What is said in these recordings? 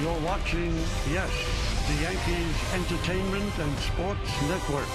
You're watching, yes, the Yankees Entertainment and Sports Network.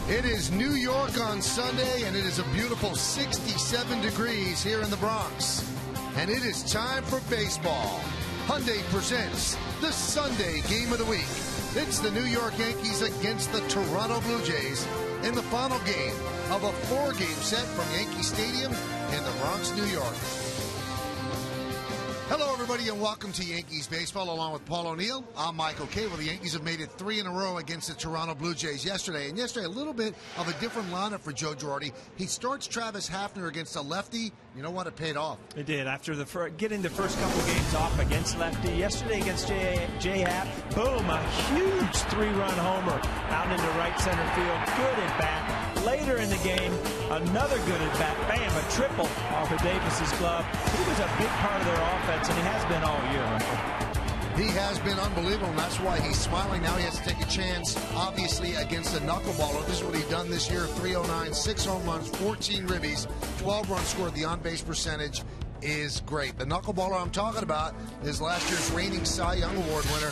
It is New York on Sunday, and it is a beautiful 67 degrees here in the Bronx. And it is time for baseball. Hyundai presents the Sunday game of the week. It's the New York Yankees against the Toronto Blue Jays in the final game of a 4-game set from Yankee Stadium in the Bronx, New York. Hello, everybody, and welcome to Yankees Baseball, along with Paul O'Neill. I'm Michael Kay. Well, the Yankees have made it 3 in a row against the Toronto Blue Jays yesterday. And yesterday, a little bit of a different lineup for Joe Girardi. He starts Travis Hafner against a lefty. You know what? It paid off. It did. After getting the first couple games off against lefty, yesterday against J-Hap, boom, a huge 3-run homer out into right center field. Good at bat. Later in the game, another good at bat. Bam, a triple off of Davis's glove. He was a big part of their offense, and he has been all year, Michael. He has been unbelievable, and that's why he's smiling. Now he has to take a chance, obviously, against a knuckleballer. This is what he's done this year: 309, 6 home runs, 14 ribbies, 12 runs scored. The on-base percentage is great. The knuckleballer I'm talking about is last year's reigning Cy Young Award winner,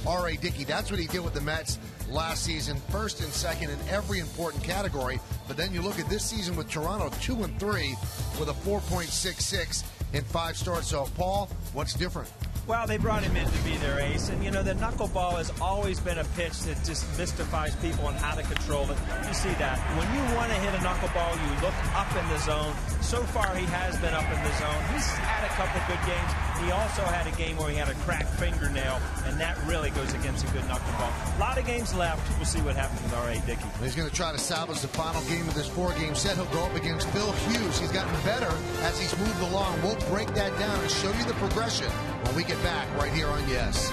R.A. Dickey. That's what he did with the Mets last season, first and second in every important category. But then you look at this season with Toronto, 2-3 with a 4.66 in 5 starts. So, Paul, what's different? Well, they brought him in to be their ace, and you know, the knuckleball has always been a pitch that just mystifies people on how to control it. You see that. When you want to hit a knuckleball, you look up in the zone. So far, he has been up in the zone. He's had a couple good games. He also had a game where he had a cracked fingernail, and that really goes against a good knuckleball. A lot of games left. We'll see what happens with R.A. Dickey. He's going to try to salvage the final game of this 4-game set. He'll go up against Phil Hughes. He's gotten better as he's moved along. We'll break that down and show you the progression when we get back right here on Yes.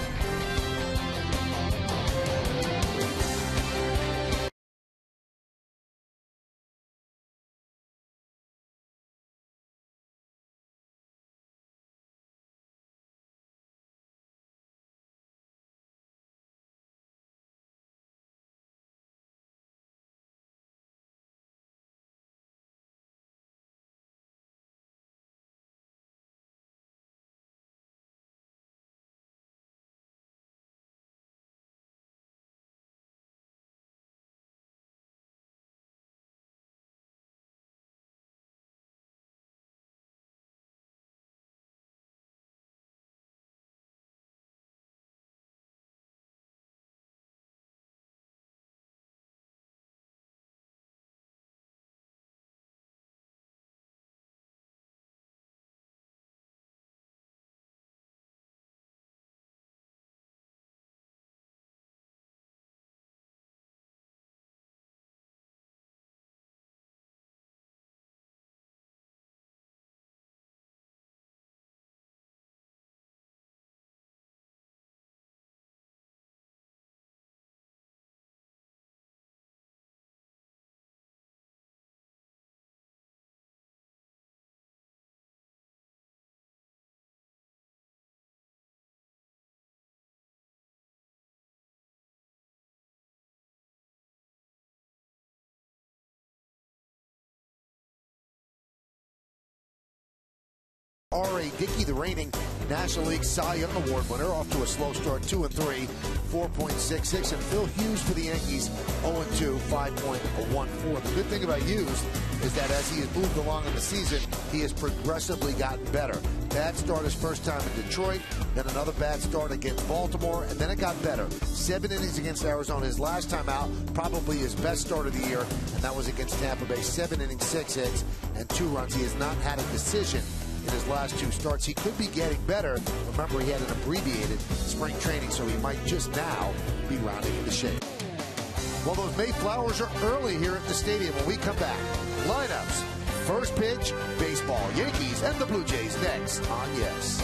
R.A. Dickey, the reigning National League Cy Young Award winner, off to a slow start, 2-3, 4.66. And Phil Hughes for the Yankees, 0-2, 5.14. The good thing about Hughes is that as he has moved along in the season, he has progressively gotten better. Bad start his first time in Detroit, then another bad start against Baltimore, and then it got better. 7 innings against Arizona his last time out, probably his best start of the year, and that was against Tampa Bay. 7 innings, 6 hits, and 2 runs. He has not had a decision in his last 2 starts. He could be getting better. Remember, he had an abbreviated spring training, so he might just now be rounding into shape. Well, those Mayflowers are early here at the stadium. When we come back, lineups, first pitch, baseball, Yankees, and the Blue Jays next on Yes.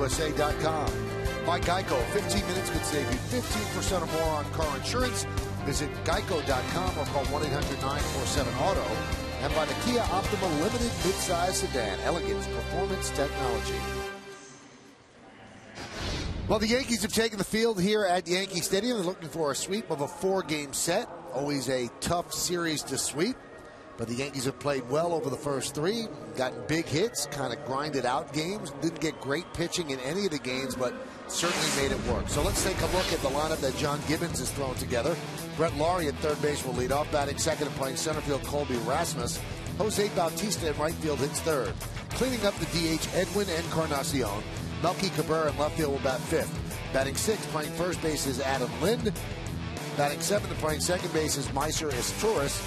GeicoUSA.com. By Geico, 15 minutes could save you 15% or more on car insurance. Visit Geico.com or call 1-800-947-AUTO. And by the Kia Optima Limited Midsize Sedan, elegance, performance, technology. Well, the Yankees have taken the field here at Yankee Stadium. They're looking for a sweep of a 4-game set. Always a tough series to sweep. But the Yankees have played well over the first 3, gotten big hits, kind of grinded out games. Didn't get great pitching in any of the games, but certainly made it work. So let's take a look at the lineup that John Gibbons has thrown together. Brett Laurie at third base will lead off. Batting second and playing center field, Colby Rasmus. Jose Bautista in right field hits third. Cleaning up the DH, Edwin Encarnacion. Melky Cabrera in left field will bat fifth. Batting sixth, playing first base is Adam Lind. Batting seventh and playing second base is Meiser Torres.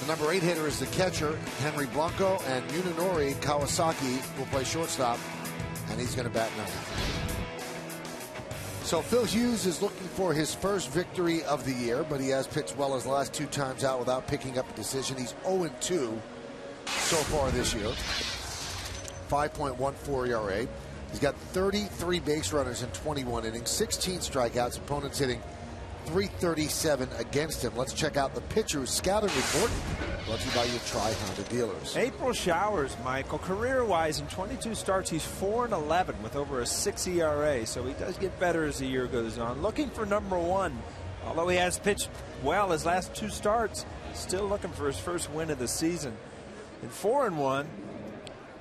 The number 8 hitter is the catcher, Henry Blanco, and Munenori Kawasaki will play shortstop, and he's going to bat ninth. So Phil Hughes is looking for his first victory of the year, but he has pitched well his last 2 times out without picking up a decision. He's 0-2 so far this year, 5.14 ERA. He's got 33 base runners in 21 innings, 16 strikeouts, opponents hitting .337 against him. Let's check out the pitcher's scouting report, brought to you by your Tri-Honda dealers. April showers, Michael. Career-wise, in 22 starts, he's 4-11 with over a 6 ERA, so he does get better as the year goes on. Looking for number 1. Although he has pitched well his last 2 starts, still looking for his first win of the season. In 4-1,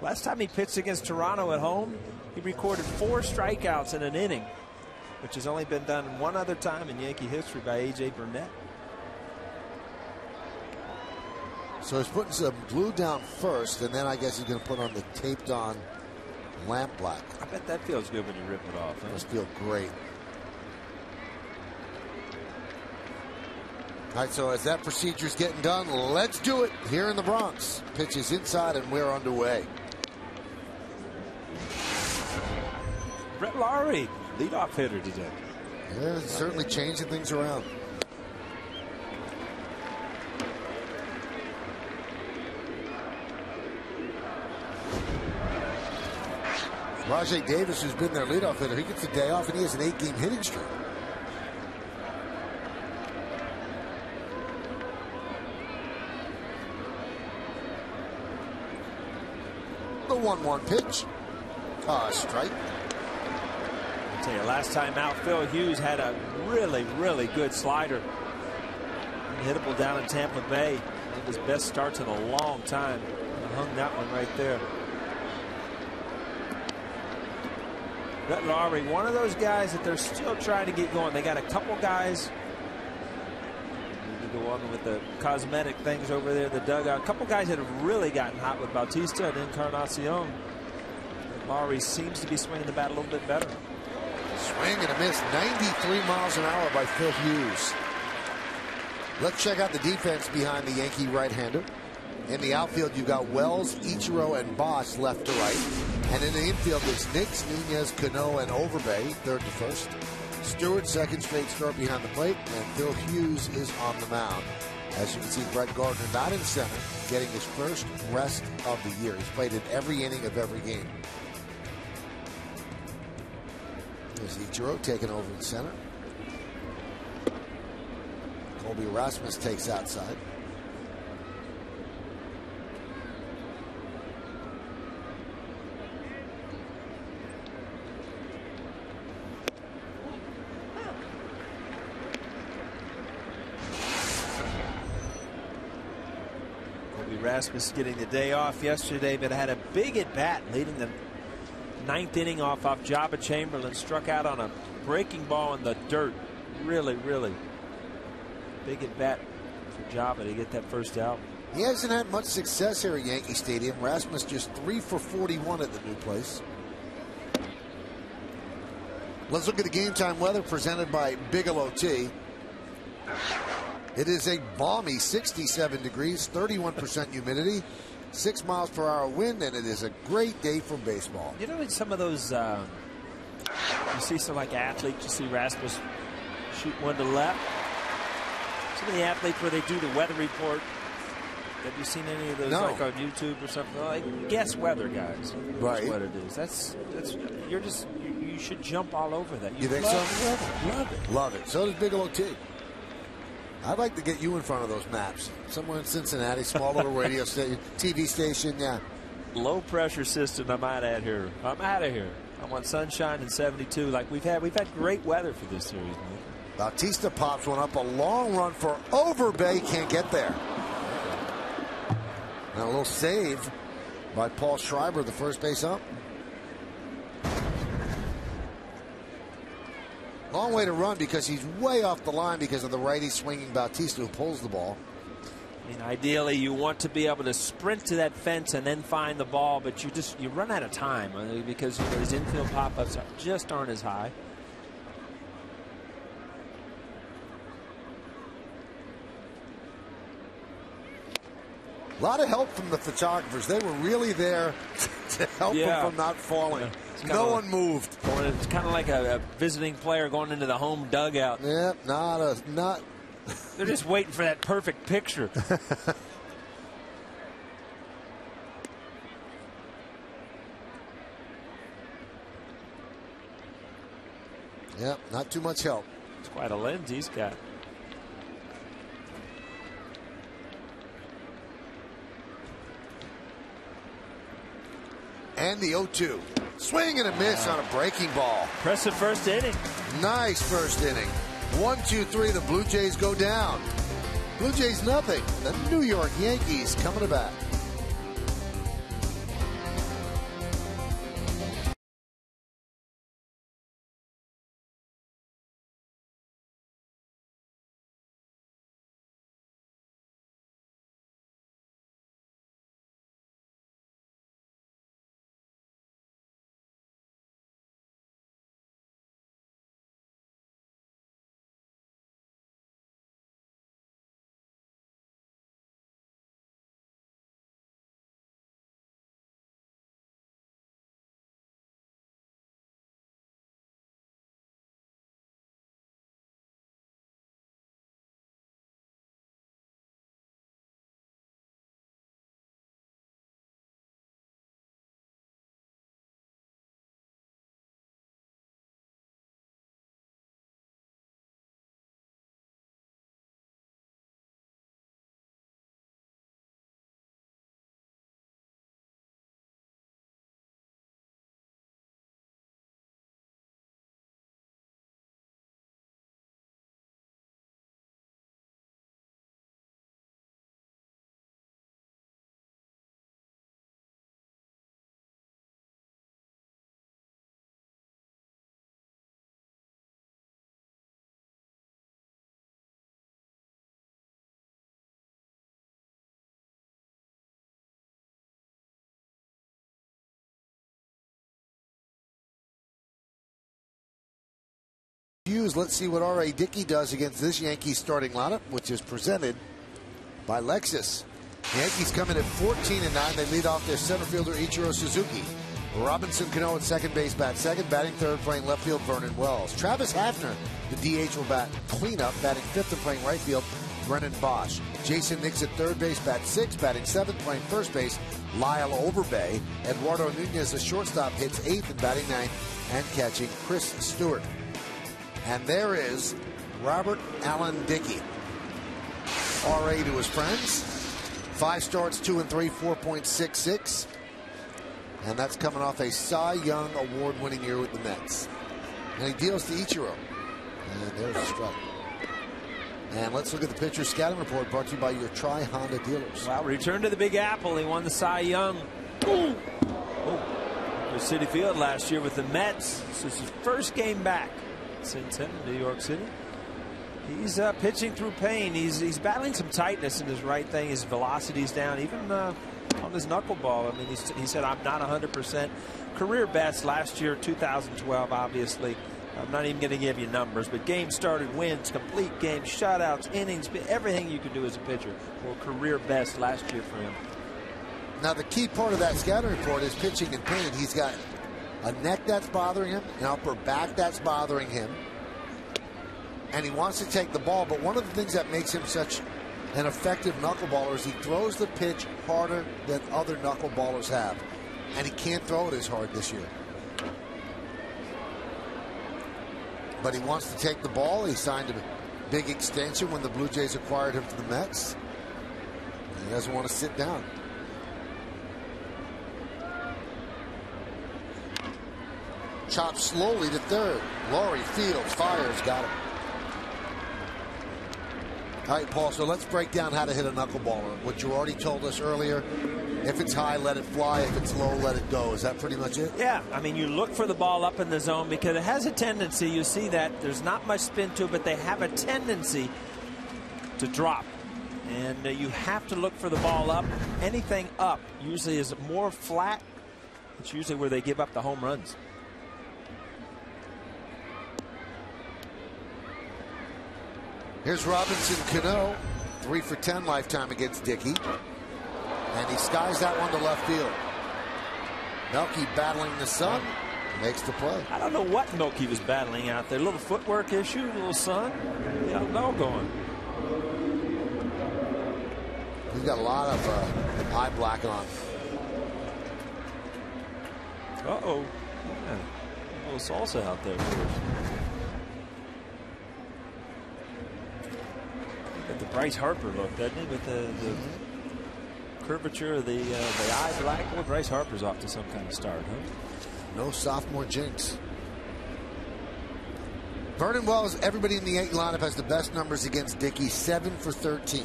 last time he pitched against Toronto at home, he recorded 4 strikeouts in an inning, which has only been done one other time in Yankee history by A.J. Burnett. So he's putting some glue down first, and then I guess he's going to put on the taped-on lamp black. I bet that feels good when you rip it off. Huh? Must feel great. All right, so as that procedure's getting done, let's do it here in the Bronx. Pitch is inside, and we're underway. Brett Laurie, leadoff hitter today. Yeah, certainly changing things around. Rajay Davis, who's been their leadoff hitter, he gets a day off and he has an 8-game hitting streak. The 1-1 pitch. Strike. I'll tell you, last time out, Phil Hughes had a really, really good slider. Unhittable down in Tampa Bay. One of his best starts in a long time. He hung that one right there. Brett Laurie, one of those guys that they're still trying to get going. They got a couple guys to go on with the cosmetic things over there, the dugout. A couple guys that have really gotten hot with Bautista and Encarnacion. Laurie seems to be swinging the bat a little bit better. Swing and a miss. 93 miles an hour by Phil Hughes. Let's check out the defense behind the Yankee right-hander. In the outfield, you've got Wells, Ichiro, and Bosch left to right. And in the infield, it's Nix, Nunez, Cano, and Overbay, third to first. Stewart, second straight start behind the plate. And Phil Hughes is on the mound. As you can see, Brett Gardner not in center, getting his first rest of the year. He's played in every inning of every game. There's Ichiro taking over in center. Colby Rasmus takes outside. Colby Rasmus getting the day off yesterday, but had a big at bat leading the 9th inning off Jabba Chamberlain. Struck out on a breaking ball in the dirt. Really, really big at bat for Jabba to get that first out. He hasn't had much success here at Yankee Stadium. Rasmus just 3 for 41 at the new place. Let's look at the game time weather presented by Bigelow Tea. It is a balmy 67 degrees, 31% humidity, 6 miles per hour wind, and it is a great day for baseball. You know, in some of those, you see some like athletes, you see Rasmus shoot one to left. Some of the athletes where they do the weather report. Have you seen any of those like on YouTube or something? Like guess weather guys. Right. That's what it is. That's you're should jump all over that. You think so? Love it. Love it. So does Bigelow T. I'd like to get you in front of those maps. Somewhere in Cincinnati, small little radio station, TV station, yeah. Low pressure system, I might add here. I'm out of here. I want sunshine and 72 like we've had. We've had great weather for this series, man. Bautista pops one up, a long run for Overbay, can't get there. Now a little save by Paul Schreiber, the first base up. Long way to run because he's way off the line because of the righty swinging Bautista who pulls the ball. I mean, ideally, you want to be able to sprint to that fence and then find the ball, but you run out of time because his infield pop-ups just aren't as high. A lot of help from the photographers. They were really there to help him from not falling. No one moved. It's kind of like a visiting player going into the home dugout. Yep, not. They're just waiting for that perfect picture. Yep, not too much help. It's quite a lens he's got. And the 0-2. Swing and a miss on a breaking ball. Impressive first inning. Nice first inning. 1, 2, 3. The Blue Jays go down. Blue Jays nothing. The New York Yankees coming to bat. Let's see what R.A. Dickey does against this Yankees starting lineup, which is presented by Lexus. The Yankees come in at 14-9. They lead off their center fielder Ichiro Suzuki. Robinson Cano at second base, bat second. Batting third, playing left field, Vernon Wells. Travis Hafner, the DH, will bat cleanup. Batting fifth and playing right field, Brennan Bosch. Jason Nix at third base, bat sixth. Batting seventh, playing first base, Lyle Overbay. Eduardo Nunez, the shortstop, hits eighth and batting ninth and catching Chris Stewart. And there is Robert Allen Dickey. R.A. to his friends. 5 starts, 2 and 3, 4.66. And that's coming off a Cy Young award-winning year with the Mets. And he deals to Ichiro. And there's a strike. And let's look at the pitcher scouting report brought to you by your Tri-Honda dealers. Well, return to the Big Apple. He won the Cy Young. Oh. City Field last year with the Mets. This is his first game back since in New York City. He's pitching through pain. He's battling some tightness in his right thing. His velocity's down, even on his knuckleball. I mean, he said, I'm not 100%. Career best last year, 2012, obviously. I'm not even going to give you numbers, but games started, wins, complete games, shutouts, innings, everything you could do as a pitcher. Well, career best last year for him. Now, the key part of that scouting report is pitching in pain. He's got a neck that's bothering him, an upper back that's bothering him, and he wants to take the ball. But one of the things that makes him such an effective knuckleballer is he throws the pitch harder than other knuckleballers have, and he can't throw it as hard this year. but he wants to take the ball. He signed a big extension when the Blue Jays acquired him from the Mets. He doesn't want to sit down. Chopped slowly to third. Laurie fields, fires, got him. All right, Paul, so let's break down how to hit a knuckleballer. What you already told us earlier, if it's high, let it fly. If it's low, let it go. Is that pretty much it? Yeah, I mean, you look for the ball up in the zone because it has a tendency, you see that, there's not much spin to it, but they have a tendency to drop. And you have to look for the ball up. Anything up usually is more flat. It's usually where they give up the home runs. Here's Robinson Cano, 3 for 10 lifetime against Dickey. And he skies that one to left field. Melky battling the sun, makes the play. I don't know what Melky was battling out there. A little footwork issue, a little sun. You don't know going. He's got a lot of eye black on. Uh-oh. Yeah. A little salsa out there. Got the Bryce Harper look, doesn't he? With the curvature of the eye black. Well, Bryce Harper's off to some kind of start, huh? No sophomore jinx. Vernon Wells, everybody in the Yankee lineup has the best numbers against Dickey, 7 for 13.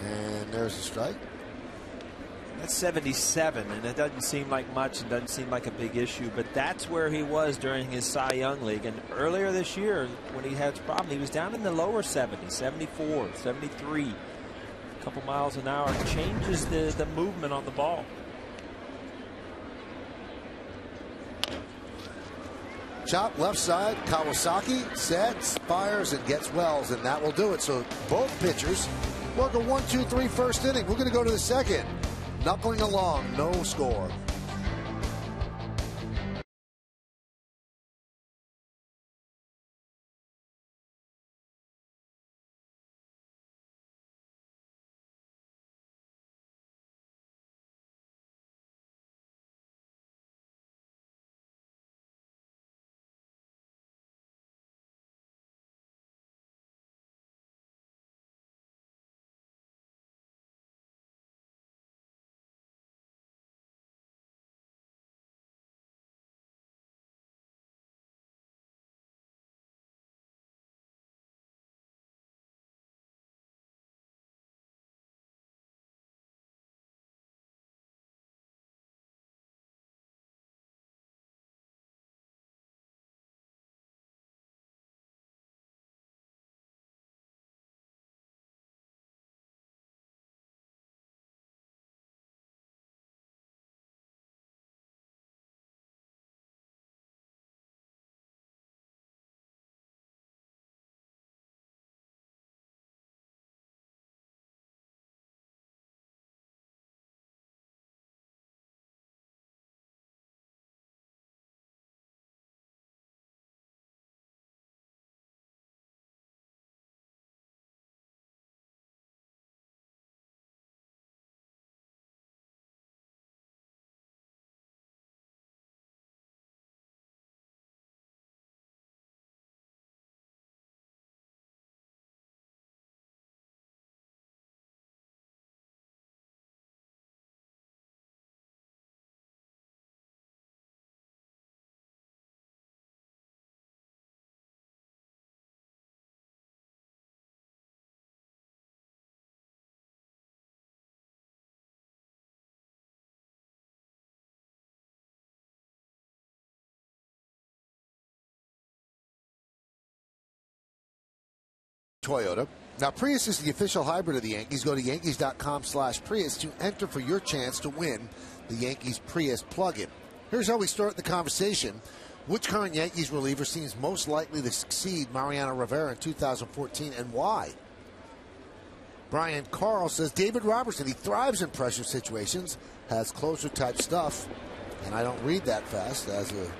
And there's a strike. That's 77, and it doesn't seem like much and doesn't seem like a big issue, but that's where he was during his Cy Young League. And earlier this year, when he had his problem, he was down in the lower 70s, 74, 73. A couple miles an hour. Changes the movement on the ball. Chop left side, Kawasaki sets, fires, and gets Wells, and that will do it. So both pitchers work a 1-2-3 first inning. We're going to go to the second. Knuckling along, no score. Toyota. Now, Prius is the official hybrid of the Yankees. Go to Yankees.com/Prius to enter for your chance to win the Yankees Prius plug-in. Here's how we start the conversation. Which current Yankees reliever seems most likely to succeed Mariano Rivera in 2014 and why? Brian Carl says David Robertson. He thrives in pressure situations, has closer type stuff, and I don't read that fast as a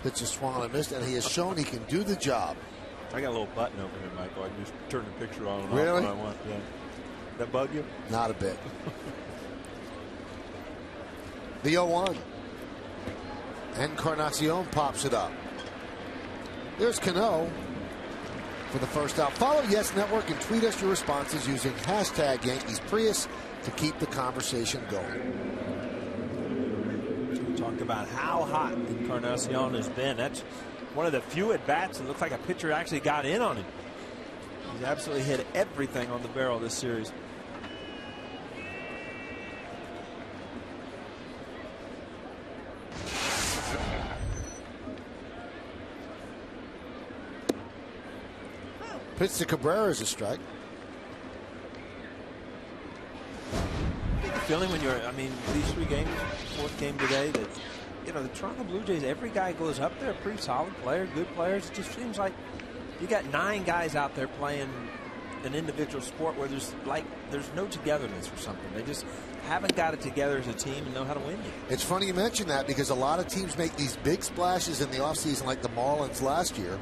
pitcher swung and missed, and he has shown he can do the job. I got a little button over here, Michael. I can just turn the picture on and really? off when I want. Yeah. That bug you? Not a bit. The 0-1. Encarnacion pops it up. There's Cano for the first out. Follow Yes Network and tweet us your responses using hashtag Yankees Prius to keep the conversation going. We talked about how hot Encarnacion has been. That's one of the few at-bats that looks like a pitcher actually got in on him. He's absolutely hit everything on the barrel this series. Pitch to Cabrera is a strike. Feeling when you're, I mean, these 3 games, 4th game today, that, you know, the Toronto Blue Jays, every guy goes up there, pretty solid player, good players. It just seems like you got 9 guys out there playing an individual sport where there's no togetherness or something. They just haven't got it together as a team and know how to win yet. It's funny you mention that because a lot of teams make these big splashes in the offseason like the Marlins last year,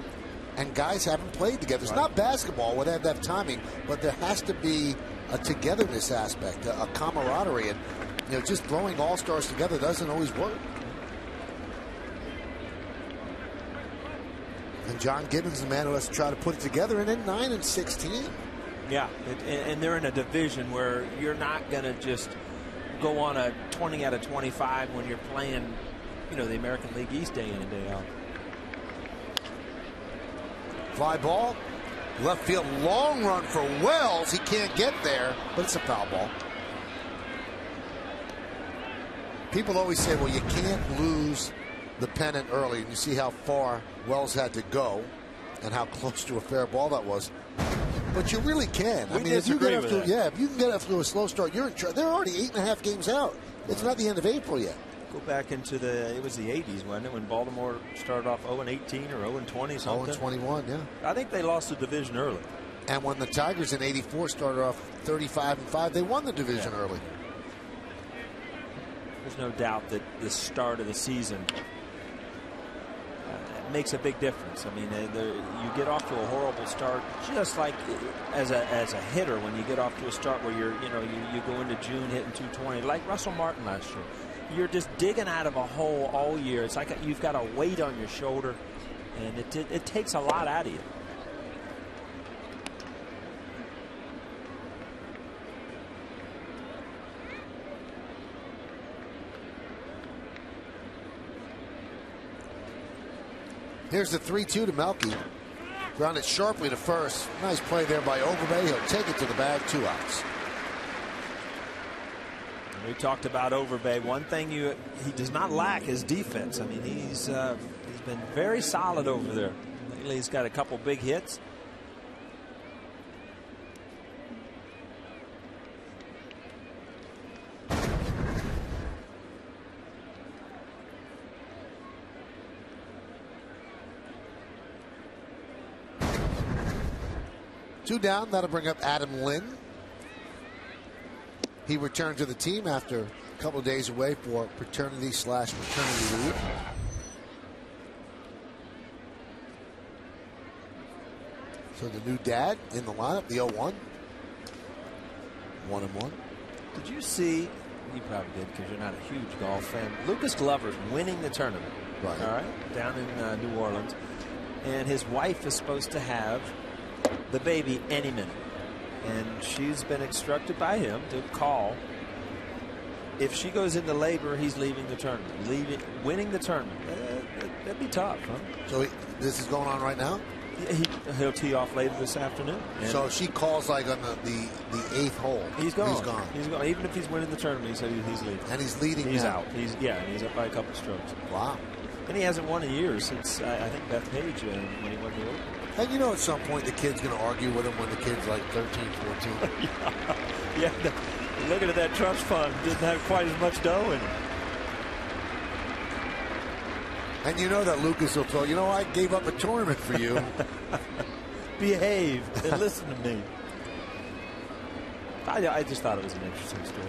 and guys haven't played together. It's not basketball where they have that timing, but there has to be a togetherness aspect, a camaraderie, and you know, just throwing all-stars together doesn't always work. And John Gibbons, the man who has to try to put it together, and then 9-16. Yeah, and they're in a division where you're not going to just go on a 20 out of 25 when you're playing, you know, the American League East day in and day out. Fly ball, left field, long run for Wells. He can't get there, but it's a foul ball. People always say, well, you can't lose the pennant early, and you see how far Wells had to go and how close to a fair ball that was. But you really can. I mean, if you get after, if you can get after a slow start, you're in charge. They're already 8.5 games out. It's not the end of April yet. Go back into it was the 80s, wasn't it, when Baltimore started off 0-18 or 0-20 something? 0-21, yeah. I think they lost the division early. And when the Tigers in '84 started off 35-5, they won the division early. There's no doubt that the start of the season makes a big difference. I mean, you get off to a horrible start, just like as a hitter when you get off to a start where you go into June hitting 220, like Russell Martin last year. You're just digging out of a hole all year. It's like you've got a weight on your shoulder, and it takes a lot out of you. Here's the 3-2 to Melky. Grounded sharply to first. Nice play there by Overbay. He'll take it to the bag. 2 outs. We talked about Overbay. One thing he does not lack is defense. I mean, he's been very solid over there. Lately, he's got a couple big hits. Two down. That'll bring up Adam Lynn. He returned to the team after a couple of days away for paternity/maternity leave. So the new dad in the lineup, the 0-1. 1-1. Did you see, you probably did because you're not a huge golf fan, Lucas Glover's winning the tournament. Right. All right, down in New Orleans. And his wife is supposed to have the baby any minute. And she's been instructed by him to call. If she goes into labor, he's leaving the tournament. Winning the tournament. That'd be tough, huh? So this is going on right now? He'll tee off later this afternoon. So she calls like on the 8th hole. He's gone. He's gone. He's gone. Even if he's winning the tournament, he said he's leaving. And he's leading. He's now. out. He's up by a couple strokes. Wow. And he hasn't won in years since I think Beth Page when he won the Open. And you know at some point the kid's going to argue with him when the kid's like 13, 14. Yeah, looking at that trust fund, didn't have quite as much dough in it. And you know that Lucas will throw, you know, I gave up a tournament for you. Behave and listen to me. I just thought it was an interesting story.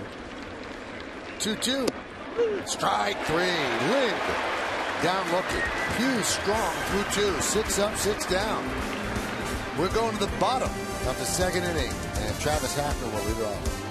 2-2. Strike 3. Lind down looking. Hughes strong through 2. 6 up, 6 down. We're going to the bottom of the second inning. And Travis Hafner will lead it off.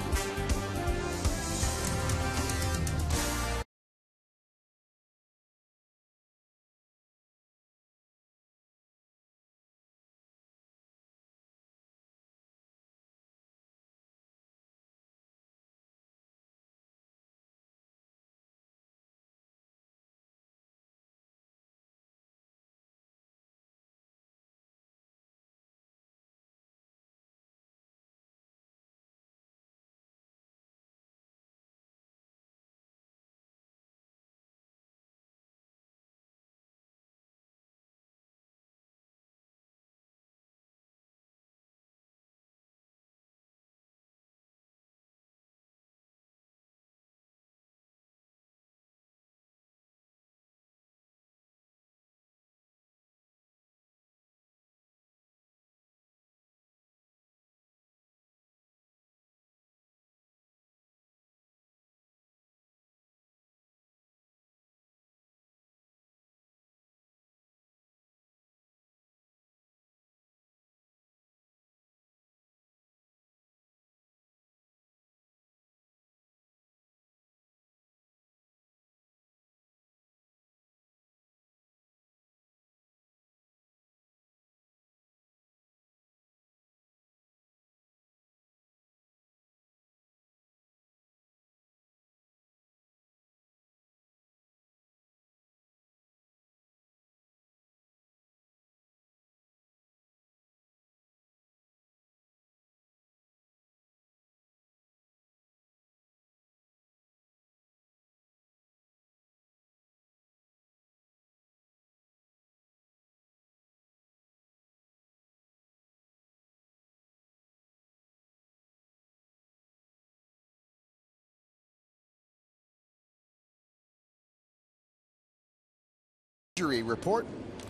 Injury report,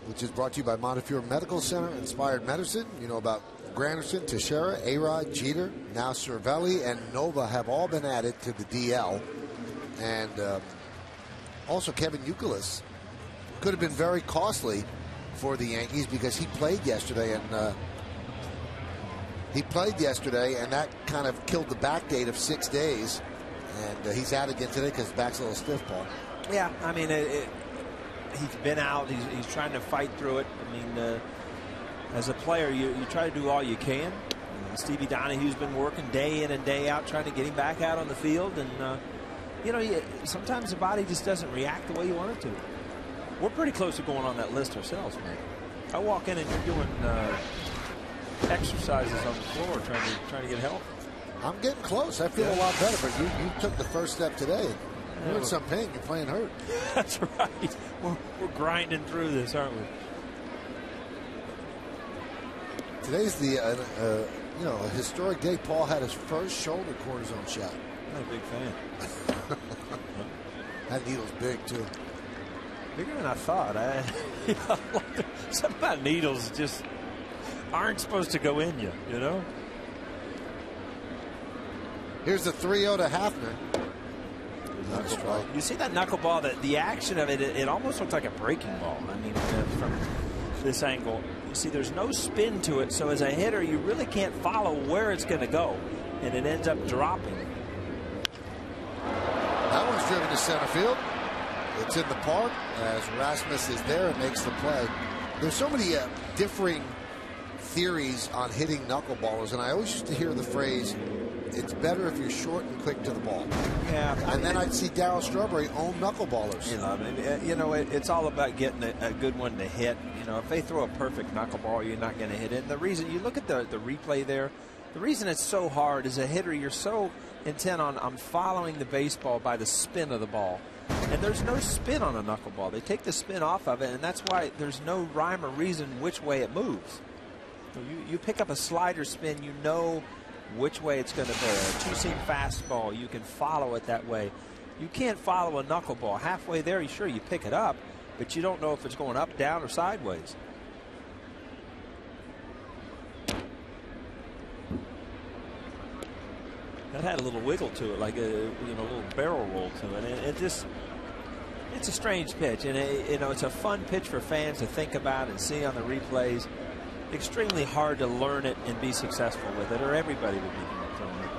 which is brought to you by Montefiore Medical Center, Inspired Medicine. You know about Granderson, Teixeira, A-Rod, Jeter, now Cervelli, and Nova have all been added to the DL. And also Kevin Youkilis could have been very costly for the Yankees because he played yesterday, and that kind of killed the back date of 6 days. And he's out again today because his back's a little stiff, Paul. Yeah, I mean, he's been out. He's trying to fight through it. I mean, as a player, you try to do all you can. Stevie Donahue's been working day in and day out trying to get him back out on the field. And, you know, sometimes the body just doesn't react the way you want it to. We're pretty close to going on that list ourselves, man. I walk in and you're doing exercises on the floor trying to get healthy. I'm getting close. I feel a lot better, but you took the first step today. You're in some pain. You're playing hurt. That's right. We're grinding through this, aren't we? Today's the you know, a historic day. Paul had his first shoulder cortisone shot. I'm not a big fan. That needle's big too. Bigger than I thought. Some of my needles just aren't supposed to go in you, you know? Here's the 3-0 to Hafner. You see that knuckleball, the action of it, it almost looks like a breaking ball. I mean, from this angle, you see there's no spin to it, so as a hitter, you really can't follow where it's going to go, and it ends up dropping. That one's driven to center field. It's in the park as Rasmus is there and makes the play. There's so many differing theories on hitting knuckleballers, and I always used to hear the phrase, it's better if you're short and quick to the ball. Yeah. And then I'd see Darryl Strawberry own knuckleballers. You know, it's all about getting a good one to hit. You know, if they throw a perfect knuckleball, you're not going to hit it. And the reason, you look at the replay there, the reason it's so hard as a hitter, you're so intent on following the baseball by the spin of the ball. And there's no spin on a knuckleball. They take the spin off of it, and that's why there's no rhyme or reason which way it moves. You pick up a slider spin, you know which way it's going to go. A two-seam fastball, you can follow it that way. You can't follow a knuckleball. Halfway there, sure, you pick it up, but you don't know if it's going up, down, or sideways. That had a little wiggle to it, like a little barrel roll to it. And it's a strange pitch, and it's a fun pitch for fans to think about and see on the replays. Extremely hard to learn it and be successful with it, or everybody would be throwing it.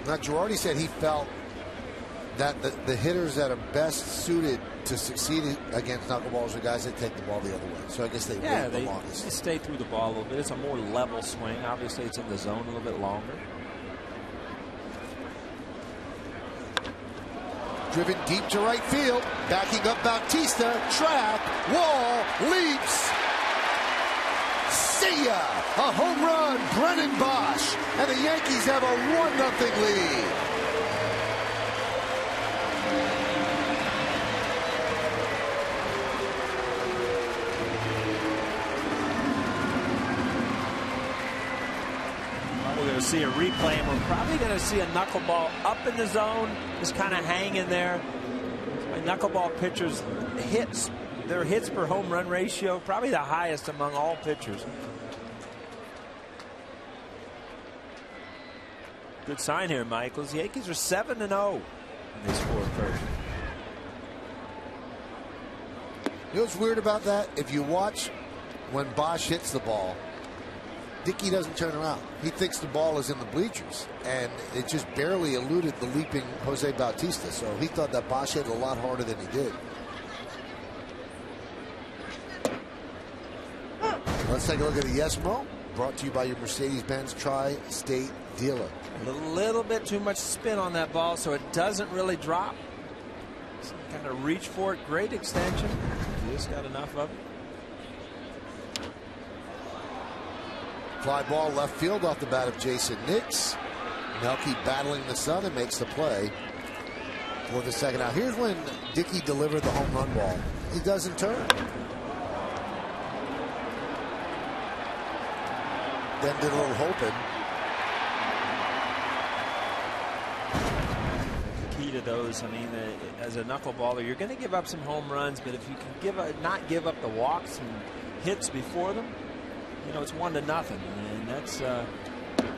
Now, Girardi said he felt that the hitters that are best suited to succeed against knuckleballs are guys that take the ball the other way. So I guess they wait the longest. They stay through the ball a little bit. It's a more level swing. Obviously, it's in the zone a little bit longer. Driven deep to right field. Backing up Bautista. Track. Wall. Leaps. See ya! A home run, Brennan Bosch, and the Yankees have a 1-0 lead. Well, we're going to see a replay, and we're probably going to see a knuckleball up in the zone, just kind of hanging there. My knuckleball pitchers hits. Their hits per home run ratio, probably the highest among all pitchers. Good sign here, Michael. The Yankees are 7-0 when they score first. You know what's weird about that? If you watch when Bosch hits the ball, Dickey doesn't turn around. He thinks the ball is in the bleachers, and it just barely eluded the leaping Jose Bautista. So he thought that Bosch hit a lot harder than he did. Let's take a look at the Yes Mo, brought to you by your Mercedes-Benz Tri-State dealer. A little bit too much spin on that ball, so it doesn't really drop. So kind of reach for it. Great extension. Just got enough of it. Fly ball left field off the bat of Jason Nix. Melky battling the sun and makes the play for the second out. Here's when Dickey delivered the home run ball. He doesn't turn. Then did a little hoping. The key to those. I mean, as a knuckleballer, you're going to give up some home runs, but if you can not give up the walks and hits before them, you know, it's 1-0, and that's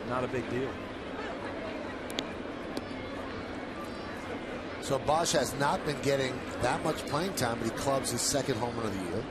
not a big deal. So Bosch has not been getting that much playing time, but he clubs his second home run of the year.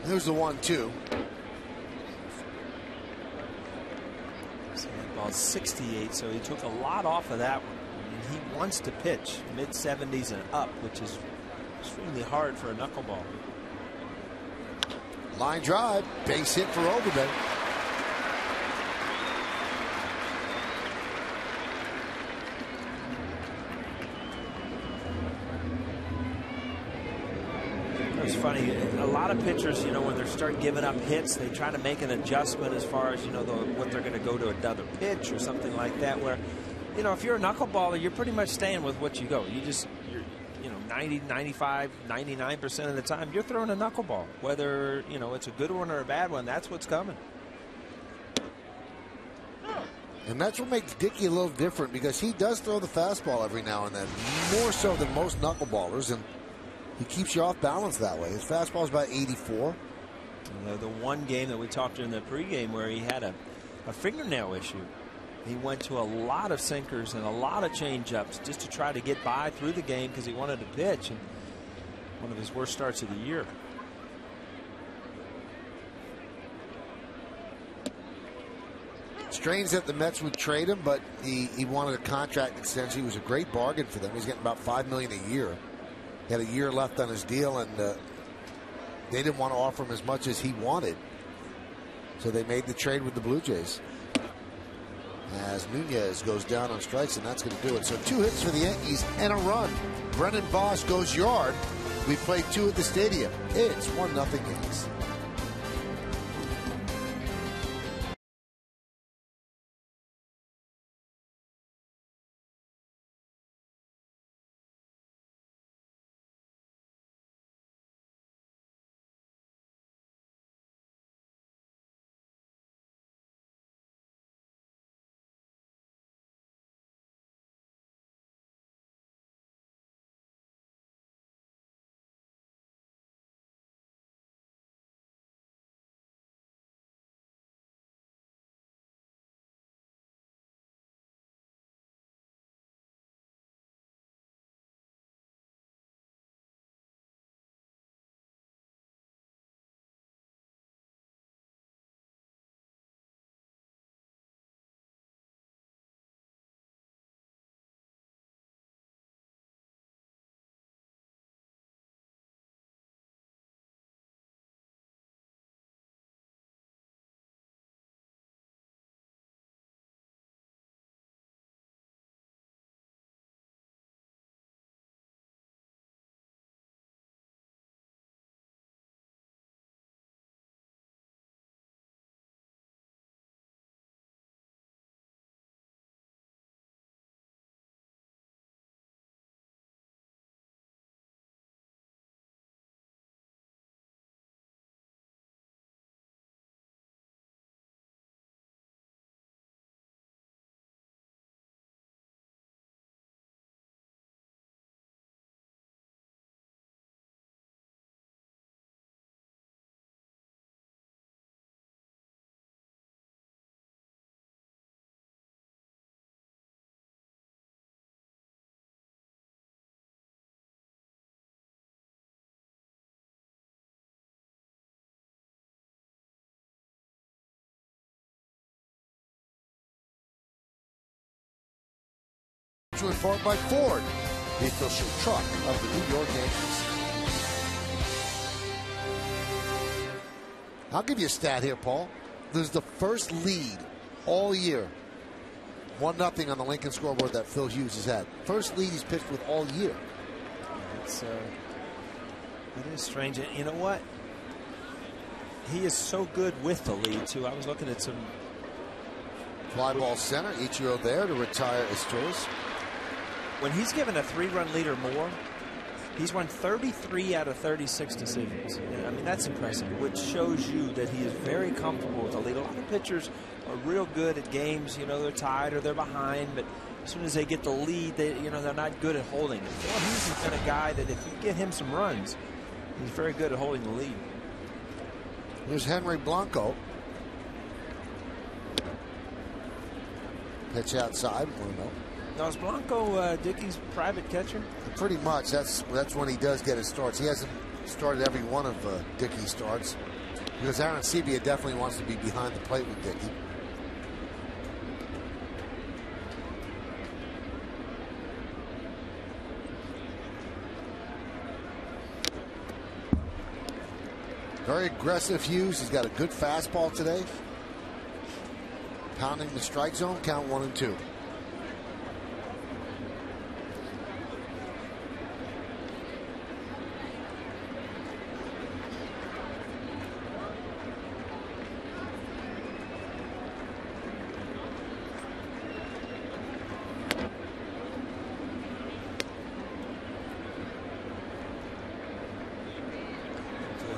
There's the 1-2. Ball 68, so he took a lot off of that one. I mean, he wants to pitch mid-70s and up, which is extremely hard for a knuckleball. Line drive, base hit for Overbay. It's funny, a lot of pitchers, you know, when they start giving up hits, they try to make an adjustment as far as, you know, what they're going to go to another pitch or something like that, where, you know, if you're a knuckleballer, you're pretty much staying with what you go. You're you know, 90, 95, 99% of the time, you're throwing a knuckleball. Whether, you know, it's a good one or a bad one, that's what's coming. And that's what makes Dickey a little different, because he does throw the fastball every now and then, more so than most knuckleballers, and he keeps you off balance that way. His fastball is about 84. The one game that we talked in the pregame where he had a fingernail issue, he went to a lot of sinkers and a lot of changeups just to try to get by through the game because he wanted to pitch. And one of his worst starts of the year. Strange that the Mets would trade him, but he wanted a contract extension. He was a great bargain for them. He's getting about $5 million a year. He had a year left on his deal, and they didn't want to offer him as much as he wanted. So they made the trade with the Blue Jays. As Nunez goes down on strikes, and that's going to do it. So 2 hits for the Yankees and a run. Brennan Bosch goes yard. We played 2 at the stadium. It's 1-0 Yankees. In part by Ford. the official truck of the New York Yankees. I'll give you a stat here, Paul. This is the first lead all year. 1-0 on the Lincoln scoreboard that Phil Hughes has had. First lead he's pitched with all year. It is strange. And you know what? He is so good with the lead, too. I was looking at some. Fly ball center. Ichiro there to retire Asturias. When he's given a 3-run lead or more, he's won 33 out of 36 decisions. I mean, that's impressive, which shows you that he is very comfortable with the lead. A lot of pitchers are real good at games. You know, they're tied or they're behind, but as soon as they get the lead, they're not good at holding it. Phil Hughes has been a guy that if you get him some runs, he's very good at holding the lead. Here's Henry Blanco. Pitch outside. 1-0. Now, is Blanco Dickey's private catcher? Pretty much. That's when he does get his starts. He hasn't started every one of Dickey's starts because Aaron Sebia definitely wants to be behind the plate with Dickey. Very aggressive Hughes. He's got a good fastball today. Pounding the strike zone. Count 1-2.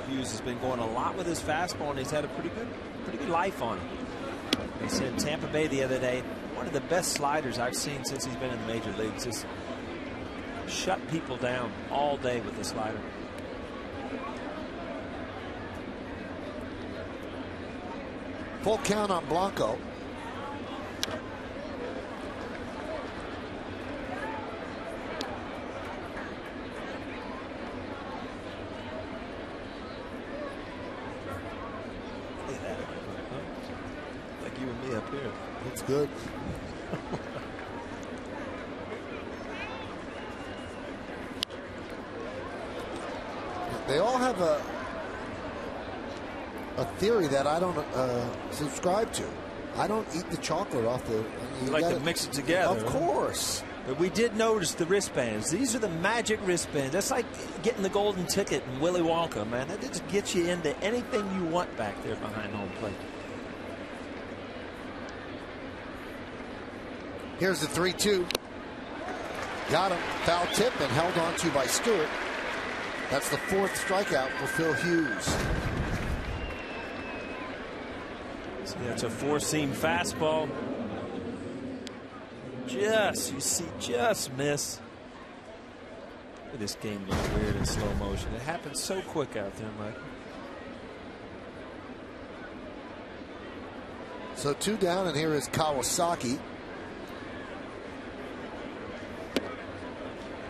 Hughes has been going a lot with his fastball, and he's had a pretty good life on him. He said Tampa Bay the other day, one of the best sliders I've seen since he's been in the major leagues. Just shut people down all day with the slider. Full count on Blanco. Like you and me up here. That's good. They all have a theory that I don't subscribe to. I don't eat the chocolate off the. You like to mix it together. Of course. But we did notice the wristbands. These are the magic wristbands. That's like getting the golden ticket in Willy Wonka, man. That just gets you into anything you want back there behind home plate. Here's the 3-2. Got him. Foul tip and held on to by Stewart. That's the fourth strikeout for Phil Hughes. See, that's a four-seam fastball. Just miss. Look at this game look weird in slow motion. It happens so quick out there, Mike. So 2 down, and here is Kawasaki.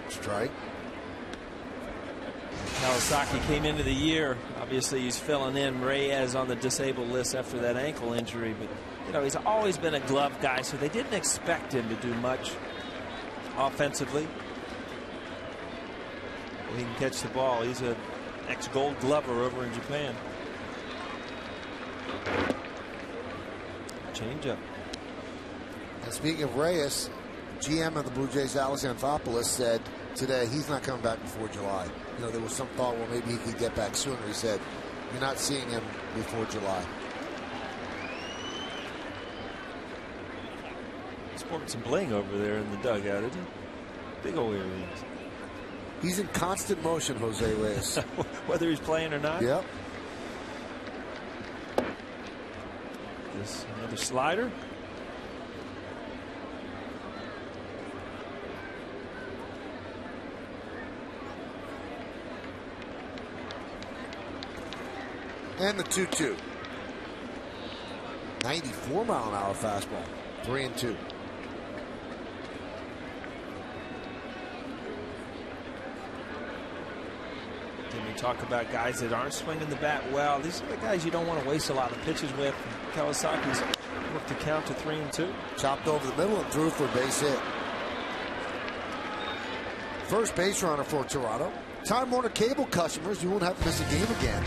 Strike. Kawasaki came into the year. Obviously, he's filling in Reyes on the disabled list after that ankle injury. But, you know, he's always been a glove guy, so they didn't expect him to do much offensively. Well, he can catch the ball. He's an ex-Gold Glover over in Japan. Change up. And speaking of Reyes, GM of the Blue Jays, Alex Anthopoulos, said today he's not coming back before July. You know, there was some thought, well, maybe he could get back sooner. He said, you're not seeing him before July. Sporting some bling over there in the dugout, isn't he? Big old earrings. He's in constant motion, Jose Reyes. Whether he's playing or not. Yep. This another slider. And the 2-2. 94-mile-an-hour fastball. 3-2. Then we talk about guys that aren't swinging the bat well. These are the guys you don't want to waste a lot of pitches with. Kawasaki's worked the count to 3-2. Chopped over the middle and threw for a base hit. first base runner for Toronto. Time Warner Cable customers, you won't have to miss a game again.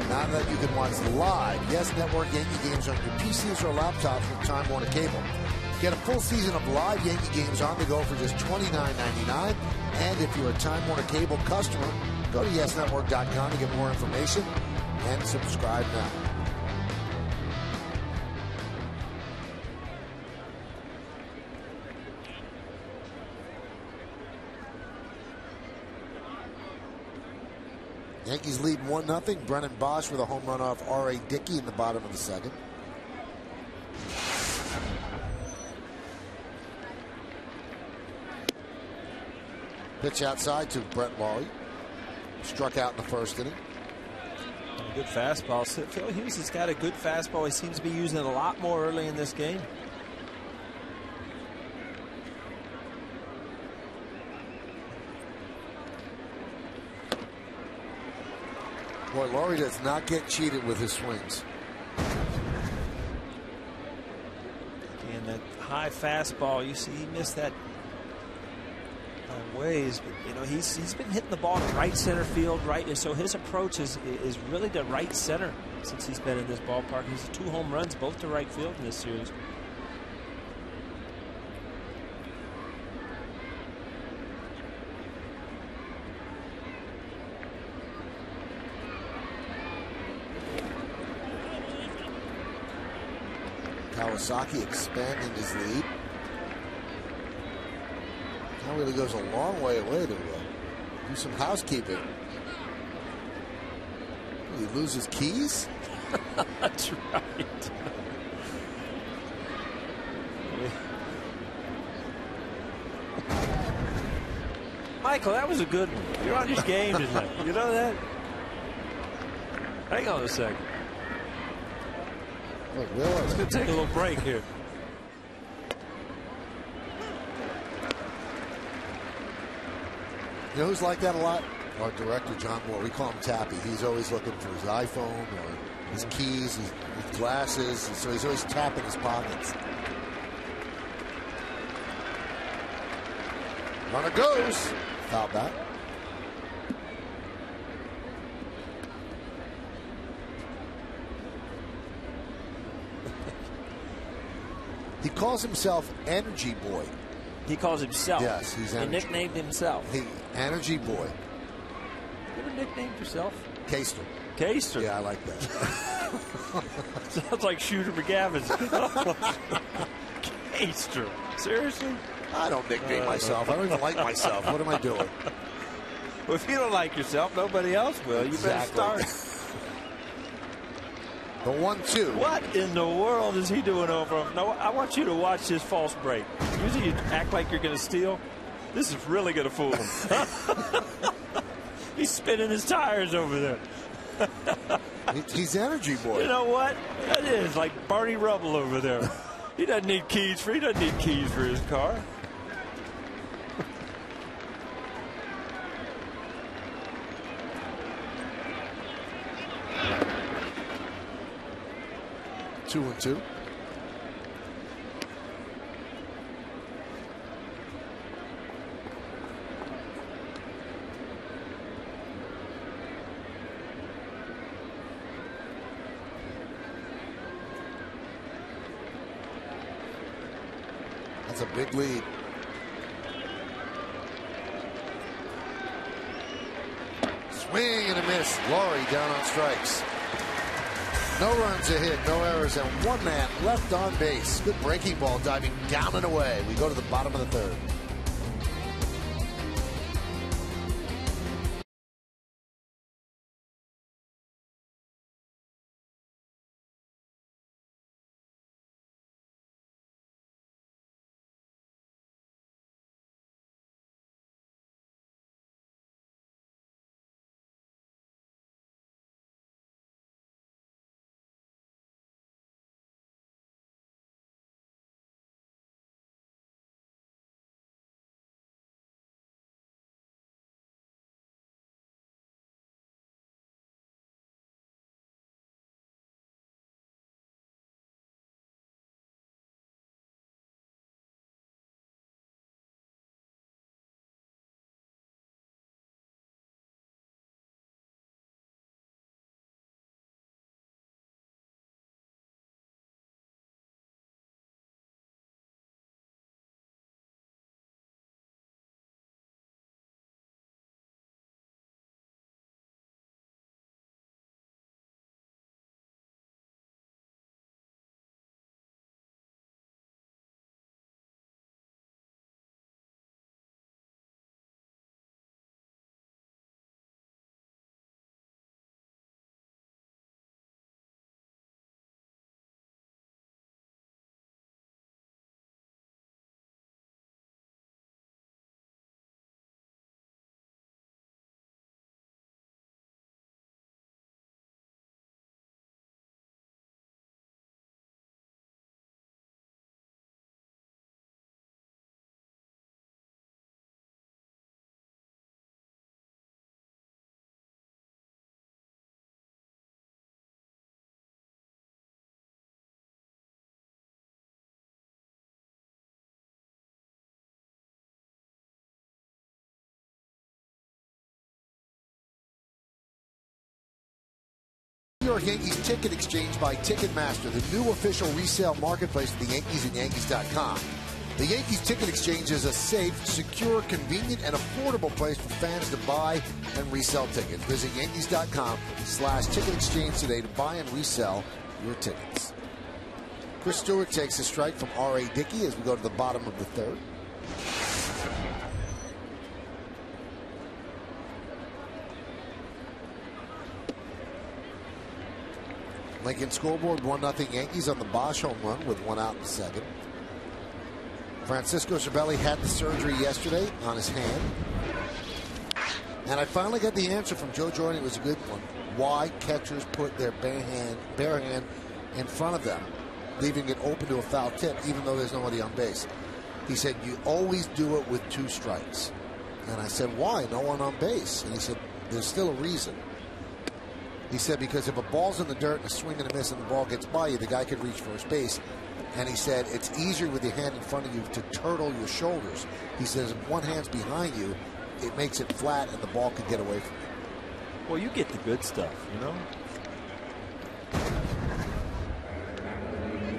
Now that you can watch live Yes Network Yankee games on your PCs or laptops from Time Warner Cable. Get a full season of live Yankee games on the go for just $29.99. And if you're a Time Warner Cable customer, go to YesNetwork.com to get more information and subscribe now. Yankees lead 1-0. Brennan Bosch with a home run off R.A. Dickey in the bottom of the second. Pitch outside to Brett Laurie. Struck out in the first inning. A good fastball. Phil Hughes has got a good fastball. He seems to be using it a lot more early in this game. Boy, Laurie does not get cheated with his swings. And that high fastball, you see he missed that ways, but you know he's been hitting the ball to right center field, right, and so his approach is really to right center since he's been in this ballpark. He's 2 home runs, both to right field in this series. Kawasaki expanding his lead. That really goes a long way away to do some housekeeping. Did he lose his keys? That's right. Michael, that was a good one. You're on your game tonight. You know that? Hang on a second. Look, let's take a little break here. You know who's like that a lot? Our director, John Moore. We call him Tappy. He's always looking for his iPhone or his keys, his glasses, and so he's always tapping his pockets. Runner goes. Foul back. He calls himself Energy Boy. He calls himself. Yes, he's He Energy. nicknamed himself. Energy Boy. You ever nicknamed yourself? Caster. Caster? Yeah, I like that. Sounds like Shooter McGavin's. Caster. Seriously? I don't nickname myself. I don't even like myself. What am I doing? Well, if you don't like yourself, nobody else will. Exactly. You better start. The 1-2. What in the world is he doing over? No, I want you to watch his false break. Usually you act like you're going to steal. This is really going to fool him. He's spinning his tires over there. He's Energy Boy. You know what? That is like Barney Rubble over there. He doesn't need keys for his car. Two and two. That's a big lead. Swing and a miss. Laurie down on strikes. No runs a hit, no errors, and one man left on base. Good breaking ball diving down and away. We go to the bottom of the third. New York Yankees Ticket Exchange by Ticketmaster, the new official resale marketplace of the Yankees and Yankees.com. The Yankees Ticket Exchange is a safe, secure, convenient, and affordable place for fans to buy and resell tickets. Visit Yankees.com/ticket exchange today to buy and resell your tickets. Chris Stewart takes a strike from R.A. Dickey as we go to the bottom of the third. Lincoln scoreboard, 1-0 Yankees on the Bosch home run with 1 out in the second. Francisco Cervelli had the surgery yesterday on his hand. And I finally got the answer from Joe Jordan. It was a good one. Why catchers put their bare hand in front of them, leaving it open to a foul tip, even though there's nobody on base. He said, you always do it with 2 strikes. And I said, why? No one on base. And he said, there's still a reason. He said, because if a ball's in the dirt and a swing and a miss and the ball gets by you, the guy could reach first base. And he said, it's easier with your hand in front of you to turtle your shoulders. He says, if one hand's behind you, it makes it flat and the ball could get away from you. Well, you get the good stuff, you know.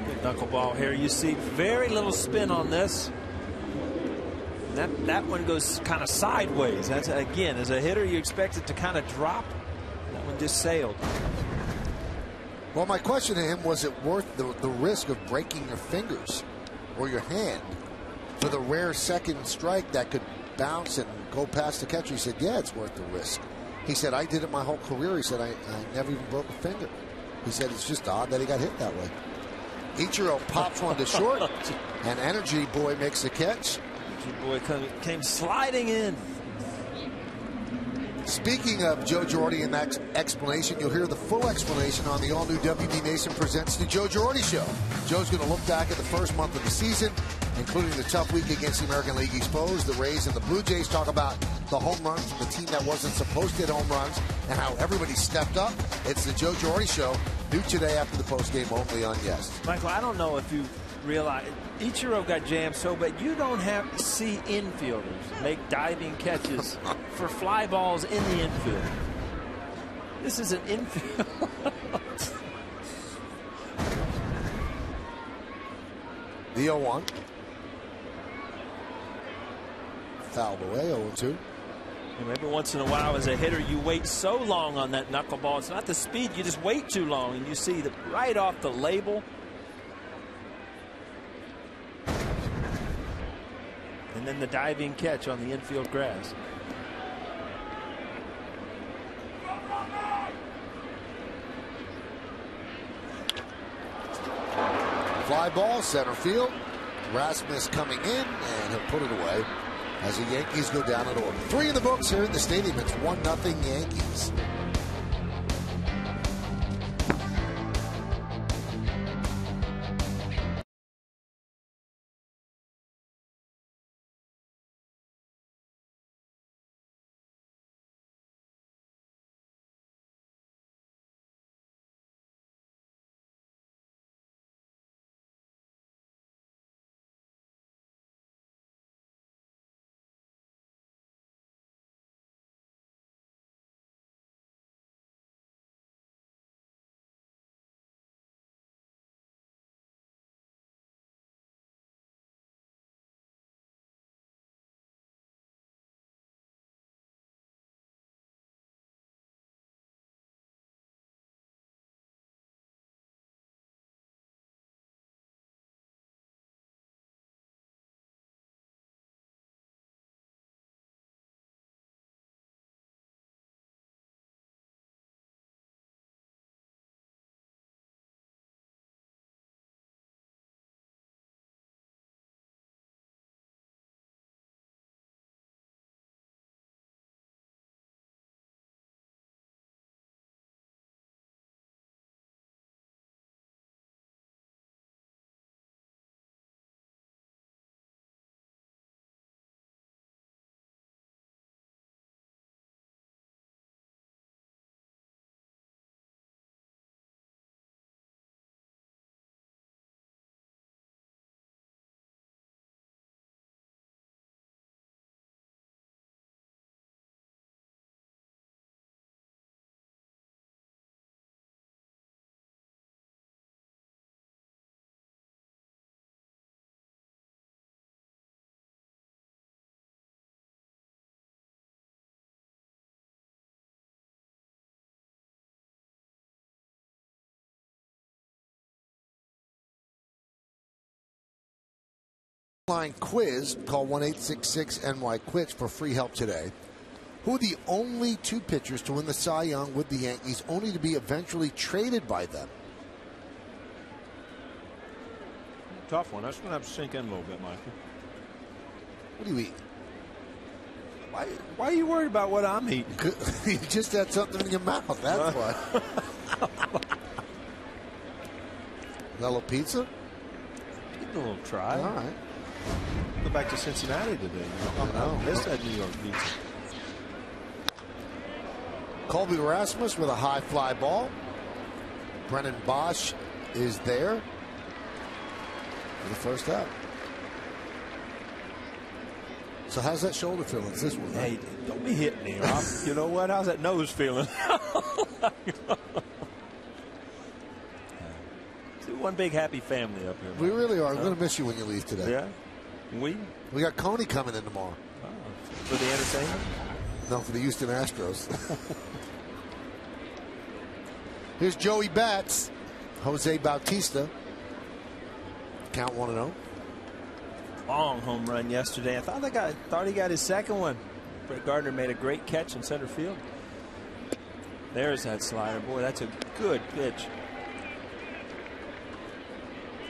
Good knuckleball here. You see very little spin on this. That one goes kind of sideways. That's, again, as a hitter, you expect it to kind of drop. That one just sailed. Well, my question to him, was it worth the risk of breaking your fingers or your hand for the rare second strike that could bounce and go past the catcher? He said, yeah, it's worth the risk. He said, I did it my whole career. He said, I never even broke a finger. He said, it's just odd that he got hit that way. Ichiro pops one to short, and Energy Boy makes the catch. Energy Boy came sliding in. Speaking of Joe Girardi and that explanation, you'll hear the full explanation on the all-new WB Mason Presents the Joe Girardi Show. Joe's going to look back at the first month of the season, including the tough week against the American League Exposed, the Rays and the Blue Jays. Talk about the home runs from the team that wasn't supposed to hit home runs and how everybody stepped up. It's the Joe Girardi Show, new today after the postgame only on Yes. Michael, I don't know if you realize, Ichiro got jammed so bad you don't have to see infielders make diving catches for fly balls in the infield. This is an infield. The 0-1. Fouled away, 0-2. And every once in a while, as a hitter, you wait so long on that knuckleball. It's not the speed, you just wait too long, and you see that right off the label. And then the diving catch on the infield grass. Fly ball, center field. Rasmus coming in, and he'll put it away as the Yankees go down in order. 3 in the books here in the stadium. It's 1-0 Yankees. Line quiz. Call 1-866-NY-QUITS for free help today. Who are the only two pitchers to win the Cy Young with the Yankees, only to be eventually traded by them? Tough one. That's going to have to sink in a little bit, Michael. What do you eat? Why are you worried about what I'm eating? You just had something in your mouth. That's why. Is that a little pizza? Give it a little try. All right. Go back to Cincinnati today. I missed that New York pizza. Colby Rasmus with a high fly ball. Brennan Bosch is there for the first out. So how's that shoulder feeling? It's this one. Hey, don't be hitting me, Rob. You know what? How's that nose feeling? One big happy family up here. We really are. I'm going to miss you when you leave today. Yeah. We got Coney coming in tomorrow. Oh, for the entertainment? No, for the Houston Astros. Here's Joey Bats. Jose Bautista. Count 1-0. Long home run yesterday. I thought he got his second one. Brett Gardner made a great catch in center field. There's that slider. Boy, that's a good pitch.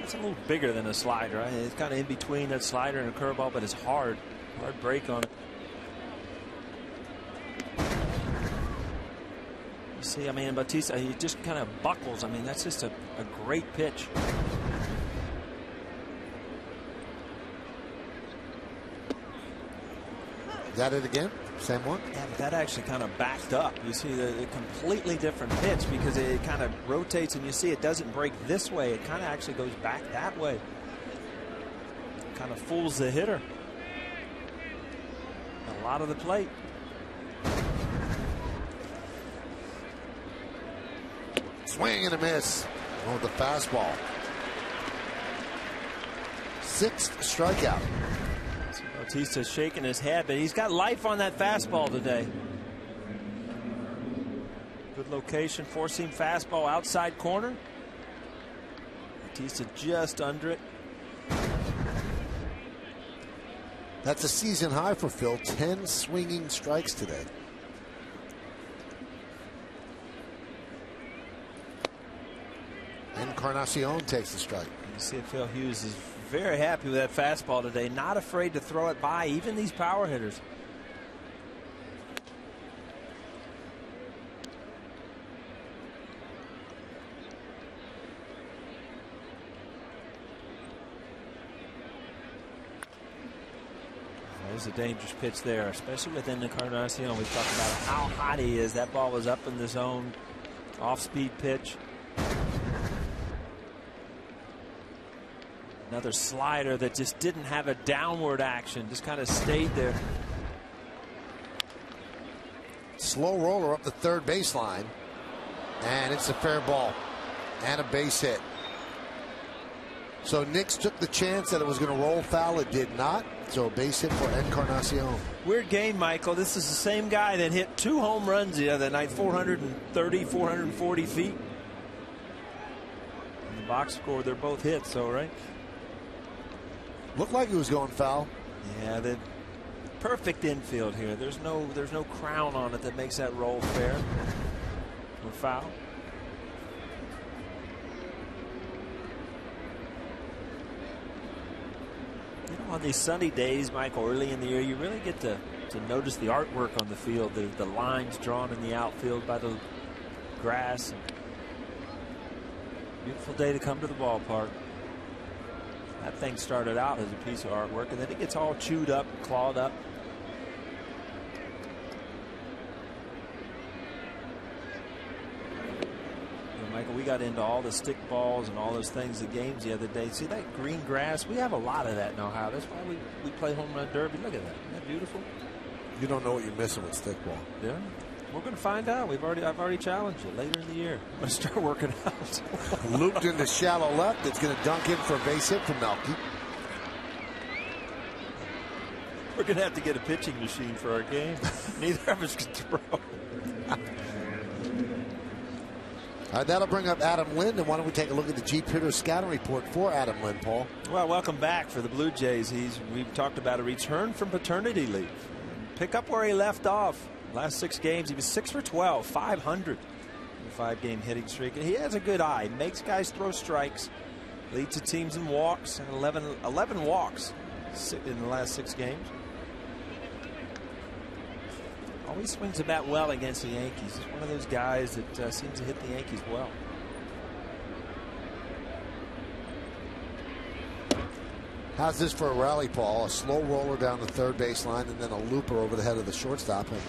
It's a little bigger than a slider. Right? It's kind of in between that slider and a curveball, but it's hard break on it. You see, I mean, Bautista, he just kind of buckles. I mean, that's just a great pitch. Is that it again? Same one? Yeah, but that actually kind of backed up. You see the completely different pitch because it kind of rotates, and you see it doesn't break this way. It kind of actually goes back that way. Kind of fools the hitter. A lot of the plate. Swing and a miss. Oh, the fastball. Sixth strikeout. Bautista's shaking his head, but he's got life on that fastball today. Good location, four-seam fastball outside corner. Bautista just under it. That's a season high for Phil. 10 swinging strikes today. Encarnacion takes the strike. You see Phil Hughes is very happy with that fastball today. Not afraid to throw it by even these power hitters. There's a dangerous pitch there, especially with Encarnacion. We talked about how hot he is. That ball was up in the zone. Off-speed pitch. Another slider that just didn't have a downward action, just kind of stayed there. Slow roller up the third baseline, and it's a fair ball and a base hit. So Nix took the chance that it was going to roll foul. It did not. So a base hit for Encarnacion. Weird game, Michael. This is the same guy that hit 2 home runs the other night, 430, 440 feet. And the box score, they're both hits, so right. Looked like he was going foul. Yeah, the perfect infield here. There's no crown on it that makes that roll fair or foul. You know, on these sunny days, Michael, early in the year, you really get to notice the artwork on the field, the lines drawn in the outfield by the grass. Beautiful day to come to the ballpark. That thing started out as a piece of artwork, and then it gets all chewed up, clawed up. You know, Michael, we got into all the stick balls and all those things, the games the other day. See that green grass? We have a lot of that in Ohio. That's why we play home run derby. Look at that. Isn't that beautiful? You don't know what you're missing with stick ball. Yeah. We're going to find out. I've already challenged you later in the year. I'm going to start working out. Looped into shallow left. It's going to dunk in for a base hit from Melky. We're going to have to get a pitching machine for our game. Neither of us can throw. That'll bring up Adam Lind, and why don't we take a look at the Jeep hitter scouting report for Adam Lind, Paul? Well, welcome back for the Blue Jays. We've talked about a return from paternity leave. Pick up where he left off. Last 6 games, he was 6 for 12, 500 in a 5-game hitting streak. And he has a good eye. Makes guys throw strikes. Leads the teams in walks, and 11 walks in the last 6 games. Always swings the bat well against the Yankees. He's one of those guys that seems to hit the Yankees well. How's this for a rally, Paul? A slow roller down the third baseline and then a looper over the head of the shortstop, and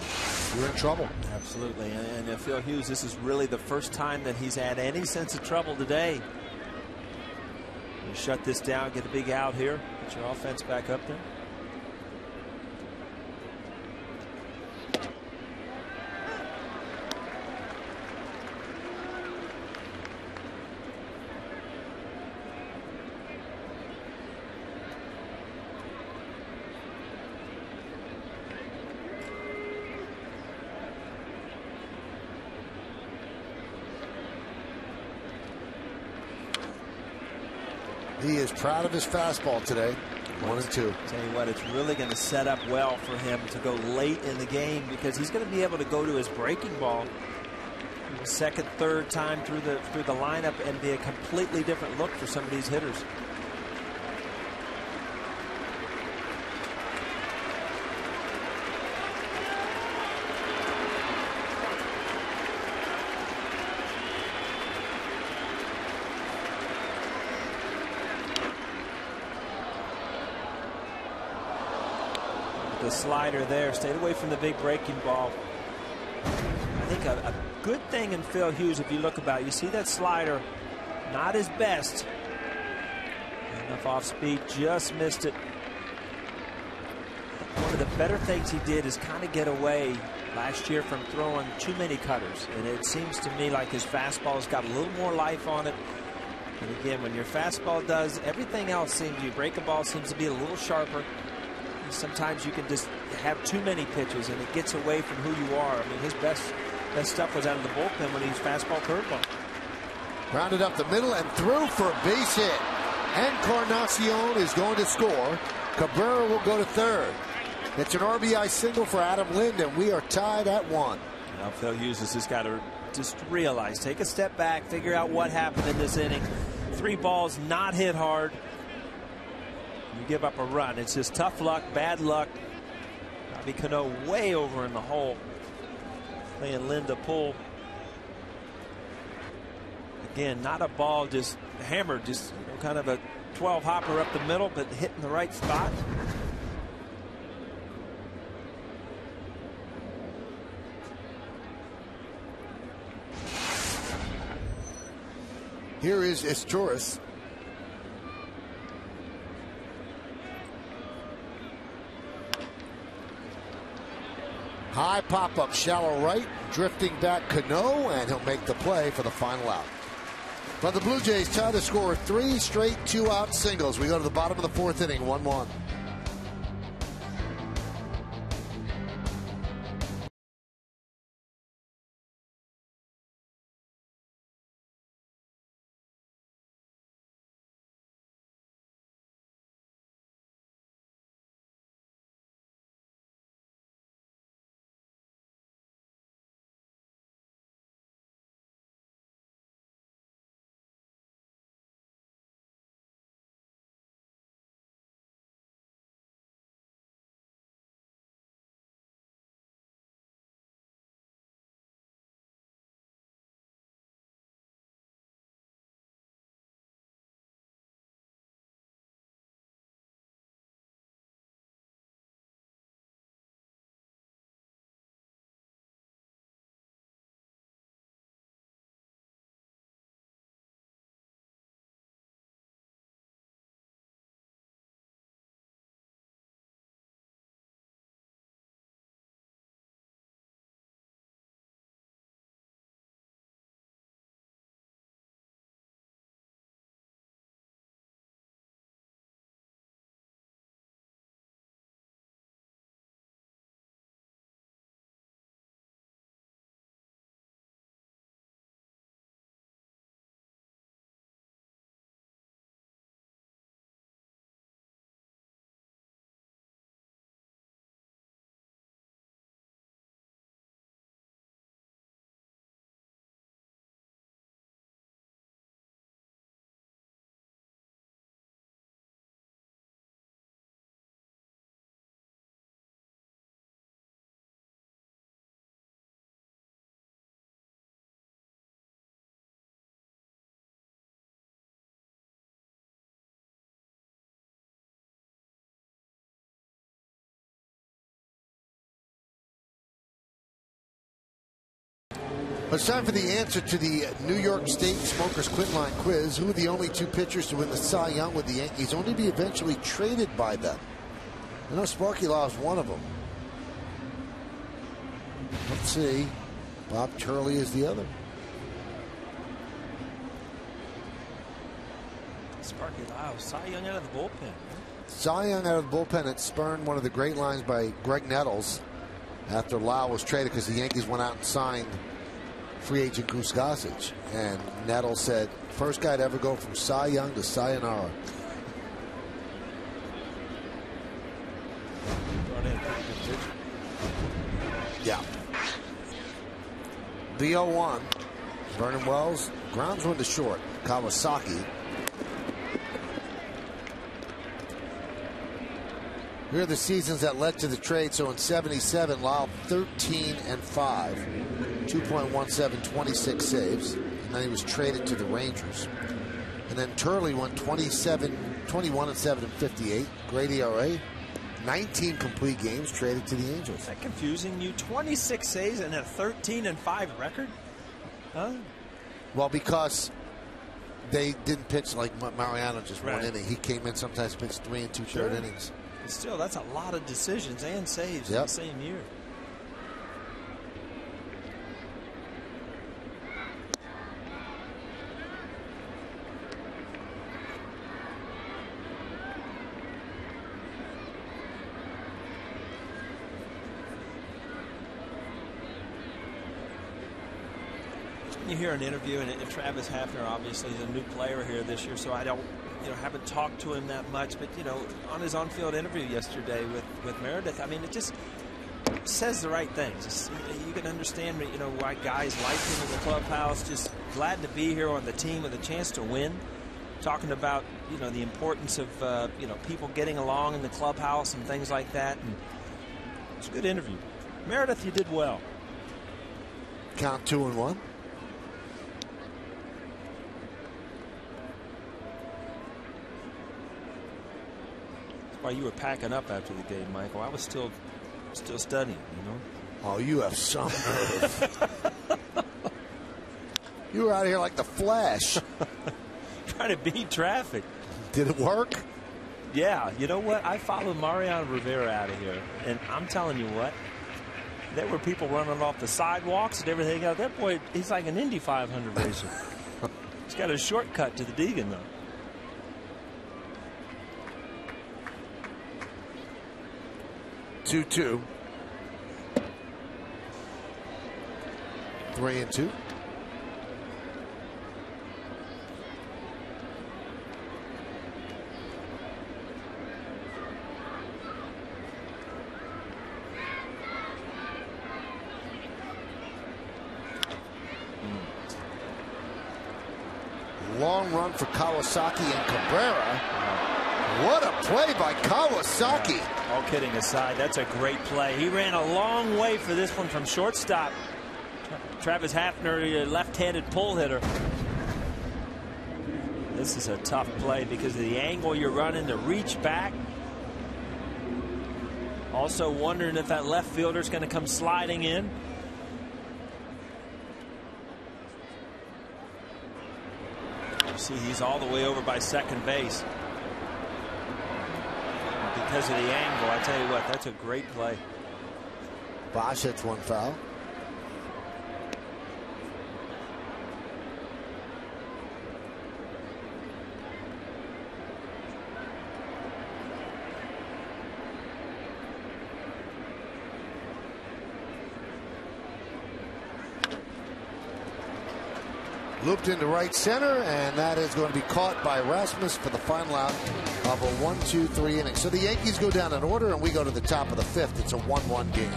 you're in trouble. Absolutely. And Phil Hughes, this is really the first time that he's had any sense of trouble today. You shut this down, get a big out here, get your offense back up there. He is proud of his fastball today. 1-2. Tell you what, it's really going to set up well for him to go late in the game, because he's going to be able to go to his breaking ball second, third time through the lineup and be a completely different look for some of these hitters. The slider there, stayed away from the big breaking ball. I think a good thing in Phil Hughes, if you look about, you see that slider, not his best. Enough off speed, just missed it. One of the better things he did is kind of get away last year from throwing too many cutters. And it seems to me like his fastball's got a little more life on it. And again, when your fastball does, everything else seems, you break a ball, seems to be a little sharper. Sometimes you can just have too many pitches and it gets away from who you are. I mean, his best stuff was out of the bullpen when he's fastball curveball. Rounded up the middle and through for a base hit. Encarnacion is going to score. Cabrera will go to third. It's an RBI single for Adam Lind, and we are tied at 1. Now Phil Hughes has just got to just realize, take a step back, figure out what happened in this inning. 3 balls not hit hard. You give up a run. It's just tough luck, bad luck. Bobby Cano way over in the hole, playing Lind to pull. Again, not a ball just hammered, just kind of a 12 hopper up the middle, but hitting the right spot. Here is Esturis. High pop-up, shallow right, drifting back Cano, and he'll make the play for the final out. But the Blue Jays tie the score 3 straight 2-out singles. We go to the bottom of the 4th inning, 1-1. It's time for the answer to the New York State Smokers Quitline quiz. Who are the only two pitchers to win the Cy Young with the Yankees, only to be eventually traded by them? I know Sparky Law is one of them. Let's see. Bob Turley is the other. Sparky Lau, Cy Young out of the bullpen. Cy Young out of the bullpen. It spurned one of the great lines by Greg Nettles after Lau was traded because the Yankees went out and signed free agent Goose Gossage. And Nettles said, first guy to ever go from Cy Young to sayonara. Yeah. The 0-1. Vernon Wells grounds one to short. Kawasaki. Here are the seasons that led to the trade. So in 77, Lyle 13-5, 2.17, 26 saves, and then he was traded to the Rangers. And then Turley went 21-7 and 58, great ERA, 19 complete games, traded to the Angels. Is that confusing you? 26 saves and a 13-5 record? Huh? Well, because they didn't pitch like Mariano, just one Right. inning. He came in, sometimes pitched 3 2/3 Sure. innings. But still, that's a lot of decisions and saves in Yep. the same year. You hear an interview, and Travis Hafner obviously is a new player here this year, so I don't, haven't talked to him that much. But on his on-field interview yesterday with Meredith, I mean, it just says the right things. You can understand, why guys like him in the clubhouse. Just glad to be here on the team with a chance to win. Talking about the importance of people getting along in the clubhouse and things like that. And it's a good interview. Meredith, you did well. Count 2-1. While you were packing up after the game, Michael, I was still studying, Oh, you have some nerve. You were out here like the Flash. Trying to beat traffic. Did it work? Yeah, you know what? I followed Mariano Rivera out of here, and I'm telling you what, there were people running off the sidewalks and everything else. That boy, he's like an Indy 500 racer. He's got a shortcut to the Deegan, though. 2-2. 3-2. Long run for Kawasaki and Cabrera. What a play by Kawasaki. Yeah, all kidding aside, that's a great play. He ran a long way for this one from shortstop. Travis Hafner, left-handed pull hitter. This is a tough play because of the angle you're running to reach back. Also wondering if that left fielder is going to come sliding in. You see, he's all the way over by second base. Because of the angle, I tell you what, that's a great play. Bosch hits one foul. Looped into right center, and that is going to be caught by Rasmus for the final out of a 1-2-3 inning. So the Yankees go down in order, and we go to the top of the fifth. It's a 1-1 game.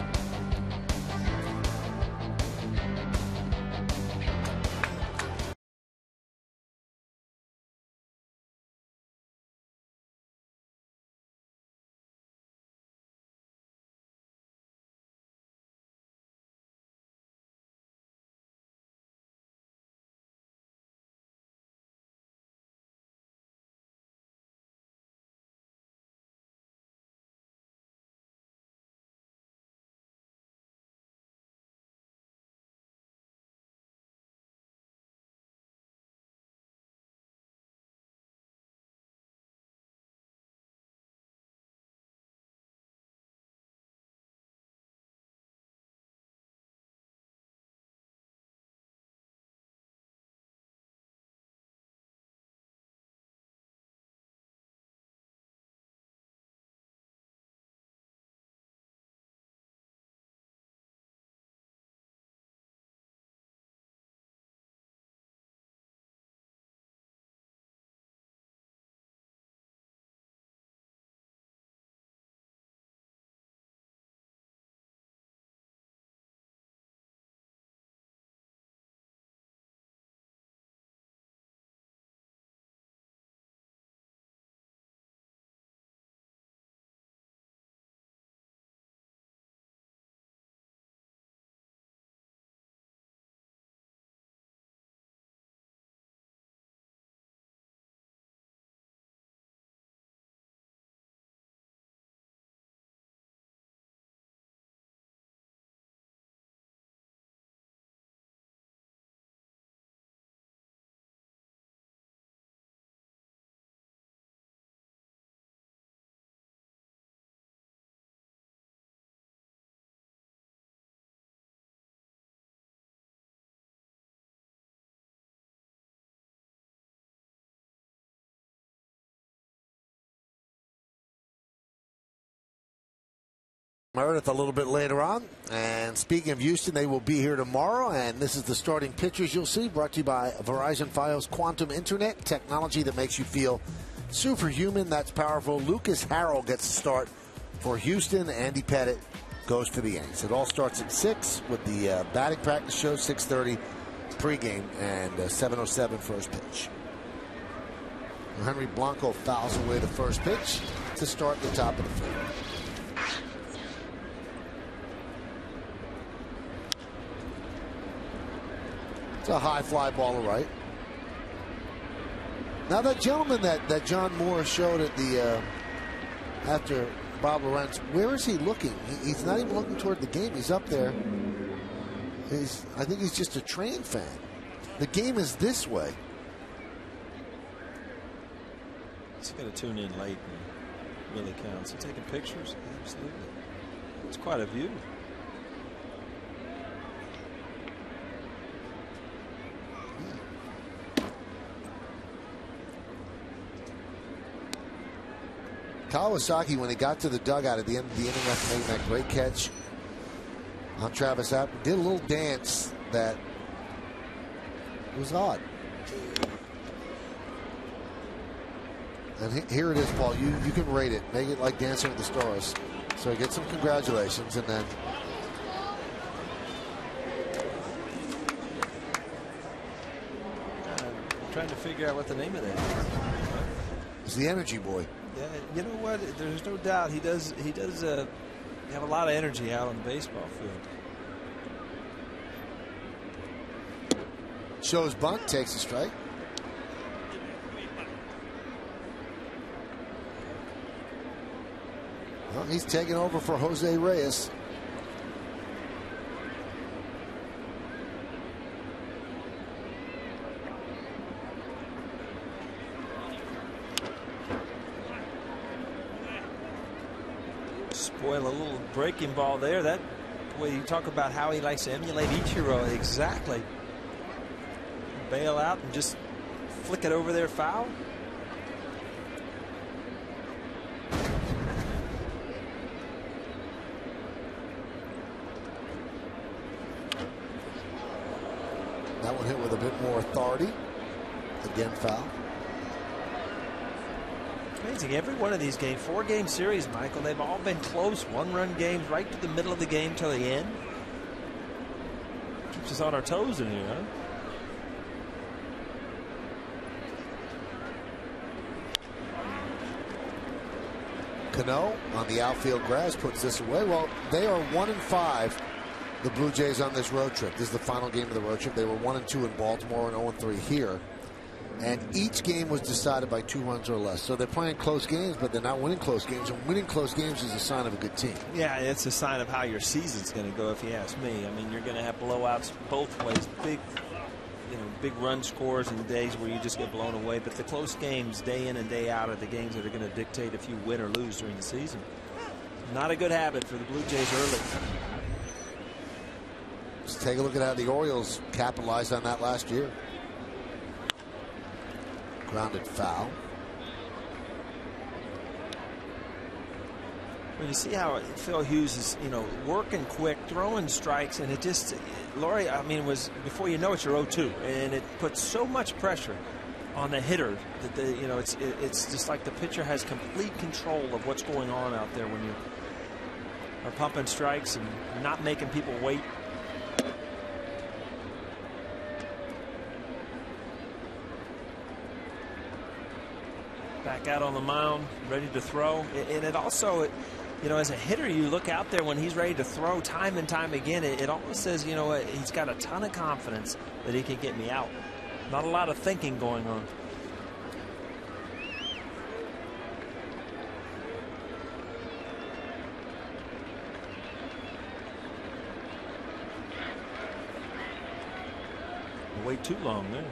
Meredith a little bit later on. And speaking of Houston, they will be here tomorrow. And this is the starting pitchers you'll see, brought to you by Verizon Fios Quantum Internet, technology that makes you feel superhuman. That's powerful. Lucas Harrell gets the start for Houston. Andy Pettit goes for the Yanks. It all starts at 6 with the batting practice show, 6:30 pregame, and 7:07 first pitch. Henry Blanco fouls away the first pitch to start the top of the fifth. It's a high fly ball to right. Now that gentleman that John Moore showed at the after Bob Lorenz, where is he looking? He's not even looking toward the game. He's up there. I think he's just a train fan. The game is this way. He's got to tune in late and really counts. He's taking pictures? Absolutely. It's quite a view. Kawasaki, when he got to the dugout at the end of the inning after making that great catch on Travis Apple, did a little dance that was odd. And here it is, Paul. You can rate it. Make it like Dancing with the Stars. So get some congratulations, and then I'm trying to figure out what the name of that is. It's the Energy Boy. Yeah, you know what? There's no doubt he does have a lot of energy out on the baseball field. Shows bunt, takes a strike. Well, he's taking over for Jose Reyes. Spoil a little breaking ball there. That way, you talk about how he likes to emulate Ichiro. Exactly. Bail out and just flick it over there, foul. That one hit with a bit more authority. Again, foul. Amazing. Every one of these games, 4-game series, Michael, they've all been close, one-run games right to the middle of the game till the end. Keeps us on our toes in here, huh? Cano on the outfield grass puts this away. Well, they are 1-5, the Blue Jays, on this road trip. This is the final game of the road trip. They were 1-2 in Baltimore and 0-3 here. And each game was decided by 2 runs or less. So they're playing close games, but they're not winning close games. And winning close games is a sign of a good team. Yeah, it's a sign of how your season's going to go, if you ask me. I mean, you're going to have blowouts both ways. Big run scores and days where you just get blown away. But the close games, day in and day out, are the games that are going to dictate if you win or lose during the season. Not a good habit for the Blue Jays early. Let's take a look at how the Orioles capitalized on that last year. Grounded foul. Well, you see how Phil Hughes is, working quick, throwing strikes, and it just, Laurie, I mean, it was, before you know it, you're 0-2, and it puts so much pressure on the hitter that it's just like the pitcher has complete control of what's going on out there when you are pumping strikes and not making people wait. Back out on the mound, ready to throw. And it also, as a hitter, you look out there when he's ready to throw time and time again. It almost says, he's got a ton of confidence that he can get me out. Not a lot of thinking going on. Wait too long there.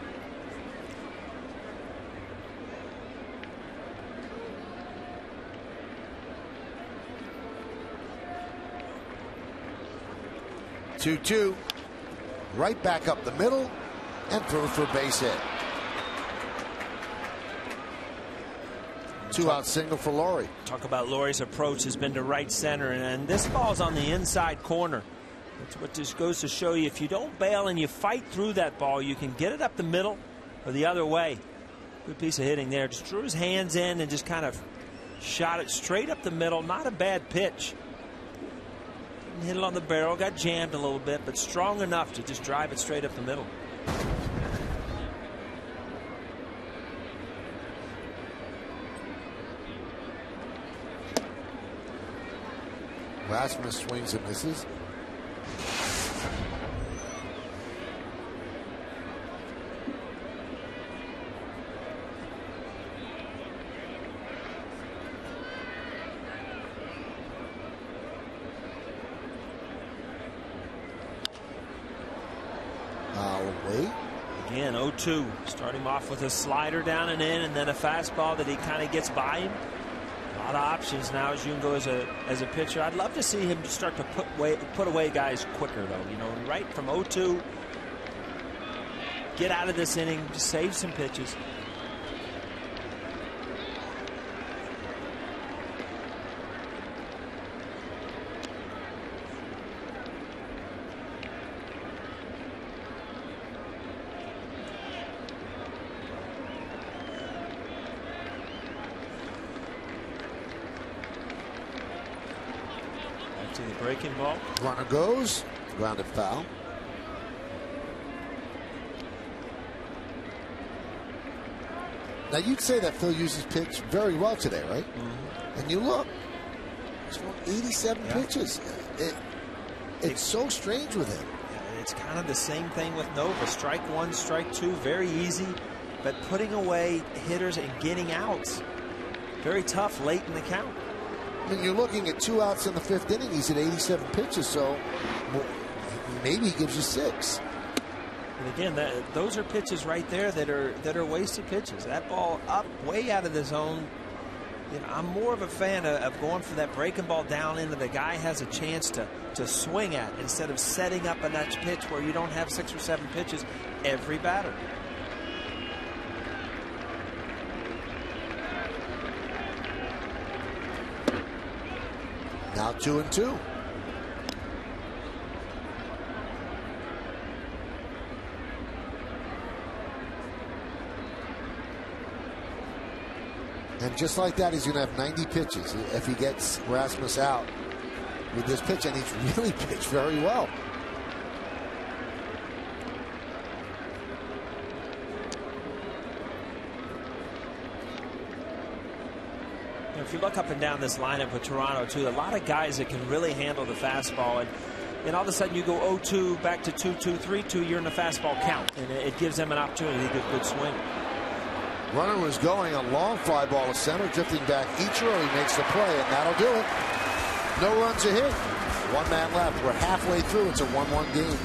Two, right back up the middle and throws for a base hit. Two-out single for Laurie. Talk about Laurie's approach has been to right center, and this ball's on the inside corner. That's what just goes to show you, if you don't bail and you fight through that ball, you can get it up the middle or the other way. Good piece of hitting there. Just drew his hands in and just kind of shot it straight up the middle. Not a bad pitch. Didn't hit it on the barrel, got jammed a little bit, but strong enough to just drive it straight up the middle. Rasmus swings and misses. Away. Again, 0-2. Starting off with a slider down and in, and then a fastball that he kind of gets by him. A lot of options now as you can go as a pitcher. I'd love to see him start to put away guys quicker, though. You know, right from 0-2, get out of this inning, just save some pitches. To the breaking ball. Runner goes. Grounded foul. Now you'd say that Phil Hughes pitched very well today, right? Mm-hmm. And you look, he's thrown 87 pitches. It's so strange with him. It's kind of the same thing with Nova. Strike one, strike two, very easy, but putting away hitters and getting outs, very tough late in the count. I mean, you're looking at 2 outs in the 5th inning. He's at 87 pitches, so maybe he gives you 6. And again, those are pitches right there that are wasted pitches. That ball up way out of the zone. You know, I'm more of a fan of going for that breaking ball down in that the guy has a chance to swing at, instead of setting up a next pitch where you don't have 6 or 7 pitches every batter. Now 2-2. And just like that, he's going to have 90 pitches if he gets Rasmus out with this pitch, and he's really pitched very well. If you look up and down this lineup with Toronto, too, a lot of guys that can really handle the fastball. And all of a sudden you go 0-2 back to 2-2, 3-2, you're in the fastball count. And it gives them an opportunity to get a good swing. Runner was going, a long fly ball to center, drifting back. Ichiro, he makes the play, and that'll do it. No runs a hit. 1 man left. We're halfway through. It's a 1-1 game.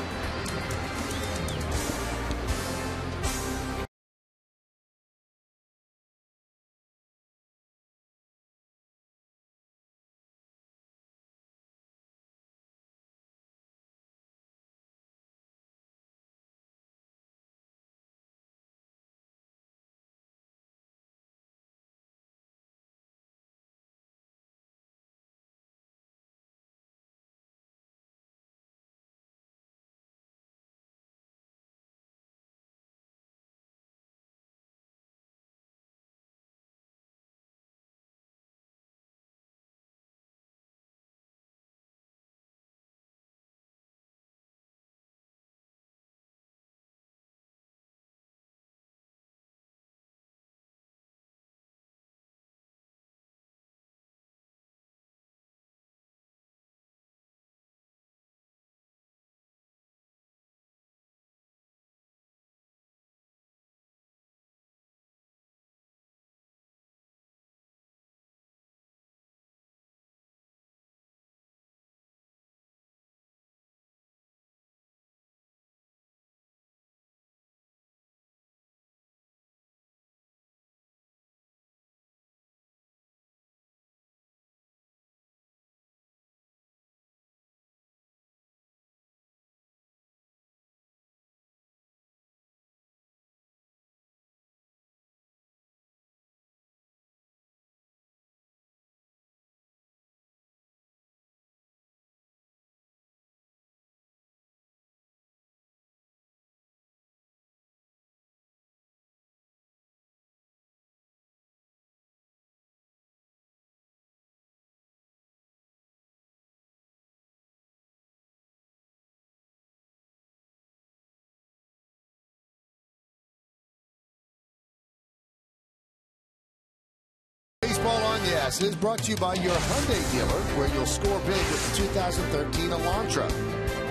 broadcast is brought to you by your Hyundai dealer, where you'll score big with the 2013 Elantra.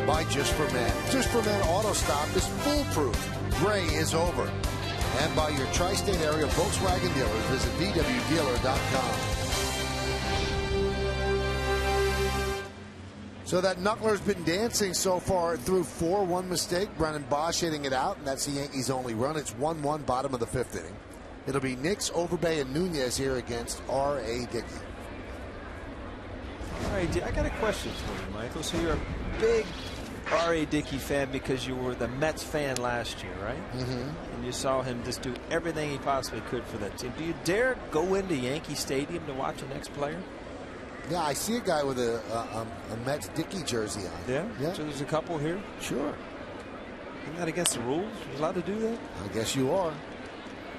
By Just for Men. Just for Men Auto Stop is foolproof. Gray is over. And by your tri-state area Volkswagen dealers. Visit VWDealer.com. So that knuckler's been dancing so far through 4. One mistake. Brennan Bosch hitting it out, and that's the Yankees' only run. It's 1-1, bottom of the 5th inning. It'll be Nix, Overbay, and Nunez here against R.A. Dickey. All right, I got a question for you, Michael. So you're a big R.A. Dickey fan because you were the Mets fan last year, right? Mm-hmm. And you saw him just do everything he possibly could for that team. Do you dare go into Yankee Stadium to watch the next player? Yeah, I see a guy with a Mets Dickey jersey on. Yeah? So there's a couple here? Sure. Isn't that against the rules? You're allowed to do that? I guess you are.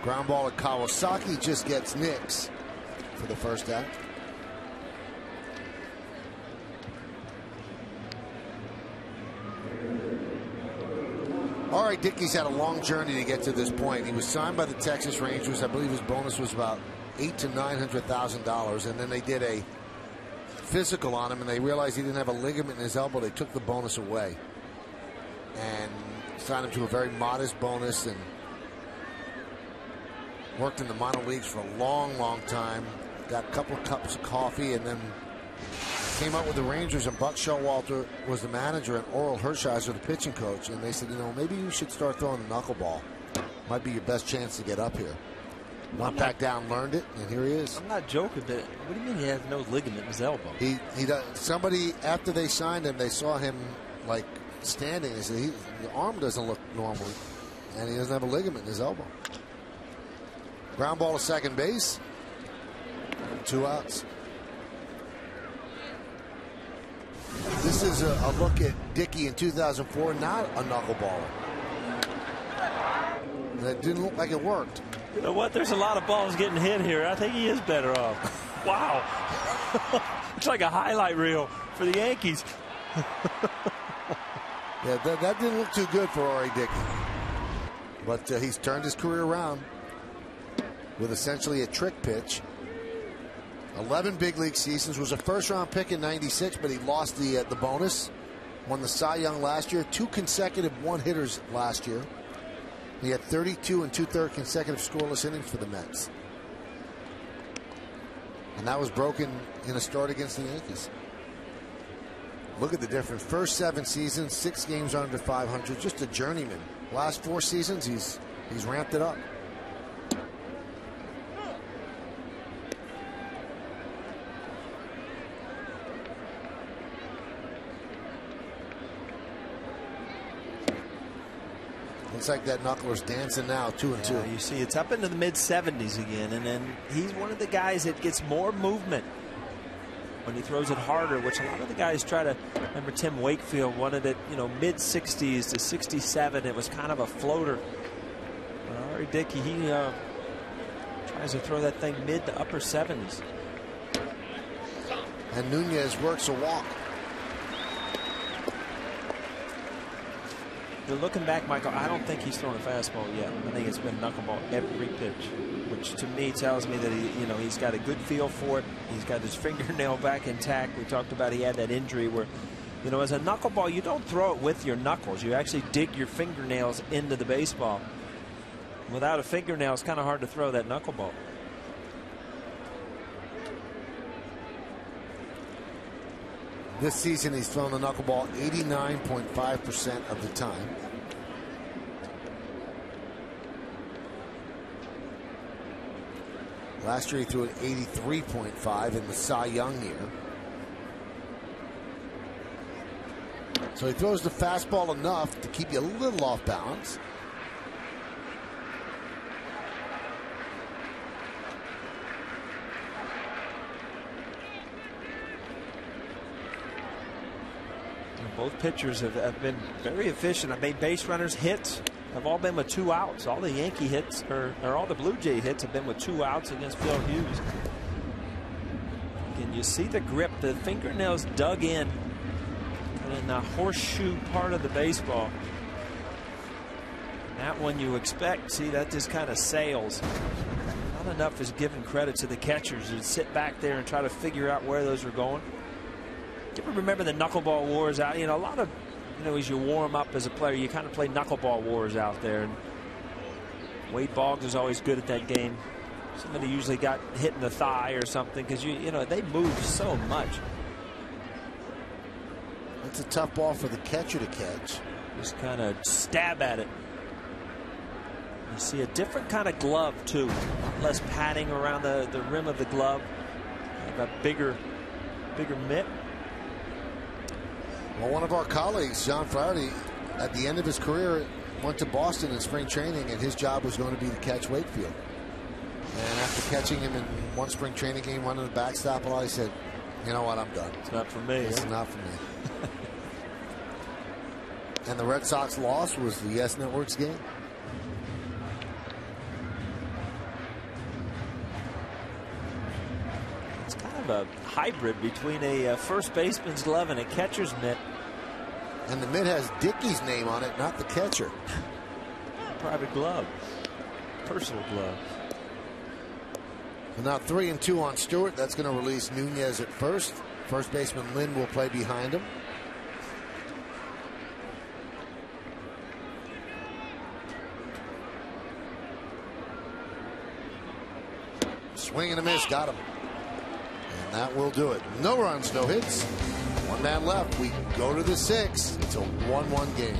Ground ball at Kawasaki, just gets Nix for the first out. All right, Dickey's had a long journey to get to this point. He was signed by the Texas Rangers. I believe his bonus was about $800,000 to $900,000, and then they did a physical on him, and they realized he didn't have a ligament in his elbow. They took the bonus away and signed him to a very modest bonus, and worked in the minor leagues for a long, long time. Got a couple of cups of coffee, and then came up with the Rangers, and Buck Showalter was the manager, and Oral Hershiser the pitching coach. And they said, you know, maybe you should start throwing the knuckleball. Might be your best chance to get up here. Went back down, learned it, and here he is. I'm not joking, but what do you mean he has no ligament in his elbow? He does. Somebody, after they signed him, they saw him like standing. They said, the arm doesn't look normal, and he doesn't have a ligament in his elbow. Ground ball to second base. 2 outs. This is a look at Dickey in 2004, not a knuckleballer. That didn't look like it worked. You know what? There's a lot of balls getting hit here. I think he is better off. Wow. It's like a highlight reel for the Yankees. Yeah, that didn't look too good for R.A. Dickey. But he's turned his career around with essentially a trick pitch. 11 big league seasons, was a first-round pick in '96, but he lost the bonus. Won the Cy Young last year. 2 consecutive one-hitters last year. He had 32 and 2/3 consecutive scoreless innings for the Mets. And that was broken in a start against the Yankees. Look at the difference. First 7 seasons, 6 games under 500. Just a journeyman. Last 4 seasons, he's ramped it up. Looks like that knuckler's dancing now, 2-2. Yeah, you see, it's up into the mid-70s again, and then he's one of the guys that gets more movement when he throws it harder, which a lot of the guys try to. Remember, Tim Wakefield wanted it, you know, mid-60s to 67. It was kind of a floater. R.A. Dickey, he tries to throw that thing mid to upper 70s. And Nunez works a walk. You're looking back, Michael, I don't think he's thrown a fastball yet. I think it's been knuckleball every pitch, which to me tells me that he's got a good feel for it. He's got his fingernail back intact. We talked about he had that injury where, you know, as a knuckleball, you don't throw it with your knuckles. You actually dig your fingernails into the baseball. Without a fingernail, it's kind of hard to throw that knuckleball. This season, he's thrown the knuckleball 89.5% of the time. Last year, he threw it 83.5 in the Cy Young year. So he throws the fastball enough to keep you a little off balance. Both pitchers have been very efficient. I mean, base runners, hits have all been with 2 outs. All the Yankee hits, or all the Blue Jay hits, have been with 2 outs against Phil Hughes. Can you see the grip? The fingernails dug in the horseshoe part of the baseball. That one you expect. See, that just kind of sails. not enough is given credit to the catchers to sit back there and try to figure out where those are going. Do you ever remember the knuckleball wars out? You know, a lot of, as you warm up as a player, you kind of play knuckleball wars out there. And Wade Boggs is always good at that game. Somebody usually got hit in the thigh or something because they move so much. It's a tough ball for the catcher to catch. Just kind of stab at it. You see a different kind of glove too. Less padding around the rim of the glove. A bigger mitt. Well, one of our colleagues, John Flaherty, at the end of his career, went to Boston in spring training, and his job was going to be to catch Wakefield. And after catching him in one spring training game, running the backstop, he said, "You know what? I'm done. It's not for me. It's not for me." And the Red Sox loss was the Yes Network's game. It's kind of a hybrid between a first baseman's glove and a catcher's mitt. And the mitt has Dickey's name on it, not the catcher. Private glove. Personal glove. So now 3-2 on Stewart. That's going to release Nunez at first. First baseman Lynn will play behind him. Swing and a miss, got him. And that will do it. No runs, no hits. One man left. We go to the 6th. It's a 1-1 game.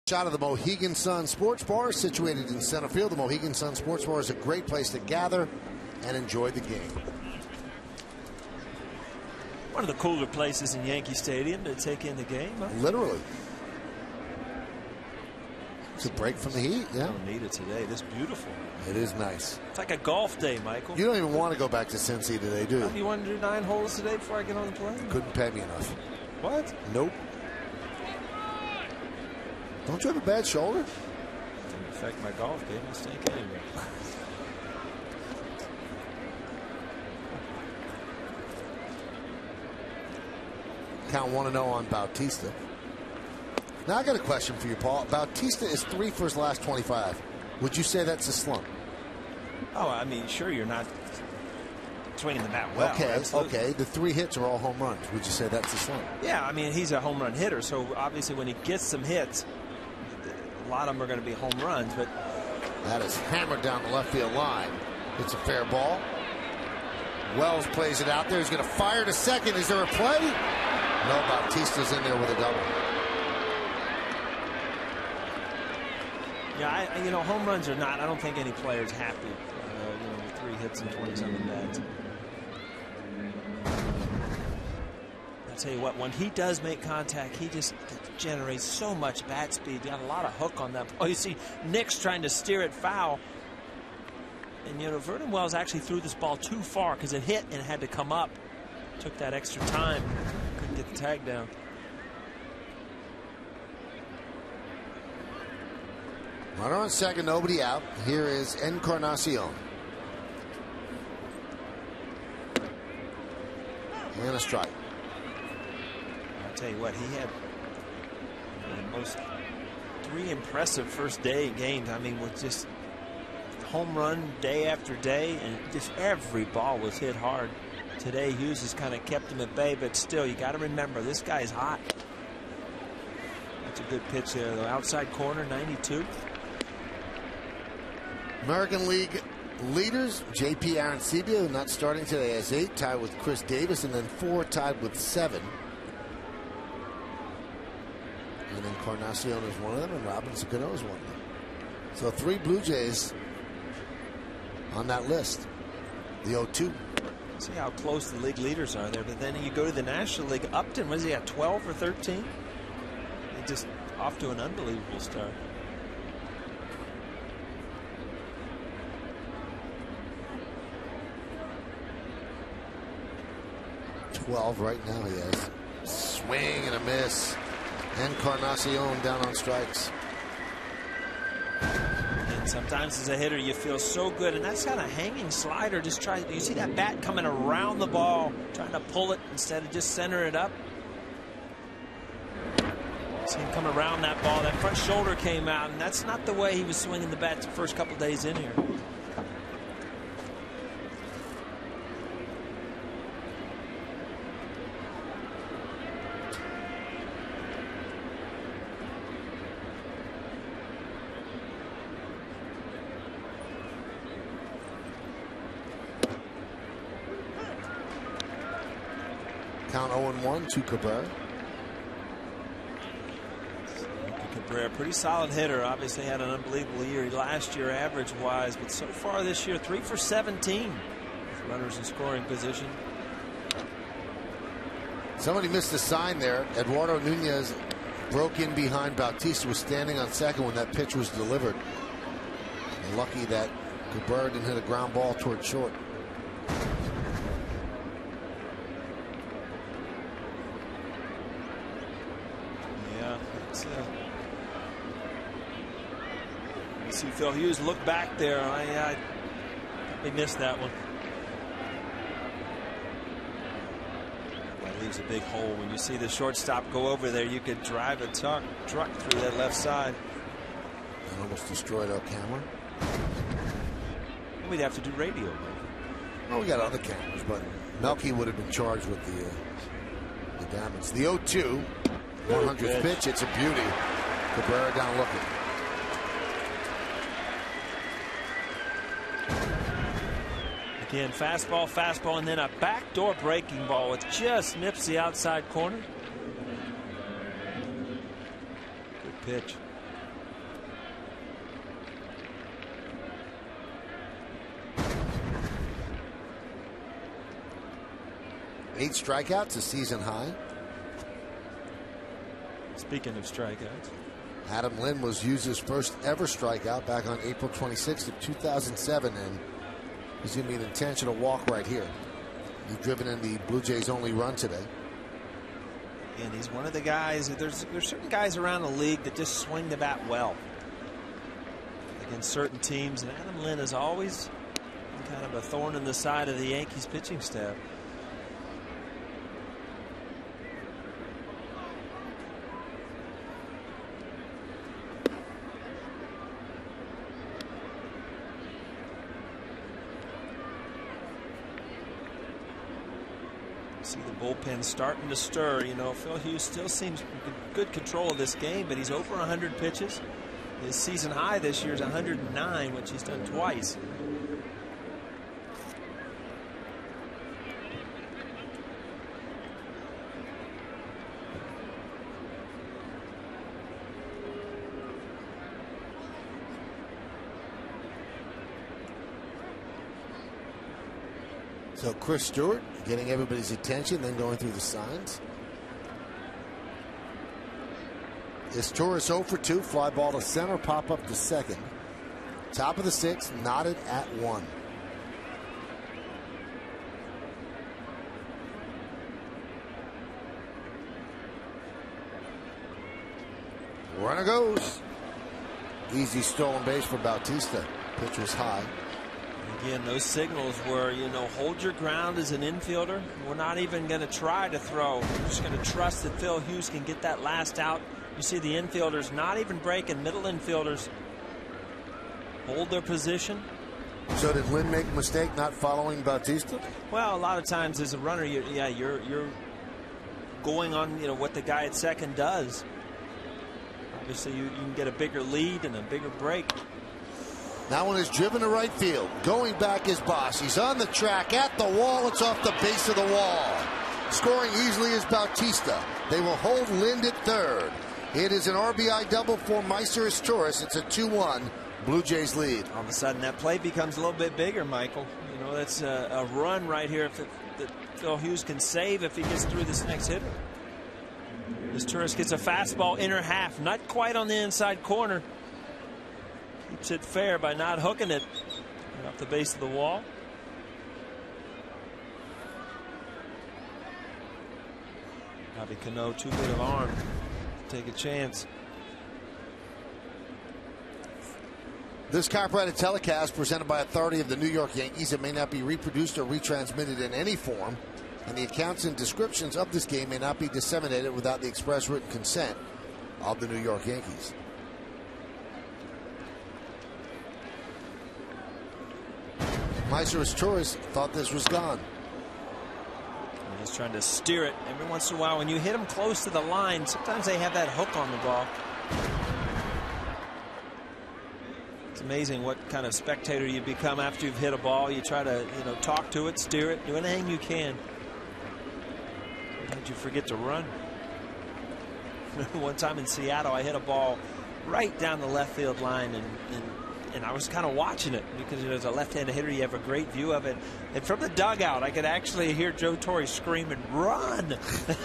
Shot of the Mohegan Sun Sports Bar, situated in center field. The Mohegan Sun Sports Bar is a great place to gather and enjoy the game. One of the cooler places in Yankee Stadium to take in the game. Huh? Literally. It's a break from the heat, yeah. Don't need it today. This is beautiful. It is nice. It's like a golf day, Michael. You don't even want to go back to Cincy today, do you? You want to do 9 holes today before I get on the plane? Couldn't pay me enough. What? Nope. Don't you have a bad shoulder? Didn't affect my golf game. I stink anyway. Count 1-0 on Bautista. Now I got a question for you, Paul. Bautista is 3 for his last 25. Would you say that's a slump? Oh, I mean, sure, you're not swinging the bat well. Okay, absolutely. okay. The 3 hits are all home runs. Would you say that's a slump? Yeah, I mean, he's a home run hitter, so obviously when he gets some hits, a lot of them are going to be home runs. But that is hammered down the left field line. It's a fair ball. Wells plays it out there. He's going to fire to second. Is there a play? No, Bautista's in there with a double. Yeah, you know, home runs are not, I don't think any player's happy, you know, with 3 hits and 20-something bats. I'll tell you what, when he does make contact, he just generates so much bat speed. Got a lot of hook on that. Oh, you see Nick's trying to steer it foul. And, you know, Vernon Wells actually threw this ball too far because it hit and it had to come up. Took that extra time. Couldn't get the tag down. Runner on second, nobody out. Here is Encarnacion. And a strike. I'll tell you what, he had the most 3 impressive first day games. I mean, with just home run day after day, and just every ball was hit hard. Today, Hughes has kind of kept him at bay, but still, you got to remember, this guy's hot. That's a good pitch there, though. Outside corner, 92. American League leaders, J.P. Arancibia, not starting today, has 8, tied with Chris Davis, and then 4 tied with 7. And Encarnacion is one of them, and Robinson Cano is one of them. So 3 Blue Jays on that list. The 0-2. See how close the league leaders are there, but then you go to the National League. Upton, was he at 12 or 13? He just off to an unbelievable start. Right now he has. Swing and a miss. Encarnacion down on strikes. And sometimes as a hitter you feel so good, and that's kind of hanging slider. Just try. You see that bat coming around the ball, trying to pull it instead of just center it up. See him come around that ball. That front shoulder came out, and that's not the way he was swinging the bat the first couple days in here. Count 0-1 to Cabrera. Cabrera, pretty solid hitter. Obviously had an unbelievable year last year average-wise, but so far this year 3 for 17 with runners in scoring position. Somebody missed a sign there. Eduardo Nunez broke in behind Bautista, was standing on second when that pitch was delivered. And lucky that Cabrera didn't hit a ground ball toward short. See Phil Hughes look back there. I missed that one. That leaves a big hole. When you see the shortstop go over there, you could drive a truck through that left side. And almost destroyed our camera. We'd have to do radio. Well, we got other cameras, but Melky would have been charged with the damage. The 0-2, 100th pitch. It's a beauty. Cabrera down looking. Again, fastball, and then a backdoor breaking ball. It just nips the outside corner. Good pitch. Eight strikeouts, a season high. Speaking of strikeouts, Adam Lynn was Hughes' first ever strikeout back on April 26th of 2007, and he's going to be an intentional walk right here. He's driven in the Blue Jays' only run today. And he's one of the guys. There's certain guys around the league that just swing the bat well against certain teams, and Adam Lynn has always been kind of a thorn in the side of the Yankees pitching staff. See the bullpen starting to stir. You know, Phil Hughes still seems in good control of this game, but he's over 100 pitches. His season high this year is 109, which he's done twice. So Chris Stewart getting everybody's attention, then going through the signs. Is Torres 0 for 2, fly ball to center, pop up to second. Top of the 6th, knotted at 1. Runner goes. Easy stolen base for Bautista. Pitch was high. Again, those signals were, hold your ground as an infielder. We're not even going to try to throw. We're just going to trust that Phil Hughes can get that last out. You see the infielders not even breaking. Middle infielders hold their position. So did Lynn make a mistake not following Bautista? Well, a lot of times as a runner, you're going on what the guy at second does. Obviously, you can get a bigger lead and a bigger break. That one is driven to right field. Going back is Bosch. He's on the track at the wall. It's off the base of the wall. Scoring easily is Bautista. They will hold Lind at third. It is an RBI double for Meister Torres. It's a 2-1 Blue Jays lead. All of a sudden, that play becomes a little bit bigger, Michael. That's a run right here that Phil Hughes can save if he gets through this next hitter. This Torres gets a fastball inner half, not quite on the inside corner. Keeps it fair by not hooking it off the base of the wall. Bobby Cano, too good of arm to take a chance. This copyrighted telecast presented by authority of the New York Yankees. It may not be reproduced or retransmitted in any form, and the accounts and descriptions of this game may not be disseminated without the express written consent of the New York Yankees. Meister Torres thought this was gone. He's trying to steer it. Every once in a while, when you hit them close to the line, sometimes they have that hook on the ball. It's amazing what kind of spectator you become after you've hit a ball. You try to, talk to it, steer it, do anything you can. Sometimes you forget to run. One time in Seattle, I hit a ball right down the left field line, and I was kind of watching it because as a left-handed hitter, you have a great view of it. And from the dugout, I could actually hear Joe Torre screaming, "Run!"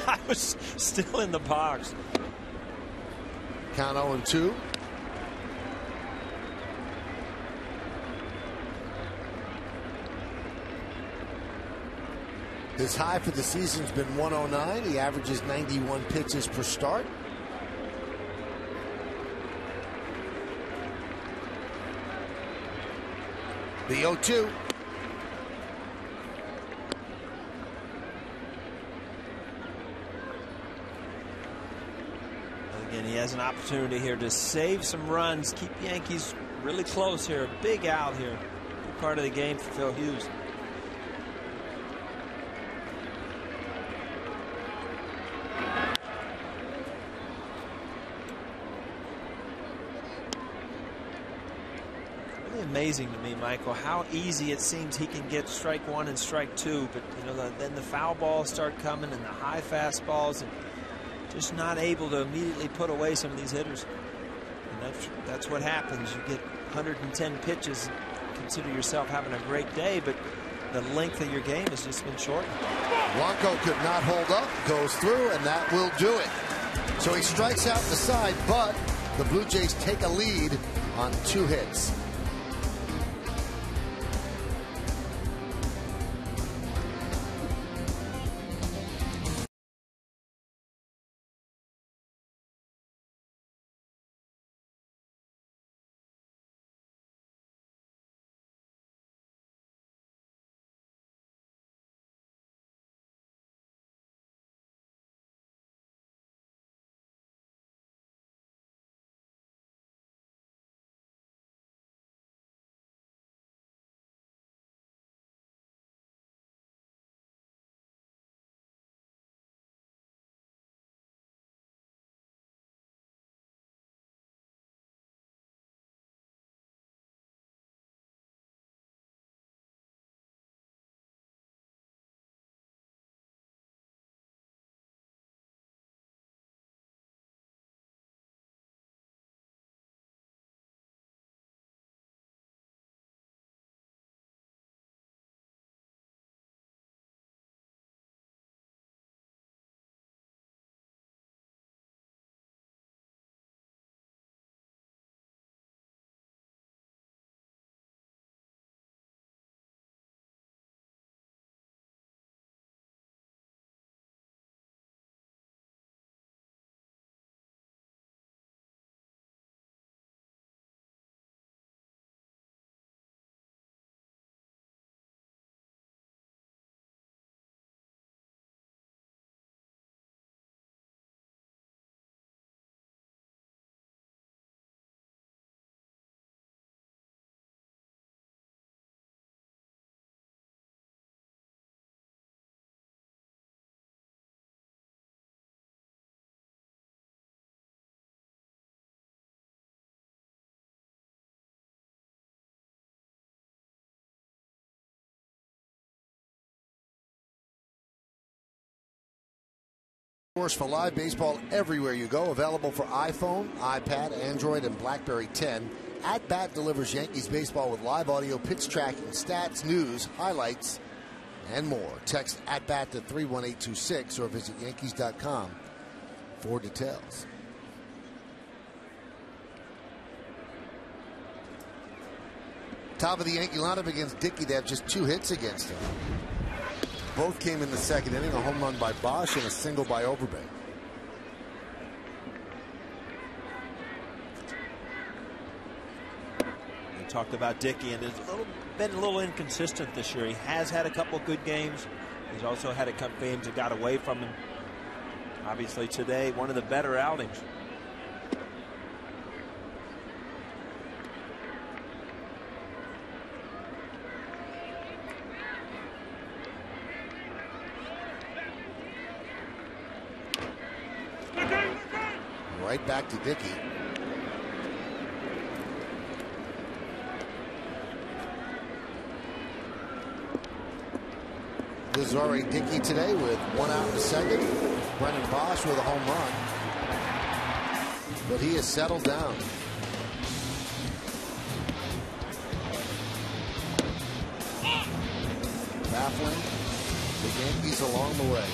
I was still in the box. Count 0-2. His high for the season's been 109. He averages 91 pitches per start. The 0-2. Again, he has an opportunity here to save some runs, keep the Yankees really close here. A big out here. Big part of the game for Phil Hughes. Amazing to me, Michael, how easy it seems he can get strike one and strike two, but then the foul balls start coming and the high fastballs, and just not able to immediately put away some of these hitters. And that's what happens. You get 110 pitches, consider yourself having a great day, but the length of your game has just been shortened. Blanco could not hold up, goes through, and that will do it. So he strikes out the side, but the Blue Jays take a lead on 2 hits. Source for live baseball everywhere you go. Available for iPhone, iPad, Android, and BlackBerry 10. At Bat delivers Yankees baseball with live audio, pitch tracking, stats, news, highlights, and more. Text At Bat to 31826 or visit Yankees.com for details. Top of the Yankee lineup against Dickey. They have just 2 hits against him. Both came in the second inning, a home run by Bosch and a single by Overbay. We talked about Dickey, and it's been a little inconsistent this year. He has had a couple good games. He's also had a couple games that got away from him. Obviously today, one of the better outings. Right back to Dickey. This is already Dickey today with 1 out in the second. Brennan Bosch with a home run. But he has settled down. Baffling the Yankees along the way.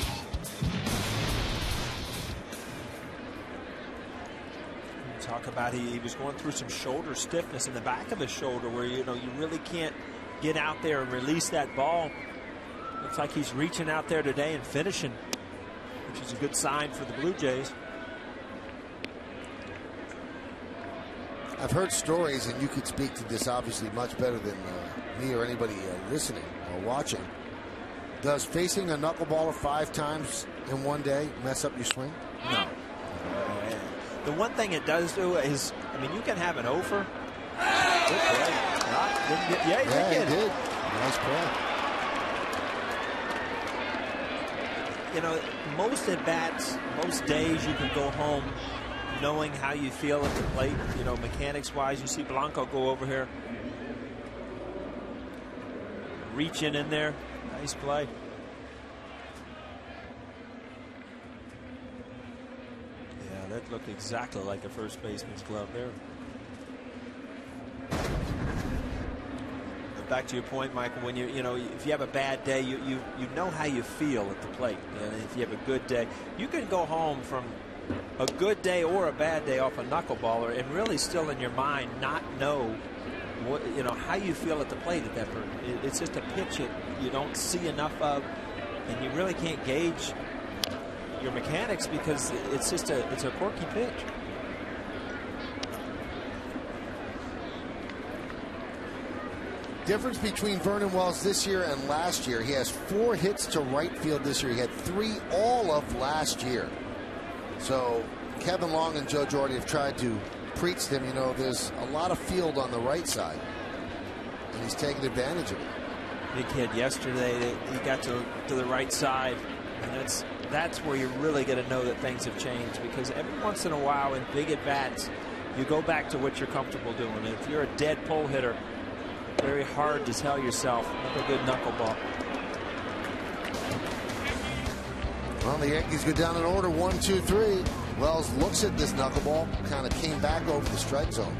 Talk about he was going through some shoulder stiffness in the back of his shoulder where you really can't get out there and release that ball. Looks like he's reaching out there today and finishing, which is a good sign for the Blue Jays. I've heard stories, and you could speak to this obviously much better than me or anybody listening or watching. Does facing a knuckleballer 5 times in one day mess up your swing? No. The one thing it does do is, I mean, you can have an over. Good play. Yeah, he did. Nice play. You know, most at bats, most days you can go home knowing how you feel at the plate. You know, mechanics wise, you see Blanco go over here, reaching in there. Nice play. That looked exactly like a first baseman's glove there. But back to your point, Michael, when you know, if you have a bad day, you know how you feel at the plate. And if you have a good day, you can go home from a good day or a bad day off a knuckleballer and really still in your mind not know what, how you feel at the plate at that point. It's just a pitch that you don't see enough of, and you really can't gauge your mechanics because it's just it's a quirky pitch. Difference between Vernon Wells this year and last year: he has 4 hits to right field this year. He had 3 all of last year. So Kevin Long and Joe Girardi have tried to preach to him, there's a lot of field on the right side, and he's taking advantage of it. Big hit yesterday. He got to the right side, and that's where you're really going to know that things have changed, because every once in a while in big at bats you go back to what you're comfortable doing. And if you're a dead pull hitter, very hard to tell yourself with a good knuckleball. Well, the Yankees go down in order, 1, 2, 3. Wells looks at this knuckleball, kind of came back over the strike zone.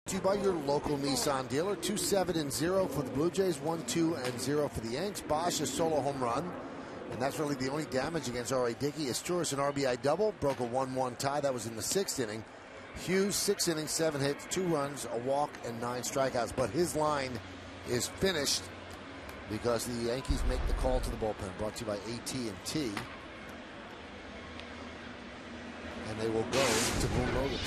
To you by your local Nissan dealer. 2-7-0 for the Blue Jays, 1-2-0 for the Yanks. Bosch a solo home run, and that's really the only damage against R.A. Dickey. Asturias an RBI double, broke a 1-1 tie. That was in the 6th inning. Hughes 6 innings, 7 hits, 2 runs, a walk, and 9 strikeouts. But his line is finished because the Yankees make the call to the bullpen. Brought to you by AT&T, and they will go to Boone Logan.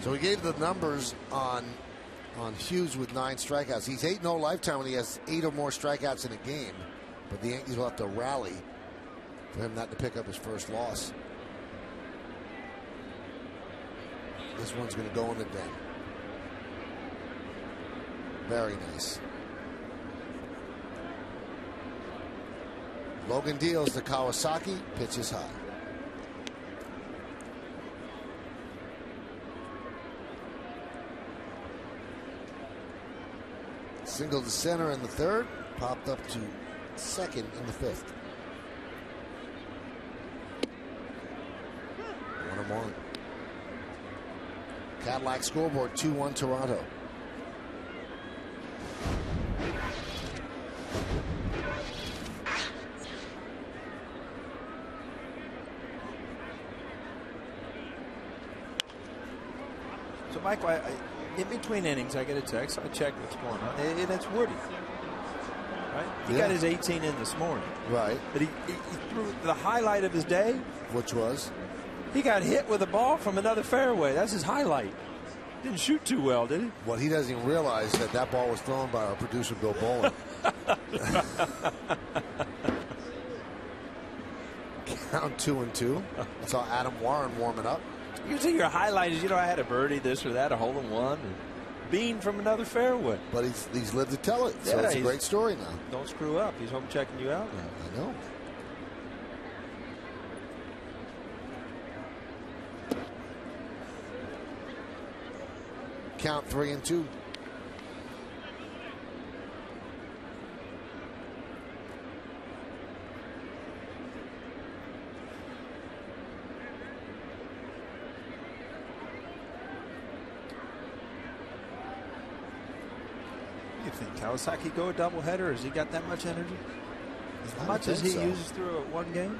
So we gave the numbers on Hughes with 9 strikeouts. He's 8-0 lifetime when he has 8 or more strikeouts in a game. But the Yankees will have to rally for him not to pick up his first loss. This one's going to go in the den. Very nice. Logan deals to Kawasaki. Pitches high. Single to center in the 3rd, popped up to 2nd in the 5th. 1-1. Cadillac scoreboard, 2-1 Toronto. So, Michael, in between innings, I get a text. I check what's going on, and it's Woody. Right? He got his 18 in this morning. Right. But he threw the highlight of his day. Which was? He got hit with a ball from another fairway. That's his highlight. Didn't shoot too well, did he? Well, he doesn't even realize that ball was thrown by our producer, Bill Bowling. Count 2-2. I saw Adam Warren warming up. Usually your highlight is, I had a birdie, this or that, a hole in one, or bean from another fairway. But he's lived to tell it, so it's a great story now. Don't screw up. He's home checking you out now. I know. Count 3-2. You think Kawasaki go a doubleheader? Has he got that much energy? As much as he uses through one game?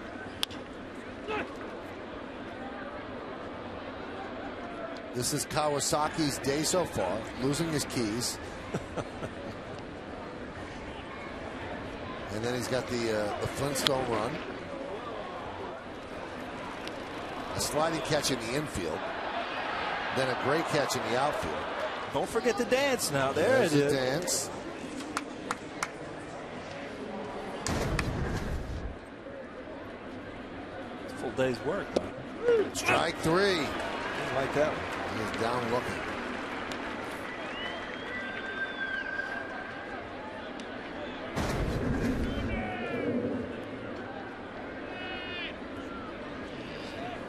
This is Kawasaki's day so far, losing his keys. And then he's got the Flintstone run. A sliding catch in the infield. Then a great catch in the outfield. Don't forget the dance now. There's the dance. It's a full day's work. Strike 3. Didn't like that one. He's down looking.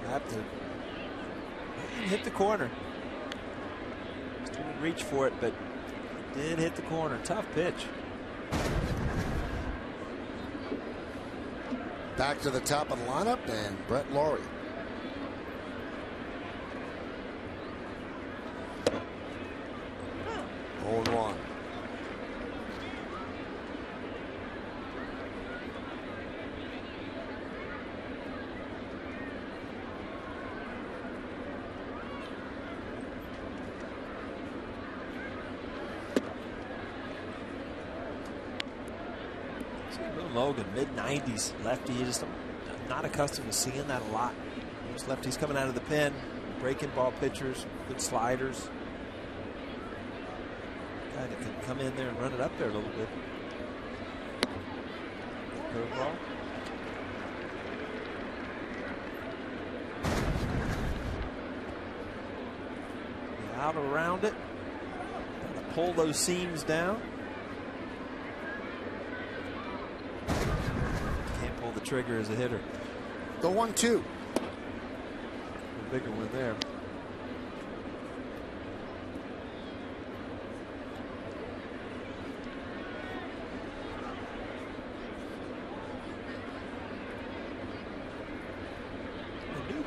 Have to hit the corner. Didn't reach for it, but did hit the corner. Tough pitch. Back to the top of the lineup, and Brett Laurie. Hold on. Logan, mid-90s lefty. You just not accustomed to seeing that a lot. Those lefties coming out of the pen, breaking ball pitchers, good sliders. Guy that can come in there and run it up there a little bit. Curveball. Out around it. Pull those seams down. The trigger as a hitter. The 1-2. A bigger one there.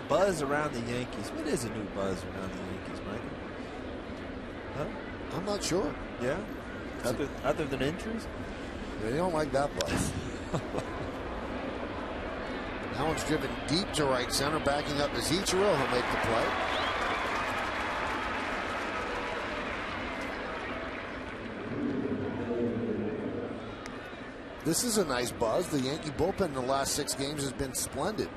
buzz around the Yankees. What is a new buzz around the Yankees, Michael? Huh? I'm not sure. Yeah? Other than injuries? They don't like that buzz. That one's driven deep to right center. Backing up is Ichiro. He'll make the play. This is a nice buzz. The Yankee bullpen in the last 6 games has been splendid.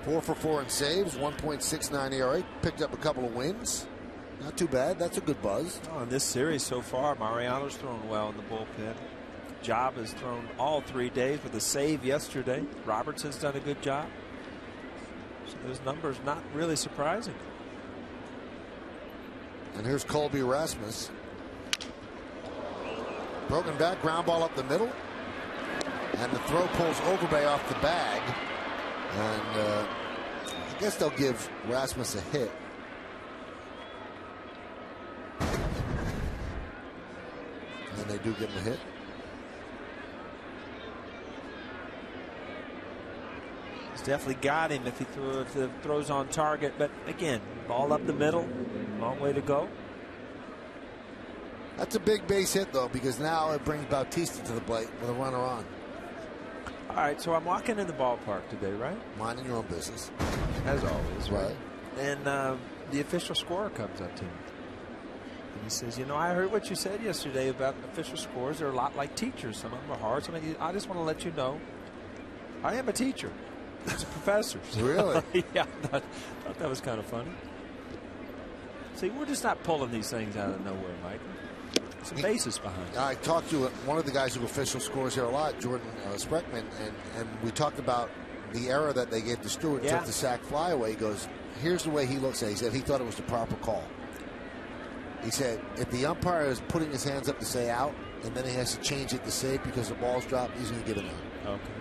4 for 4 in saves, 1.69 ERA. Picked up a couple of wins. Not too bad. That's a good buzz. Oh, in this series so far, Mariano's thrown well in the bullpen. Job has thrown all 3 days with a save yesterday. Roberts has done a good job. So those numbers not really surprising. And here's Colby Rasmus. Broken back, ground ball up the middle. And the throw pulls Overbay off the bag. And I guess they'll give Rasmus a hit. And they do give him a hit. He's definitely got him if the throws on target. But again, ball up the middle. Long way to go. That's a big base hit, though, because now it brings Bautista to the plate with a runner on. All right, so I'm walking in the ballpark today, right? Minding your own business. As always, right? Right. And the official scorer comes up to me. And he says, you know, I heard what you said yesterday about official scores. They're a lot like teachers. Some of them are hard. Some of them, I just want to let you know, I am a teacher. It's a professor. Really? Yeah, I thought that was kind of funny. See, we're just not pulling these things out of nowhere, Michael. Some basis behind it. I talked to one of the guys who official scores here a lot, Jordan Spreckman, and we talked about the error that they gave to Stewart, took the sac fly away. He goes, here's the way he looks at it. He said he thought it was the proper call. He said if the umpire is putting his hands up to say out, and then he has to change it to save because the ball's dropped, he's going to give it an error. Okay.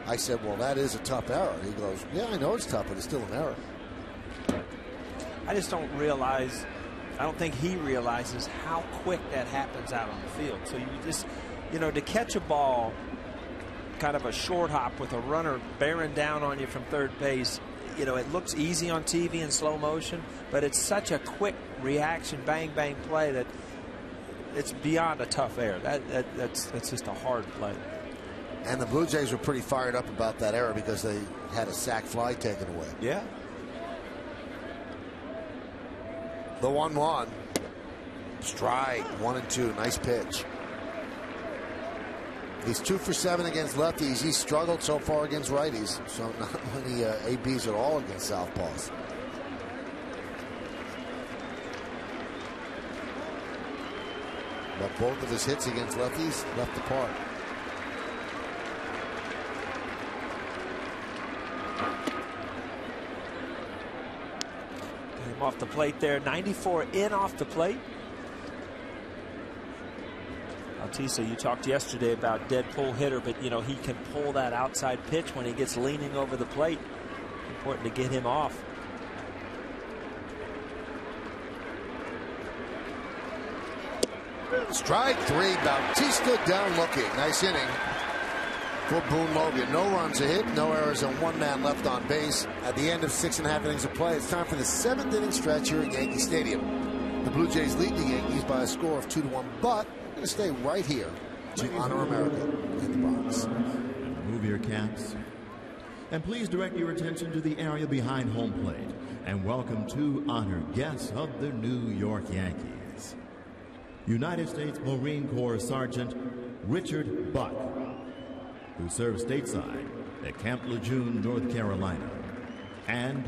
I said, well, that is a tough error. He goes, yeah, I know it's tough, but it's still an error. I just don't realize, I don't think he realizes how quick that happens out on the field. So you just, you know, to catch a ball, kind of a short hop with a runner bearing down on you from third base, you know, it looks easy on TV in slow motion, but it's such a quick reaction, bang, bang play that it's beyond a tough error. That's just a hard play. And the Blue Jays were pretty fired up about that error because they had a sac fly taken away. Yeah. The 1-1. Strike, 1-2. Nice pitch. He's 2 for 7 against lefties. He's struggled so far against righties. So not many ABs at all against southpaws. But both of his hits against lefties left the park. Off the plate there, 94 in off the plate. Bautista, you talked yesterday about dead pull hitter, but you know he can pull that outside pitch when he gets leaning over the plate. Important to get him off. Strike 3, Bautista down looking. Nice inning for Boone Logan. No runs a hit, no errors, and 1 man left on base. At the end of 6.5 innings of play, it's time for the 7th inning stretch here at Yankee Stadium. The Blue Jays lead the Yankees by a score of 2-1, but they're going to stay right here to honor America in the Bronx. Move your caps. And please direct your attention to the area behind home plate. And welcome to honored guests of the New York Yankees. United States Marine Corps Sergeant Richard Buck, who served stateside at Camp Lejeune, North Carolina, and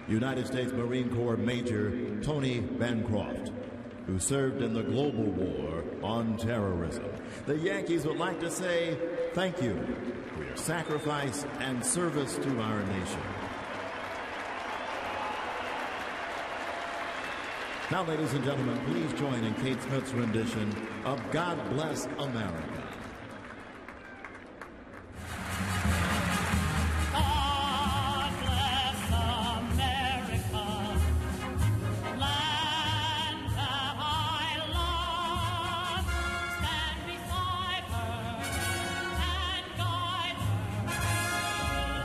United States Marine Corps Major Tony Bancroft, who served in the global war on terrorism. The Yankees would like to say thank you for your sacrifice and service to our nation. Now, ladies and gentlemen, please join in Kate Smith's rendition of God Bless America.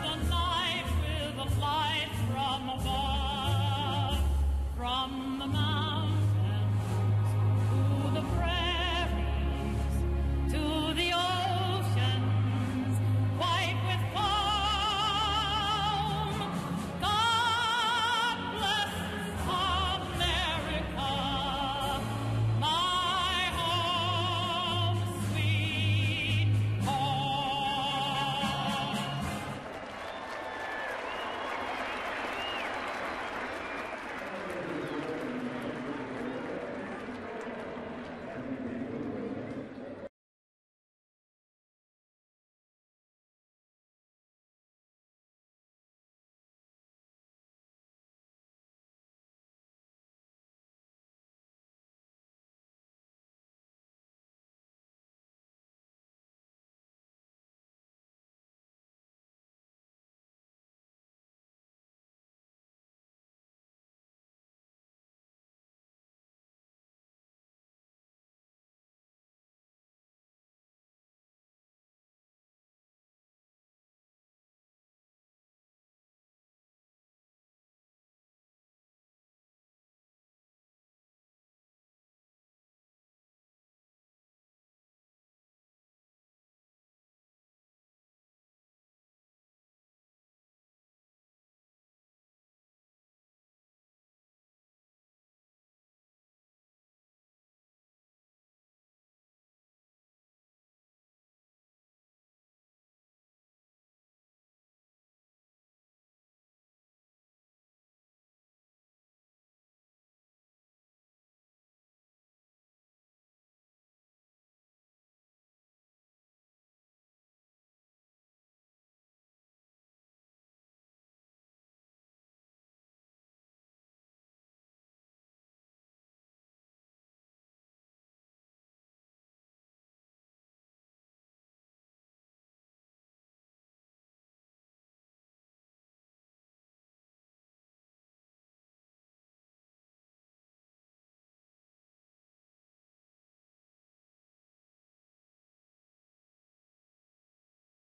The night with the light.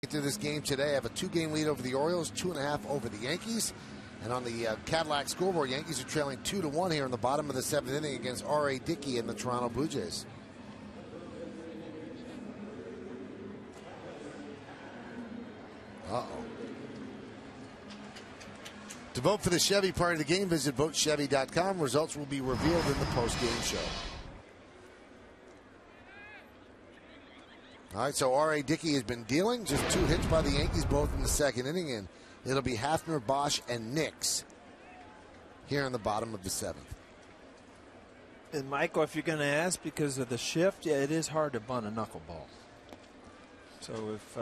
Into this game today, I have a 2-game lead over the Orioles, 2.5 over the Yankees. And on the Cadillac scoreboard, Yankees are trailing 2-1 here in the bottom of the 7th inning against R.A. Dickey and the Toronto Blue Jays. Uh-oh. To vote for the Chevy part of the game, visit votechevy.com. Results will be revealed in the post-game show. All right, so R.A. Dickey has been dealing. Just 2 hits by the Yankees, both in the 2nd inning. And it'll be Hafner, Bosch, and Nix here in the bottom of the 7th. And, Michael, if you're going to ask because of the shift, yeah, it is hard to bunt a knuckleball. So if,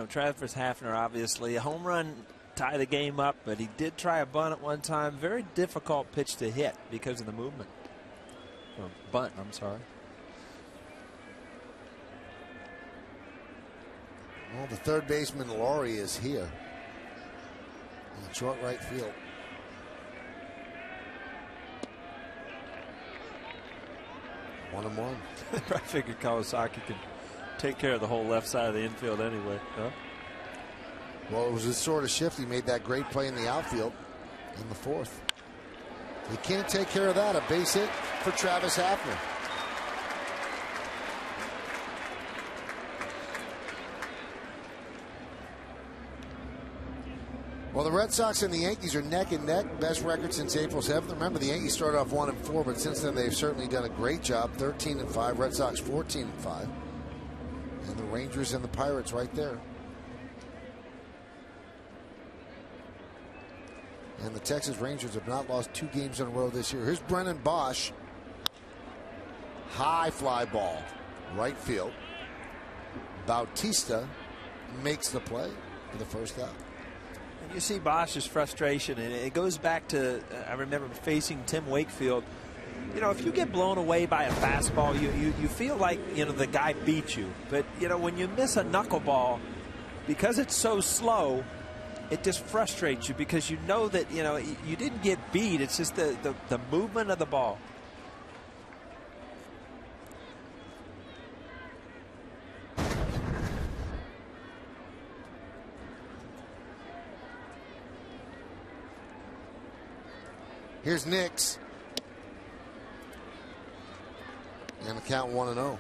Travis Hafner, obviously, a home run tie the game up, but he did try a bunt at one time. Very difficult pitch to hit because of the movement. Or bunt, I'm sorry. Well, the third baseman, Laurie, is here in short right field. One and one. I figured Kawasaki could take care of the whole left side of the infield anyway. Huh? Well, it was a sort of shift. He made that great play in the outfield in the 4th. He can't take care of that. A base hit for Travis Hafner. Well, the Red Sox and the Yankees are neck and neck. Best record since April 7th. Remember, the Yankees started off 1-4, but since then they've certainly done a great job. 13-5. Red Sox 14-5. And the Rangers and the Pirates right there. And the Texas Rangers have not lost 2 games in a row this year. Here's Brennan Bosch. High fly ball. Right field. Bautista makes the play for the first out. And you see Bosch's frustration, and it goes back to, I remember facing Tim Wakefield. If you get blown away by a fastball, you feel like, the guy beat you. But, when you miss a knuckleball, because it's so slow, it just frustrates you because you know that, you didn't get beat. It's just the movement of the ball. Here's Nix. And the count 1-0.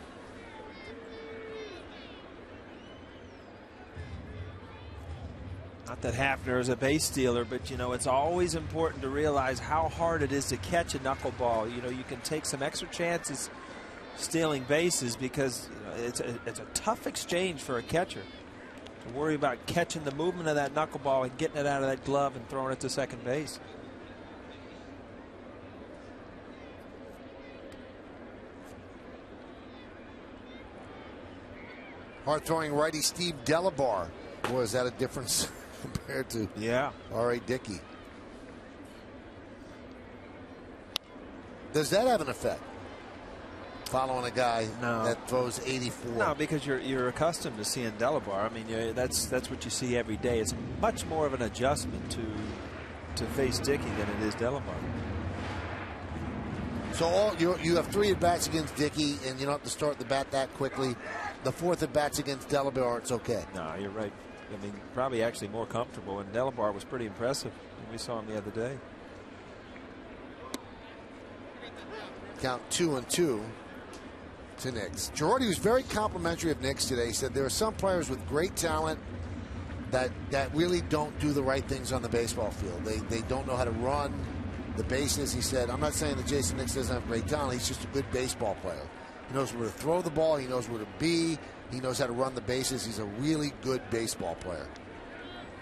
Not that Hafner is a base stealer, but it's always important to realize how hard it is to catch a knuckleball. You can take some extra chances stealing bases because it's a tough exchange for a catcher to worry about catching the movement of that knuckleball and getting it out of that glove and throwing it to second base. Hard throwing righty Steve Delabar. Boy, is that a difference compared to R.A. Dickey. Does that have an effect? Following a guy that throws 84. No, because you're accustomed to seeing Delabar. I mean, that's what you see every day. It's much more of an adjustment to face Dickey than it is Delabar. So you have 3 at bats against Dickey, and you don't have to start the bat that quickly. The 4th at bats against Delabar, it's okay. No, you're right. I mean, probably actually more comfortable. And Delabar was pretty impressive when we saw him the other day. Count 2-2 to Nix. Girardi was very complimentary of Nix today. He said there are some players with great talent that really don't do the right things on the baseball field. They don't know how to run the bases. He said, I'm not saying that Jason Nix doesn't have great talent. He's just a good baseball player. He knows where to throw the ball. He knows where to be. He knows how to run the bases. He's a really good baseball player.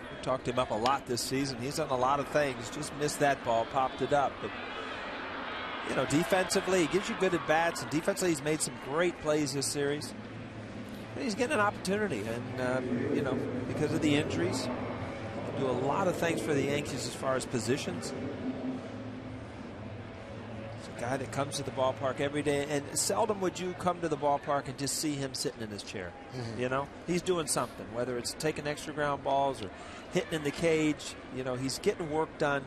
We talked him up a lot this season. He's done a lot of things. Just missed that ball, popped it up. But, defensively, he gives you good at-bats. And defensively, he's made some great plays this series. And he's getting an opportunity. And, because of the injuries, he can do a lot of things for the Yankees as far as positions. Guy that comes to the ballpark every day, and seldom would you come to the ballpark and just see him sitting in his chair. He's doing something, whether it's taking extra ground balls or hitting in the cage. He's getting work done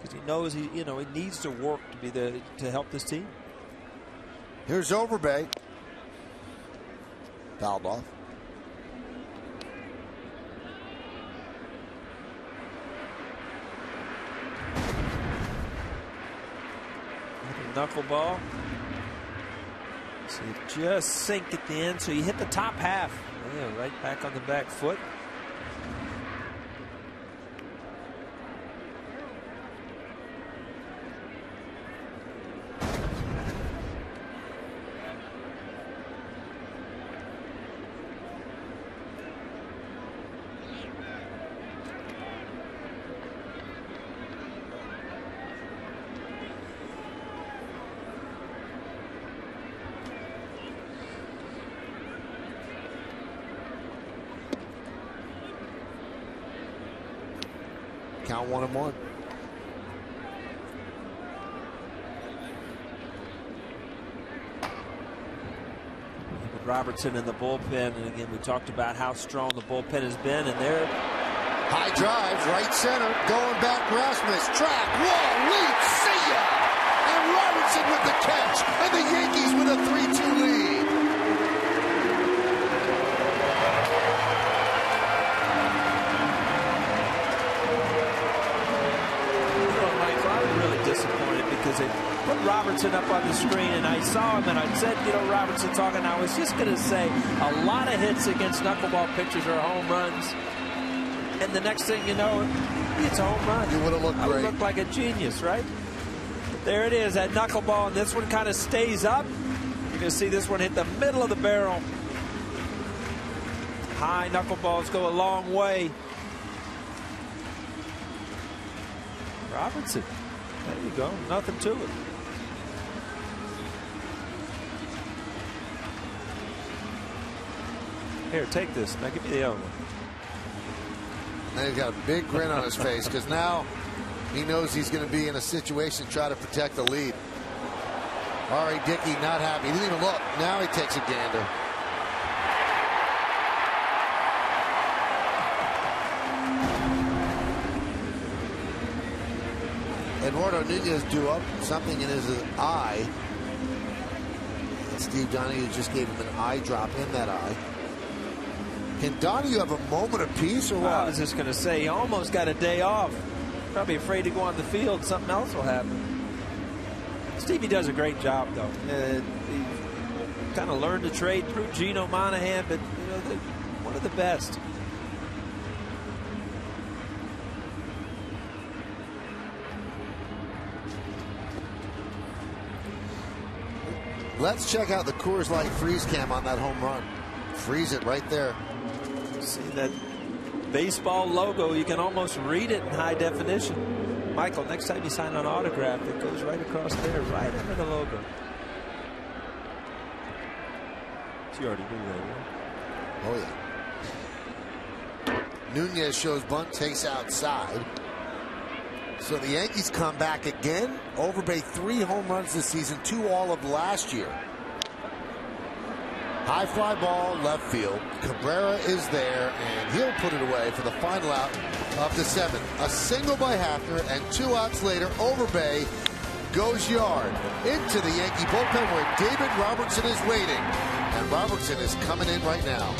because he knows he needs to work to help this team. Here's Overbay. Fouled off. knuckleball. So you just sink at the end, so you hit the top half. Yeah, right back on the back foot. Count 1-1. Robertson in the bullpen, and again we talked about how strong the bullpen has been, and there. High drive, right center, going back, Rasmus, track, wall, leap, see ya! And Robertson with the catch, and the Yankees with a 3-2 lead. Disappointed because they put Robertson up on the screen, and I saw him, and I said, you know, Robertson talking. I was just going to say a lot of hits against knuckleball pitchers are home runs, and the next thing you know, it's a home run. You would have looked great. I would look like a genius, right? There it is, that knuckleball, and this one kind of stays up. You're going to see this one hit the middle of the barrel. High knuckleballs go a long way. Robertson. There you go. Nothing to it. Here, take this. Now give me the other one. Now he's got a big grin on his face because now he knows he's going to be in a situation to try to protect the lead. R.A. Dickey not happy. He didn't even look. Now he takes a gander. Eduardo Nunez drew up something in his eye. And Steve Donahue just gave him an eye drop in that eye. Can Donahue have a moment of peace or what? I was just going to say, he almost got a day off. Probably afraid to go on the field. Something else will happen. Stevie does a great job, though. He kind of learned to trade through Gino Monahan, but you know, one of the best. Let's check out the Coors Light freeze cam on that home run. Freeze it right there. See that baseball logo? You can almost read it in high definition. Michael, next time you sign an autograph, it goes right across there, right under the logo. You already knew that, right? Oh, yeah. Nunez shows bunt, takes outside. So the Yankees come back again. Overbay 3 home runs this season, 2 all of last year. High fly ball, left field. Cabrera is there, and he'll put it away for the final out of the 7th. A single by Hafner, and 2 outs later, Overbay goes yard into the Yankee bullpen where David Robertson is waiting. And Robertson is coming in right now.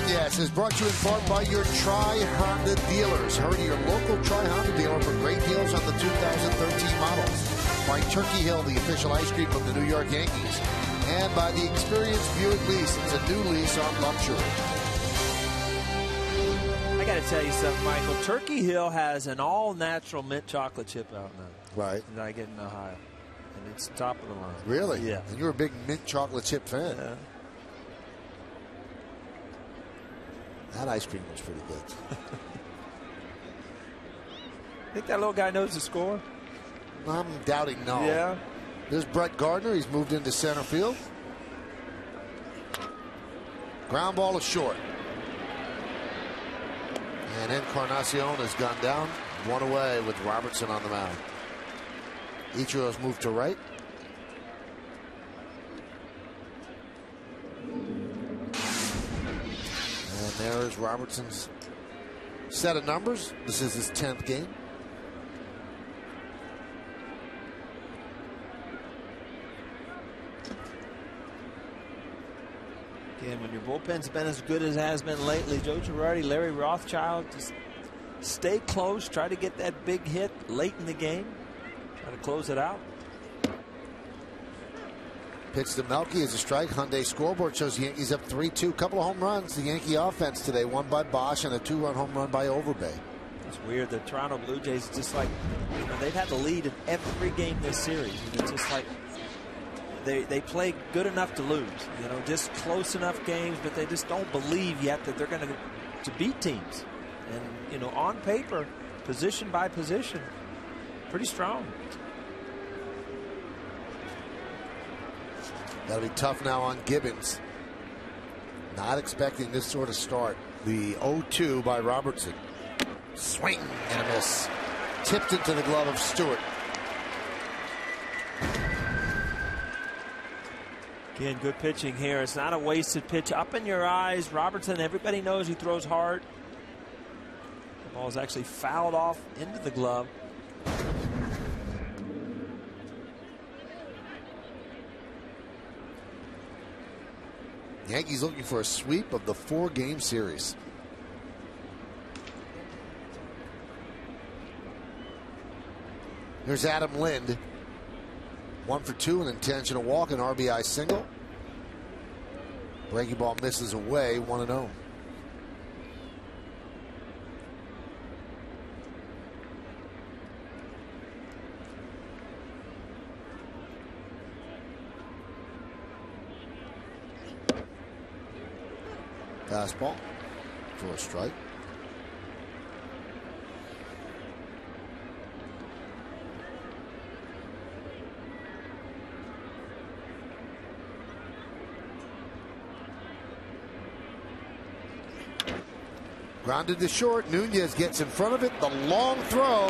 Yes is brought to you in part by your Tri-Honda dealers. Hurry to your local Tri-Honda dealer for great deals on the 2013 models. By Turkey Hill, the official ice cream of the New York Yankees. And by the Experience Buick Lease. It's a new lease on luxury. I got to tell you something, Michael. Turkey Hill has an all-natural mint chocolate chip out now. Right. That I get in Ohio. And it's top of the line. Really? Yeah. And you're a big mint chocolate chip fan. Yeah. That ice cream was pretty good. Think that little guy knows the score? I'm doubting no. Yeah. There's Brett Gardner. He's moved into center field. Ground ball is short. And Encarnacion has gone down. One away with Robertson on the mound. Ichiro's moved to right. And there is Robertson's set of numbers. This is his 10th game. Again, when your bullpen's been as good as it has been lately, Joe Girardi, Larry Rothschild, just stay close, try to get that big hit late in the game, try to close it out. Pitch to Melky is a strike. Hyundai scoreboard shows the Yankees up 3-2. Couple of home runs. The Yankee offense today, one by Bosch and a 2-run home run by Overbay. It's weird. The Toronto Blue Jays, just like, you know, they've had the lead in every game this series. And it's just like they play good enough to lose. You know, just close enough games, but they just don't believe yet that they're going to beat teams. And, you know, on paper, position by position, pretty strong. That'll be tough now on Gibbons. Not expecting this sort of start. The 0-2 by Robertson. Swing and a miss. Tipped into the glove of Stewart. Again, good pitching here. It's not a wasted pitch. Up in your eyes. Robertson, everybody knows he throws hard. The ball is actually fouled off into the glove. Yankees looking for a sweep of the 4-game series. Here's Adam Lind. 1 for 2, an intentional walk, an RBI single. Breaking ball misses away, 1-0. Fastball for a strike. Grounded to short. Nunez gets in front of it. The long throw.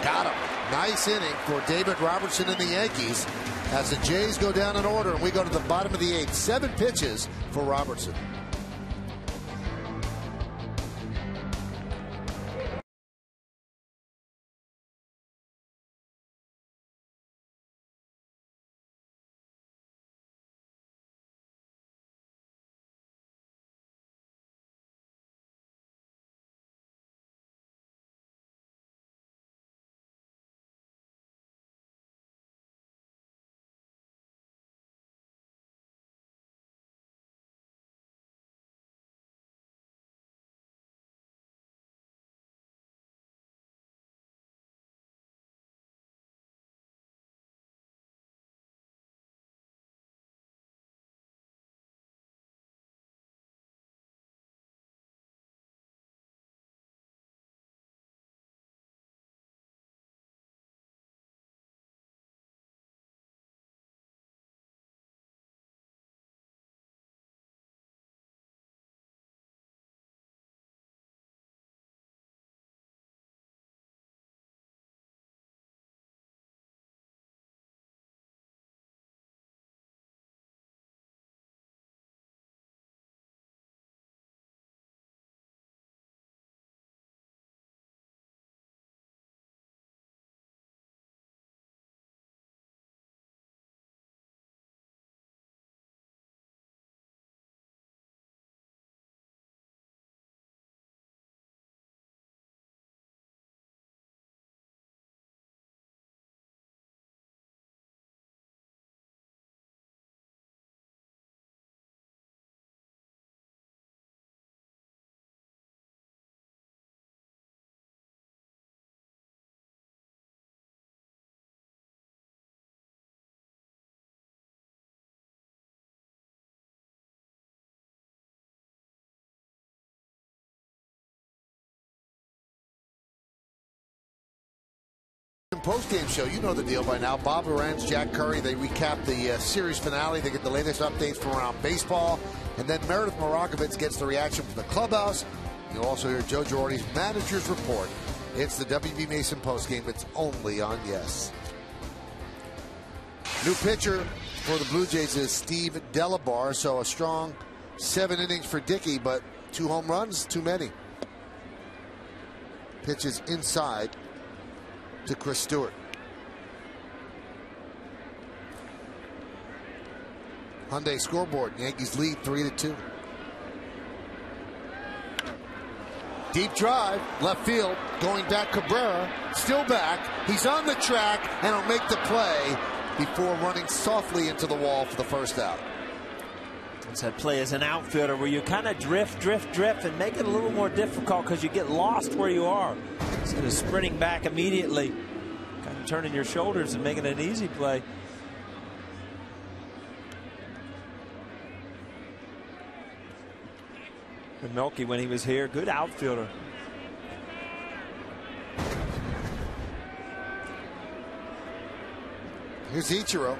Got him. Nice inning for David Robertson and the Yankees as the Jays go down in order and we go to the bottom of the 8th. 7 pitches for Robertson. post-game show. You know the deal by now. Bob Lorenz, Jack Curry, they recap the series finale. They get the latest updates from around baseball. And then Meredith Morakovitz gets the reaction from the clubhouse. You'll also hear Joe Girardi's manager's report. It's the WB Mason postgame. It's only on Yes. New pitcher for the Blue Jays is Steve Delabar. So a strong 7 innings for Dickey, but 2 home runs, too many. Pitches inside to Chris Stewart. Hyundai scoreboard. Yankees lead 3-2. Deep drive, left field, going back Cabrera, still back. He's on the track and will make the play before running softly into the wall for the first out. It's that play as an outfielder where you kind of drift and make it a little more difficult because you get lost where you are. Instead of sprinting back immediately, kind of turning your shoulders and making an easy play. Melky, when he was here, good outfielder. Here's Ichiro.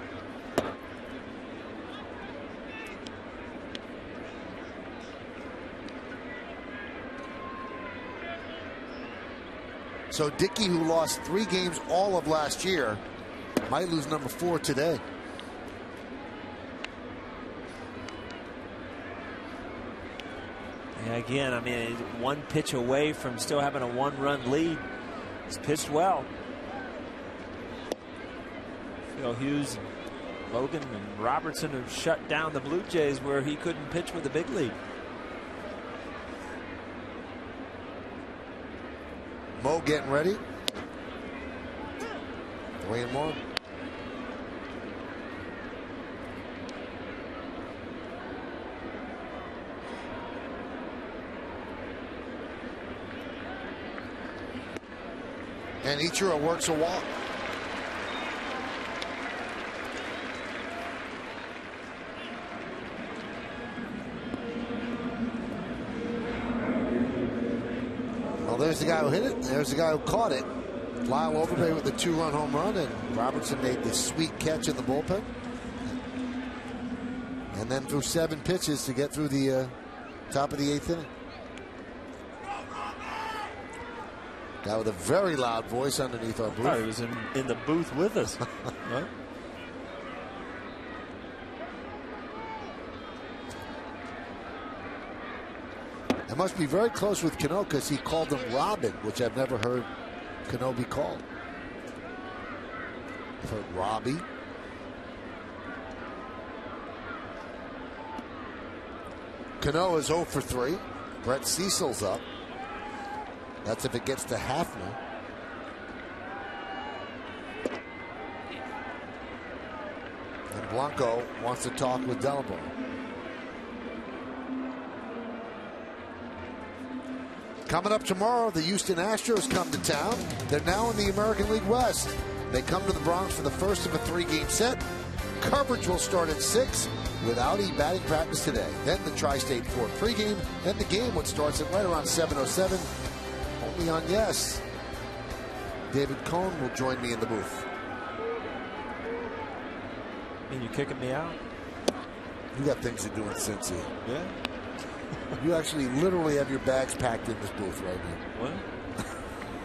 So Dickey, who lost 3 games all of last year, might lose number 4 today. Yeah, again, I mean, 1 pitch away from still having a 1-run lead. He's pitched well. Phil Hughes, Logan, and Robertson have shut down the Blue Jays where he couldn't pitch with a big lead. Mo getting ready. 3-1. And Ichiro works a walk. Well, there's the guy who hit it. There's the guy who caught it. Lyle Overbay with a 2-run home run, and Robertson made the sweet catch in the bullpen. And then threw 7 pitches to get through the top of the 8th inning. Guy with a very loud voice underneath our booth. Oh, he was in the booth with us. Right? It must be very close with Cano because he called him Robin, which I've never heard Cano be called. I've heard Robbie. Cano is 0 for 3. Brett Cecil's up. That's if it gets to Hafner. And Blanco wants to talk with Delabar. Coming up tomorrow, the Houston Astros come to town. They're now in the American League West. They come to the Bronx for the first of a 3-game set. Coverage will start at 6 with Audi batting practice today. Then the Tri-State Ford pregame. Then the game, which starts at right around 7:07. Only on Yes. David Cohn will join me in the booth. And you kicking me out? You got things to do in Cincy. Yeah. You actually literally have your bags packed in this booth right now. Well,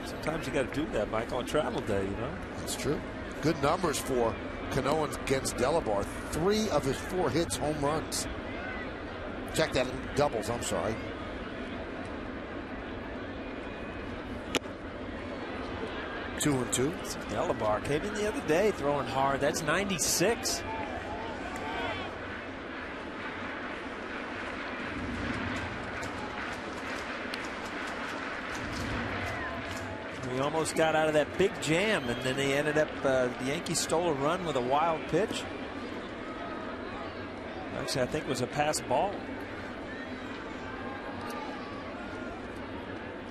sometimes you got to do that, Mike, on travel day, you know. That's true. Good numbers for Cano against Delabar. 3 of his 4 hits, home runs. Check that, doubles, I'm sorry. Two and 2. Delabar came in the other day throwing hard. That's 96. He almost got out of that big jam, and then he ended up, the Yankees stole a run with a wild pitch. Actually, I think it was a pass ball.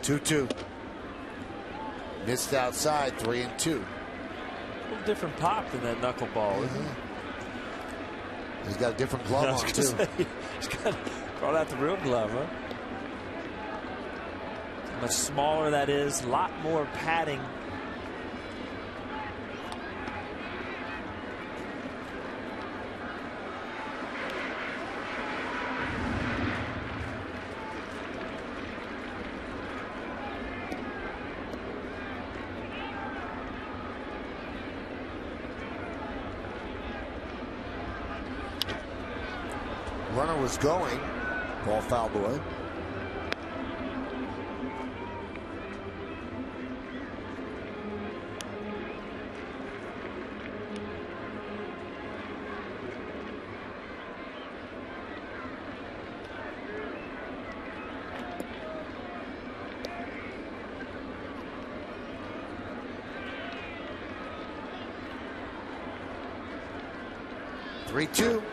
2-2. Missed outside, 3 and 2. A little different pop than that knuckleball, isn't it? He's got a different glove on, too. He's got brought out the real glove, huh? Much smaller that is, a lot more padding. Runner was going. Ball fouled away. Three-two.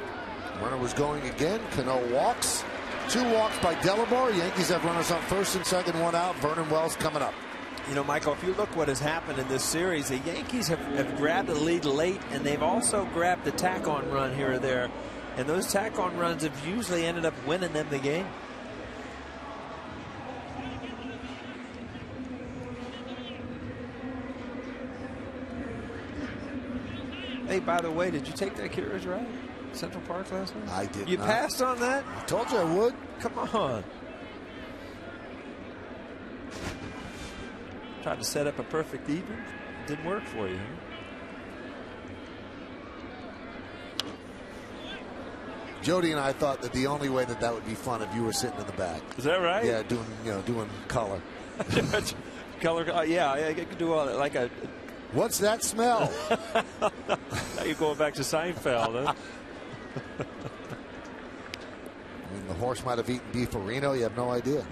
Runner was going again. Cano walks. 2 walks by Delabar. Yankees have runners on first and second, 1 out. Vernon Wells coming up. You know, Michael, if you look what has happened in this series, the Yankees have grabbed the lead late, and they've also grabbed the tack-on run here or there. And those tack-on runs have usually ended up winning them the game. Hey, by the way, did you take that carriage ride at Central Park last night? I did You not. passed on that? I told you I would. Come on. Tried to set up a perfect even. Didn't work for you. Jody and I thought that the only way that would be fun if you were sitting in the back. Is that right? Yeah, doing color. Color, yeah, I could do all like a. What's that smell? Now you're going back to Seinfeld, huh? I mean, the horse might have eaten beef or Reno. You have no idea.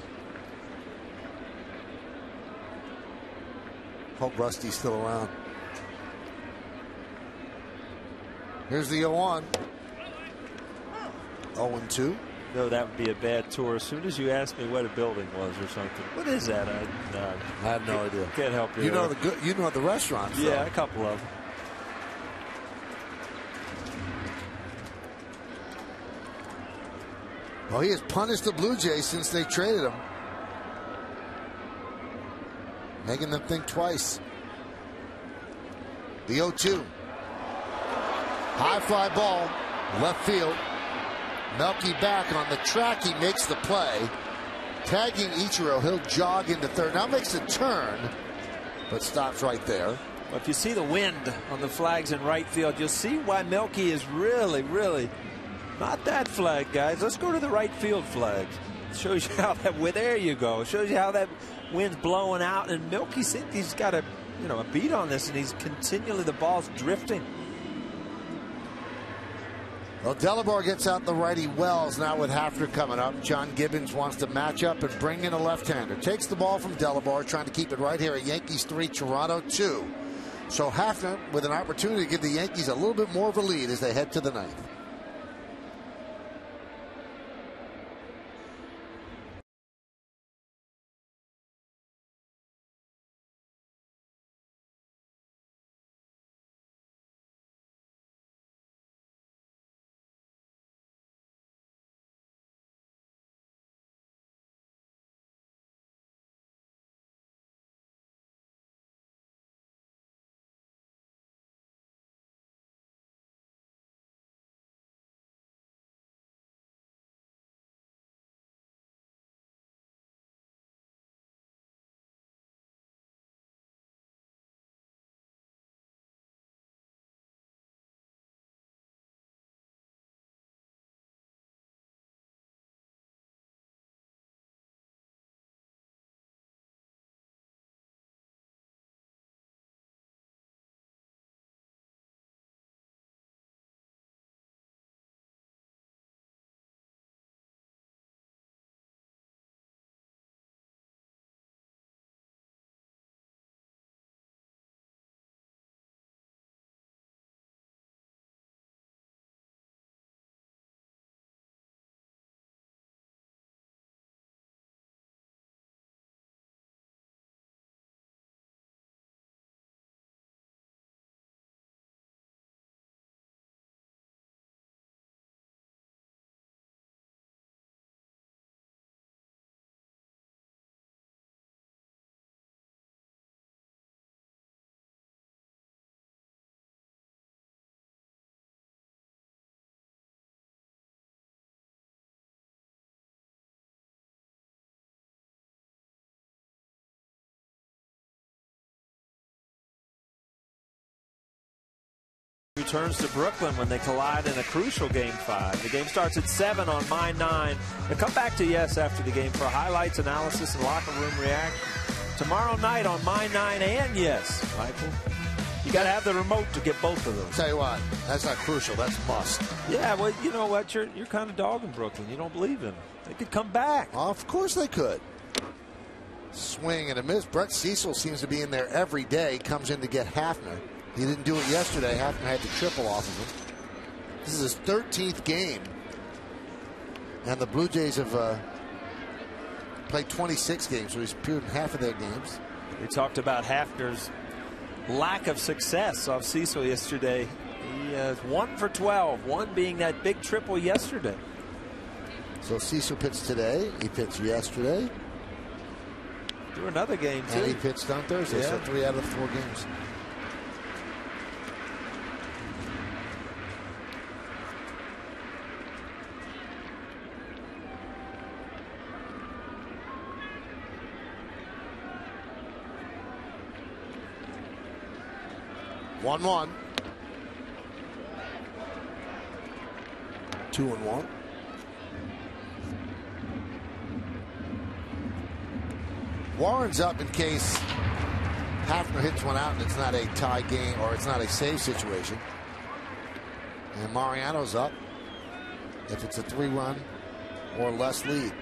Hope Rusty's still around. Here's the 0-1. 0-2. No, that would be a bad tour. As soon as you asked me what a building was or something. What is that? I have no idea. Can't help you. You know the restaurants. Yeah, though. a couple of them. Well, he has punished the Blue Jays since they traded him, making them think twice. The 0-2. High fly ball, left field. Melky back on the track. He makes the play. Tagging Ichiro, he'll jog into third. Now makes a turn, but stops right there. Well, if you see the wind on the flags in right field, you'll see why Melky is really, really not that flag, guys. Let's go to the right field flags. It shows you how that. Well, there you go. It shows you how that wind's blowing out, and Melky thinks he's got a beat on this, and he's continually the ball's drifting. Well, Delabar gets out the righty Wells now with Hafner coming up. John Gibbons wants to match up and bring in a left-hander. Takes the ball from Delabar, trying to keep it right here at Yankees 3, Toronto 2. So Hafner with an opportunity to give the Yankees a little bit more of a lead as they head to the ninth. returns to Brooklyn when they collide in a crucial Game 5. The game starts at 7 on Mine 9. We'll come back to Yes after the game for highlights, analysis, and locker room reaction. Tomorrow night on Mine 9 and Yes, Michael. You got to have the remote to get both of those. Tell you what, that's not crucial. That's must. Yeah, well, you know what? You're kind of dogging Brooklyn. You don't believe in them. They could come back. Of course they could. Swing and a miss. Brett Cecil seems to be in there every day. Comes in to get Hafner. He didn't do it yesterday. Hafner had to triple off of him. This is his 13th game. And the Blue Jays have played 26 games, so he's appeared in half of their games. We talked about Hafner's lack of success off Cecil yesterday. He is 1 for 12, one being that big triple yesterday. So Cecil pitched today. He pitched yesterday. Do another game, too. And he pitched on Thursday, yeah. so 3 out of 4 games. One, 2-1. Warren's up in case Hafner hits one out and it's not a tie game or it's not a save situation. And Mariano's up if it's a 3-run or less lead.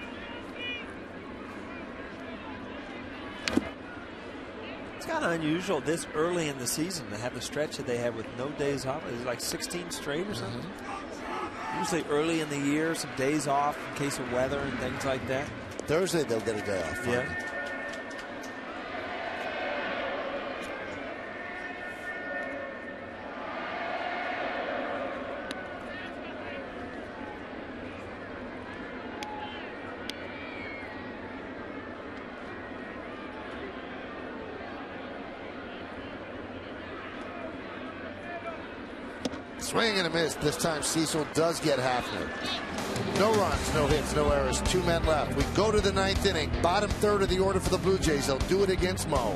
It's kind of unusual this early in the season to have the stretch that they have with no days off. Is it like 16 straight or something? Usually early in the year, some days off in case of weather and things like that. Thursday they'll get a day off. Yeah. Swing and a miss. This time Cecil does get Hafner. No runs, no hits, no errors. 2 men left. We go to the 9th inning. Bottom third of the order for the Blue Jays. They'll do it against Mo.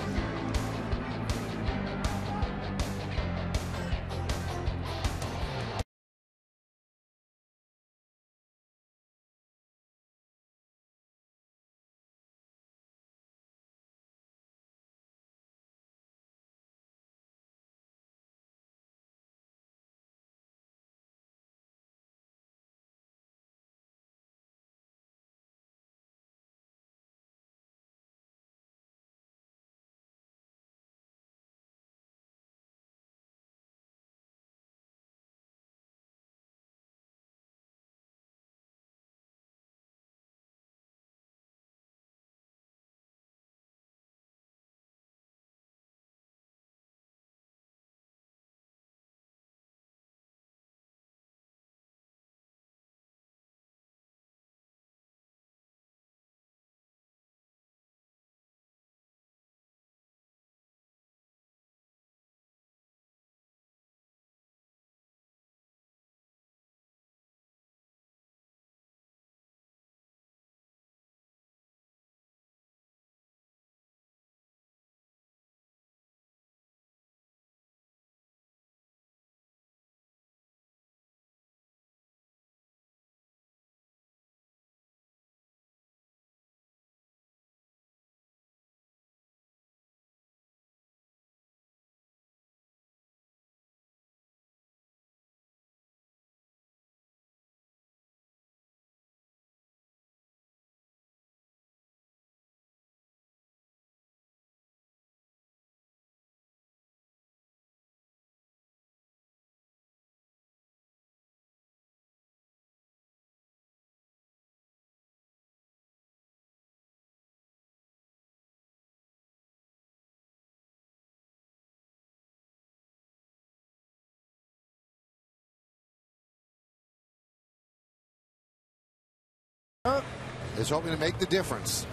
Is hoping to make the difference.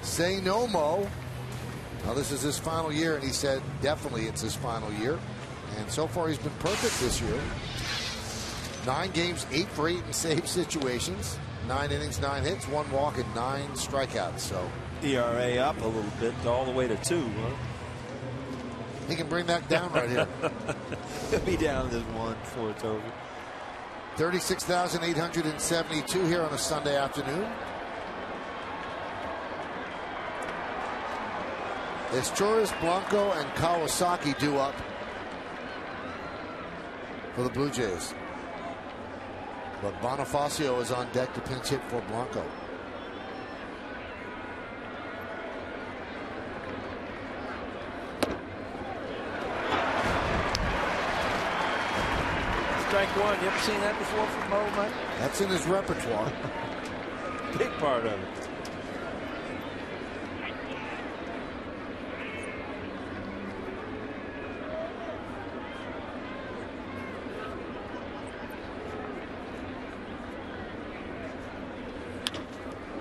Say no, Mo. Now this is his final year, and he said definitely it's his final year. And so far he's been perfect this year. 9 games, 8 for 8 in save situations. 9 innings, 9 hits, 1 walk, and 9 strikeouts. So ERA up a little bit, all the way to 2. Huh? He can bring that down right here. He'll be down this one before it's over. 36,872 here on a Sunday afternoon. It's Torres, Blanco, and Kawasaki due up for the Blue Jays. But Bonifacio is on deck to pinch hit for Blanco. Strike one. You ever seen that before from Mo, Mike? That's in his repertoire. Big part of it.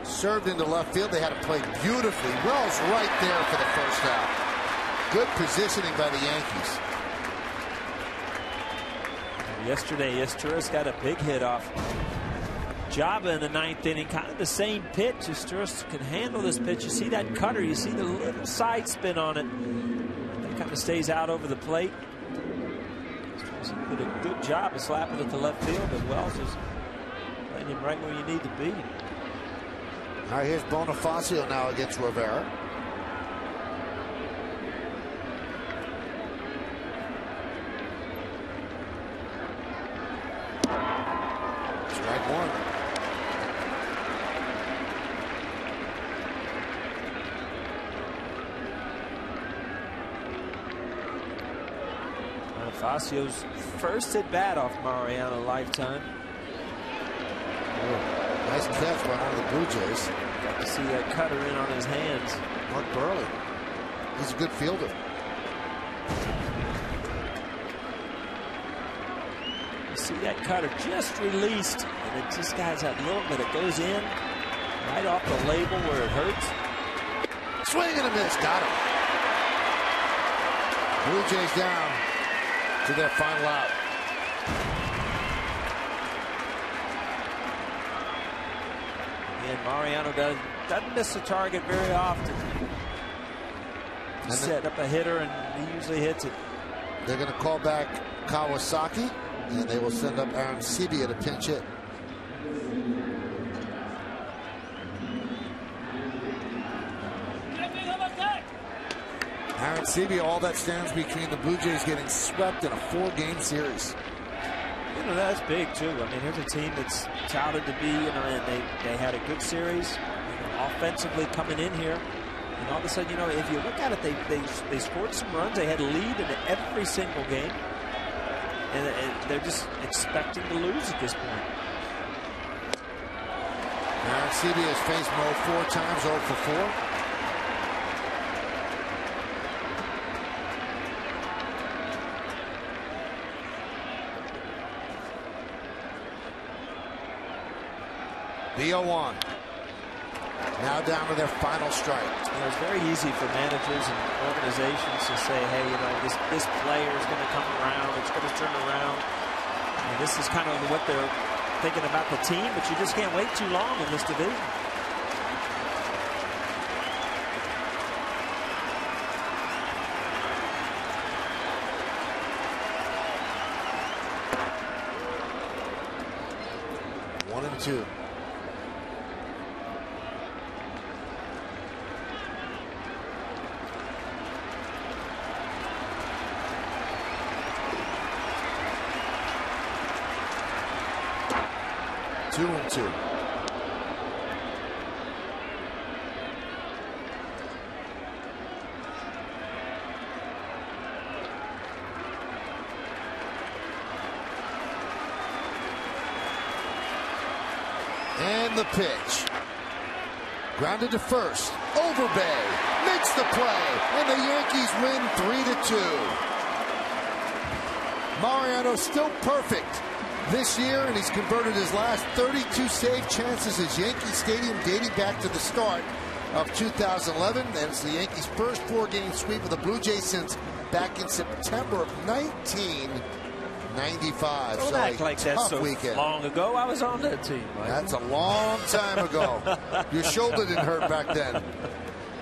Served into left field. They had it played beautifully. Wells right there for the first out. Good positioning by the Yankees. Yesterday, Yesturus got a big hit off Java in the ninth inning. Kind of the same pitch. Yesturus can handle this pitch. You see that cutter. You see the little side spin on it. That kind of stays out over the plate. He did a good job of slapping it to left field, but Wells is playing him right where you need to be. All right, here's Bonifacio now against Rivera. Strike one. Bonifacio's first at bat off Mariano lifetime. Nice catch by one of the Blue Jays. Got to see that cutter in on his hands. Mark Burley. He's a good fielder. You see that cutter just released, and it just has that little bit. It goes in right off the label where it hurts. Swing and a miss. Got him. Blue Jays down to their final out. And Mariano doesn't miss the target very often. Set up a hitter, and he usually hits it. They're going to call back Kawasaki, and they will send up Aaron Sebia to pinch hit. Aaron Sebia, all that stands between the Blue Jays getting swept in a 4-game series. You know, that's big, too. I mean, here's a team that's touted to be, and they had a good series, offensively coming in here. And all of a sudden, if you look at it, they scored some runs. They had a lead in every single game. And they're just expecting to lose at this point. Aaron Sebia has faced Mo 4 times, 0 for 4. The 0-1. Now down to their final strike. It's very easy for managers and organizations to say, hey, this player is going to come around. It's going to turn around. And this is kind of what they're thinking about the team, but you just can't wait too long in this division. One and two. Two and two. And the pitch. Grounded to first. Overbay makes the play, and the Yankees win 3-2. Mariano still perfect this year, and he's converted his last 32 save chances at Yankee Stadium dating back to the start of 2011. And it's the Yankees' first 4-game sweep of the Blue Jays since back in September of 1995. Don't act like that's so long ago. I was on that team. Right? That's a long time ago. Your shoulder didn't hurt back then.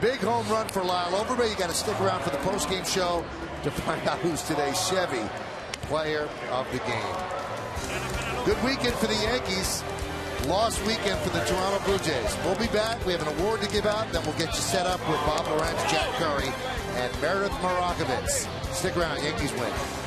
Big home run for Lyle Overbay. You got to stick around for the postgame show to find out who's today's Chevy player of the game. Good weekend for the Yankees. Lost weekend for the Toronto Blue Jays. We'll be back. We have an award to give out. Then we'll get you set up with Bob Lorenz, Jack Curry, and Meredith Marakovitz. Stick around. Yankees win.